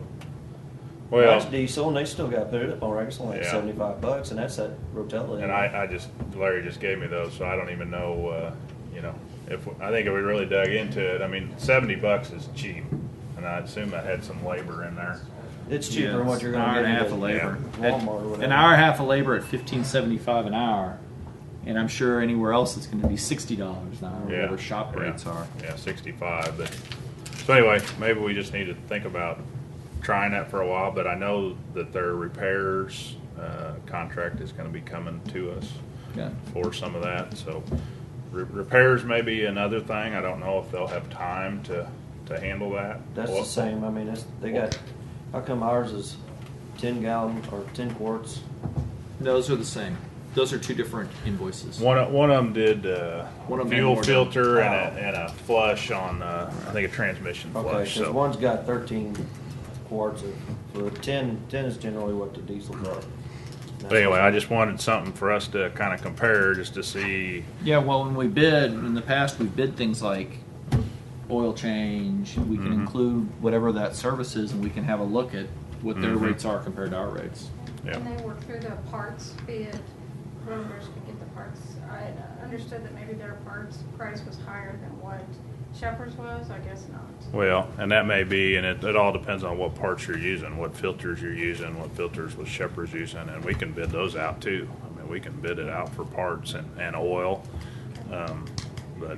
Well- That's diesel, and they still got to put it up on a rack. It's only like Yeah. $75, and that's that Rotella. And Larry just gave me those, so I don't even know, I think if we really dug into it, I mean, $70 is cheap, and I assume that had some labor in there. It's cheaper than what you're An hour going and to a get half of labor. Walmart or whatever. An hour and a half of labor at $15.75 an hour, and I'm sure anywhere else it's going to be $60 an hour, whatever shop rates are. Yeah, 65. But so anyway, maybe we just need to think about trying that for a while. But I know that their repairs contract is going to be coming to us Yeah. for some of that. So repairs may be another thing. I don't know if they'll have time to handle that. That's the same. I mean, they got. How come ours is 10 gallon or 10 quarts? Those are the same. Those are two different invoices. One of them did One of them fuel had more filter done. and a flush on I think a transmission Okay, flush. because So one's got 13 quarts of. So 10 is generally what the diesel are. but anyway, I just wanted something for us to kind of compare, just to see. Yeah, well, when we bid, in the past, we bid things like oil change. We can Mhm. include whatever that service is, and we can have a look at what their Mhm. rates are compared to our rates. Yeah. And they work through the parts, be it Rovers could get the parts. I understood that maybe their parts price was higher than what Shepherd's was. I guess not. Well, and that may be, and it all depends on what parts you're using, what filters you're using, what filters was Shepherd's using, and we can bid those out too. I mean, we can bid it out for parts and oil. But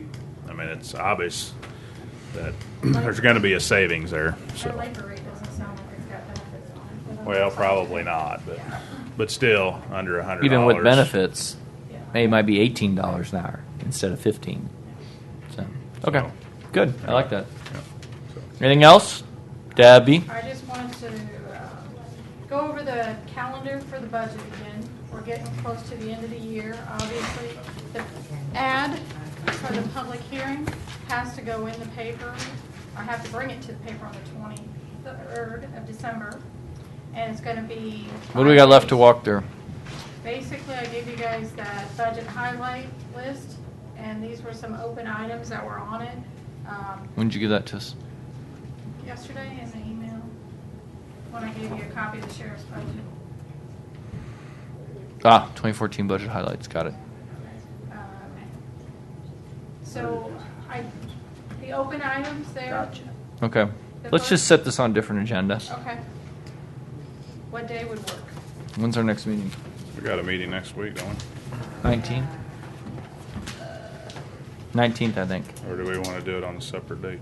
I mean, it's obvious that there's going to be a savings there. Their So, labor rate doesn't sound like it's got benefits on it. but well, probably not, but still under $100. Even with benefits, it might be $18 an hour instead of 15. So, okay, good. I like that. Anything else, Debbie? I just wanted to go over the calendar for the budget again. We're getting close to the end of the year. Obviously, the ad for the public hearing has to go in the paper. I have to bring it to the paper on the 23rd of December. And it's going to be... What do we got left to walk through? Basically, I gave you guys that budget highlight list, and these were some open items that were on it. When did you give that to us? Yesterday in the email, when I gave you a copy of the sheriff's budget. 2014 budget highlights. Got it. So, the open items there. Okay. Let's just set this on a different agenda. Okay. What day would work? When's our next meeting? We got a meeting next week, don't we? 19th? 19th, I think. Or do we want to do it on a separate date?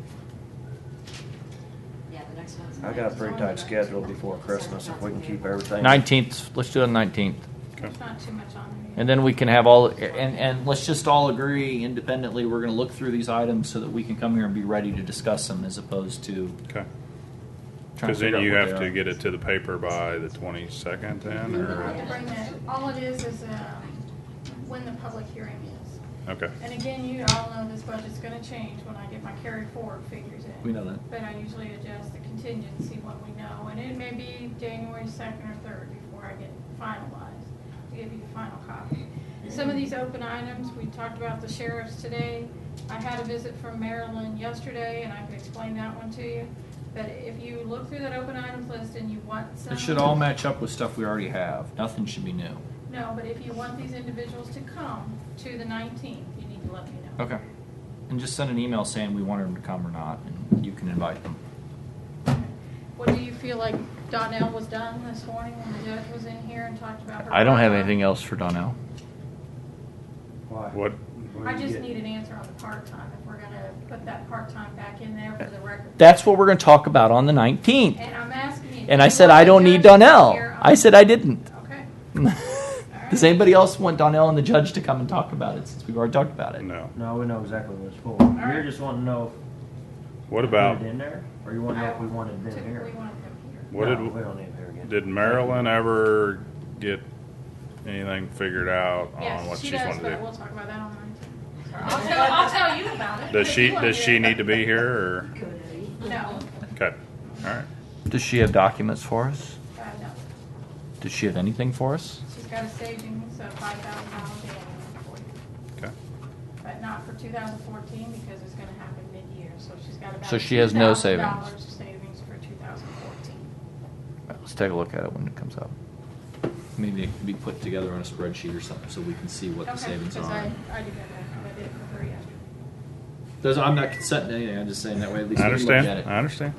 Yeah, the next one's. I got a pretty tight schedule before Christmas if we can keep everything. 19th. Let's do it on 19th. There's not too much on there. And then we can have and let's just all agree independently we're going to look through these items so that we can come here and be ready to discuss them as opposed to Okay. trying Because to then figure out you what have they to are. get it to the paper by the 22nd then, I have to or? bring that, all it is when the public hearing is. Okay. And again, you all know this budget's gonna change when I get my carry forward figures in. We know that. But I usually adjust the contingency when we know, and it may be January 2nd or 3rd before I get finalized, to give you the final copy. Some of these open items, we talked about the sheriffs today. I had a visit from Maryland yesterday, and I can explain that one to you. But if you look through that open items list and you want some. It should all match up with stuff we already have. Nothing should be new. No, but if you want these individuals to come to the 19th, you need to let me know. Okay. And just send an email saying we want them to come or not, and you can invite them. What do you feel like Donnell was done this morning when the judge was in here and talked about her? I don't have part-time? anything else for Donnell. Why? What? I just need an answer on the part-time, if we're gonna put that part-time back in there for the record. That's what we're going to talk about on the 19th. And I'm asking you. And I you said want I the don't judge need to Donnell. hear on- I said I didn't. Okay. Does anybody else want Donnell and the judge to come and talk about it since we've already talked about it? No. No, we know exactly what it's for. right. You're just wanting to know What if about, we put it in there, or you want to know if we wanted them Typically, here? we want them here. what No, did, we don't need them here again. did Marilyn ever get anything figured out on Yes, what she she's does, wanting to but do? we'll talk about that on the 19th. I'll tell you about it. Does if she, you want does to she hear need to be here, or? No. Okay, all right. Does she have documents for us? No. Does she have anything for us? She's got a staging, so $5,000 annually for you. Okay. But not for 2014 because it's gonna happen mid-year, so she's got about So she has no savings. $2,000 savings for 2014. Let's take a look at it when it comes up. Maybe it can be put together on a spreadsheet or something so we can see what the savings Because are. I did that, I did it for her yesterday. I'm not consenting to anything. I'm just saying that way at least I we can look at understand, it. I understand.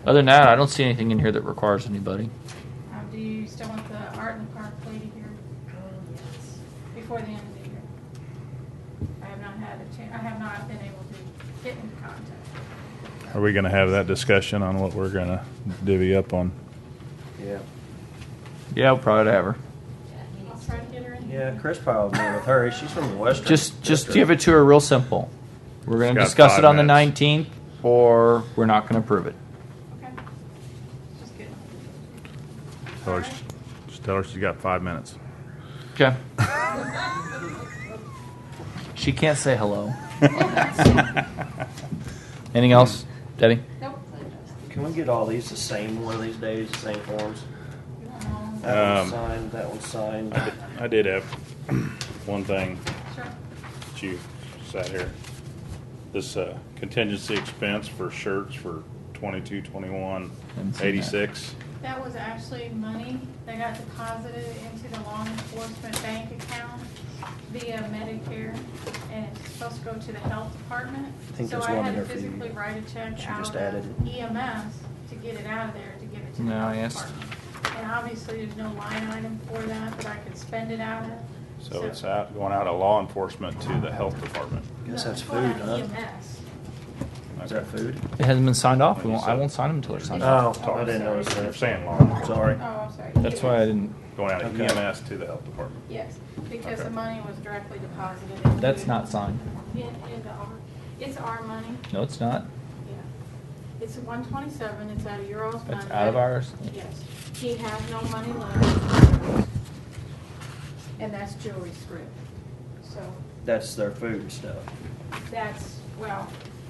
Other than that, I don't see anything in here that requires anybody. Do you still want the art in the park lady here? Yes. Before the end of the year? I have not had a chance, I have not been able to get into contact. Are we gonna have that discussion on what we're gonna divvy up on? Yeah. Yeah, we'll probably have her. I'll try to get her in. Yeah, Chris probably met with her. She's from the Western. Just District. give it to her real simple. We're going She's to got discuss 5 it on the minutes. 19th, or we're not going to approve it. Okay. Just good. Just tell her she's got 5 minutes. Okay. She can't say hello. Anything else, Debbie? Nope. Can we get all these the same one of these days, the same forms? That one's signed, that one's signed. I did have one thing. Sure. That you sat here. This contingency expense for shirts for 22, 21, Haven't seen 86. That was actually money that got deposited into the law enforcement bank account via Medicare, and it's supposed to go to the health department. I think So there's I one had in to there for you. physically write a check She out just of added EMS to get it out of there to give it to the No, health yes. department. And obviously, there's no line item for that I could spend it out of. So it's going out of law enforcement to the health department. Guess that's It's going food, out huh? of EMS. Is that food? It hasn't been signed off. I won't sign them until they're signed off. Oh, I didn't notice You're that. saying law enforcement. Sorry. Oh, I'm sorry. That's why I didn't. Going out of Okay. EMS to the health department. Yes, because Okay. the money was directly deposited into. That's not signed. It's our money, No, it's not. yeah. It's 127, it's out of your all's money. It's out of ours. Yes. He has no money left. And that's Joey's script. So That's their food and stuff. that's, well,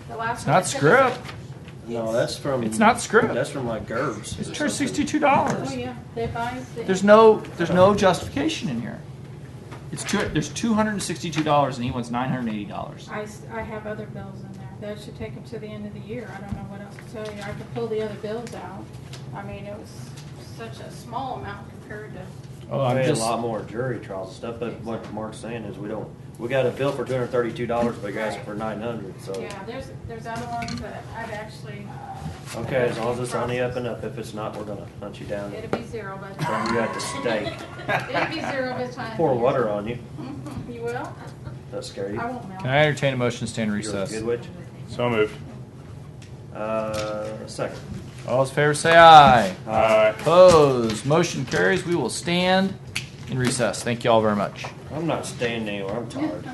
the last. It's one not I took script. No, that's from. It's not script. That's from like Gerbs. It's or charged something. $62. Oh, yeah, they buy. There's no justification in here. There's $262 and he wants $980. I have other bills in there. That should take him to the end of the year. I don't know what else to tell you. I could pull the other bills out. I mean, it was such a small amount compared to. Oh, We I'm had just. a lot more jury trials and stuff, but what Mark's saying is we got a bill for $232, but you're asking for $900, so. Yeah, there's other ones that I've actually. Okay, as long as it's on the up and up, if it's not, we're gonna hunt you down. It'll be zero by the Then time. you got the stake. It'll be zero by the time. Pour water on you. You will? That scare you? I won't melt. Can I entertain a motion to stand in You're recess? a good witch. So moved. Second. All those in favor say aye. Aye. Opposed. Motion carries. We will stand in recess. Thank you all very much. I'm not staying anywhere, I'm tired.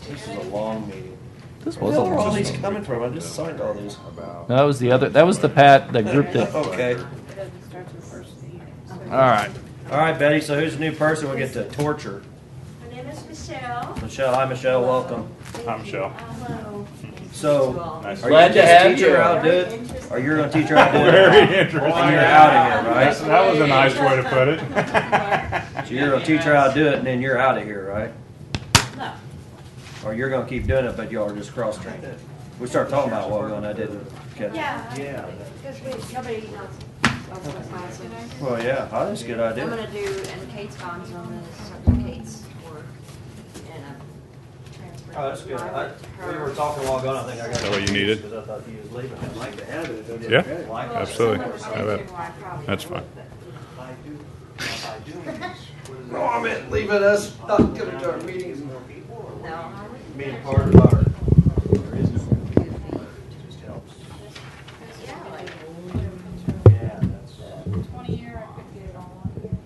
This is a long meeting. This Where was the a hell are all long these meeting. coming from? I just signed all these. No, that was the other. That was the group that. Okay. It doesn't start till the first of the year. All right. All right, Betty, so who's the new person we get to torture? My name is Michelle. Michelle, hi Michelle, welcome. Hi, Michelle. Hello. So, Nice. are Glad you to gonna have teach you. her how to do it? Or you're gonna teach her how to do it? Very interesting. And you're out of here, right? That was a nice way to put it. So you're gonna teach her how to do it and then you're out of here, right? No. Or you're gonna keep doing it, but y'all are just cross-trained? We started talking about a while ago and I didn't catch it. Yeah. Because nobody knows what class it is. Well, yeah, I think it's a good idea. I'm gonna do, and Kate's gone, so I'm gonna start Kate's work and transfer. Oh, that's good. We were talking a while ago, and I think I got. Is that what you needed? Because I thought he was leaving. I'd like to have it. if it Yeah, didn't like it. absolutely. Have it. That's fine. No, I meant leaving us, not coming to our meetings. No. Being part of our. Yeah, 20-year, I could get it all on here.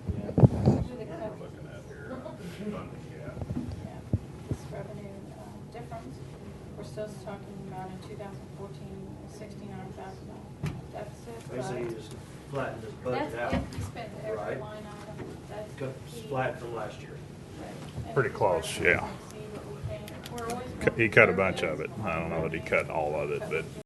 Yeah. This revenue difference, we're still talking about in 2014, $69,000 deficit. Basically, you but just flatten this budget That's out. if you spend every Right. line item. That's Cut key. flat from last year. And Pretty this close, revenue, yeah. see what we can. We're always He cut a bunch of it. I don't know that he cut all of it, but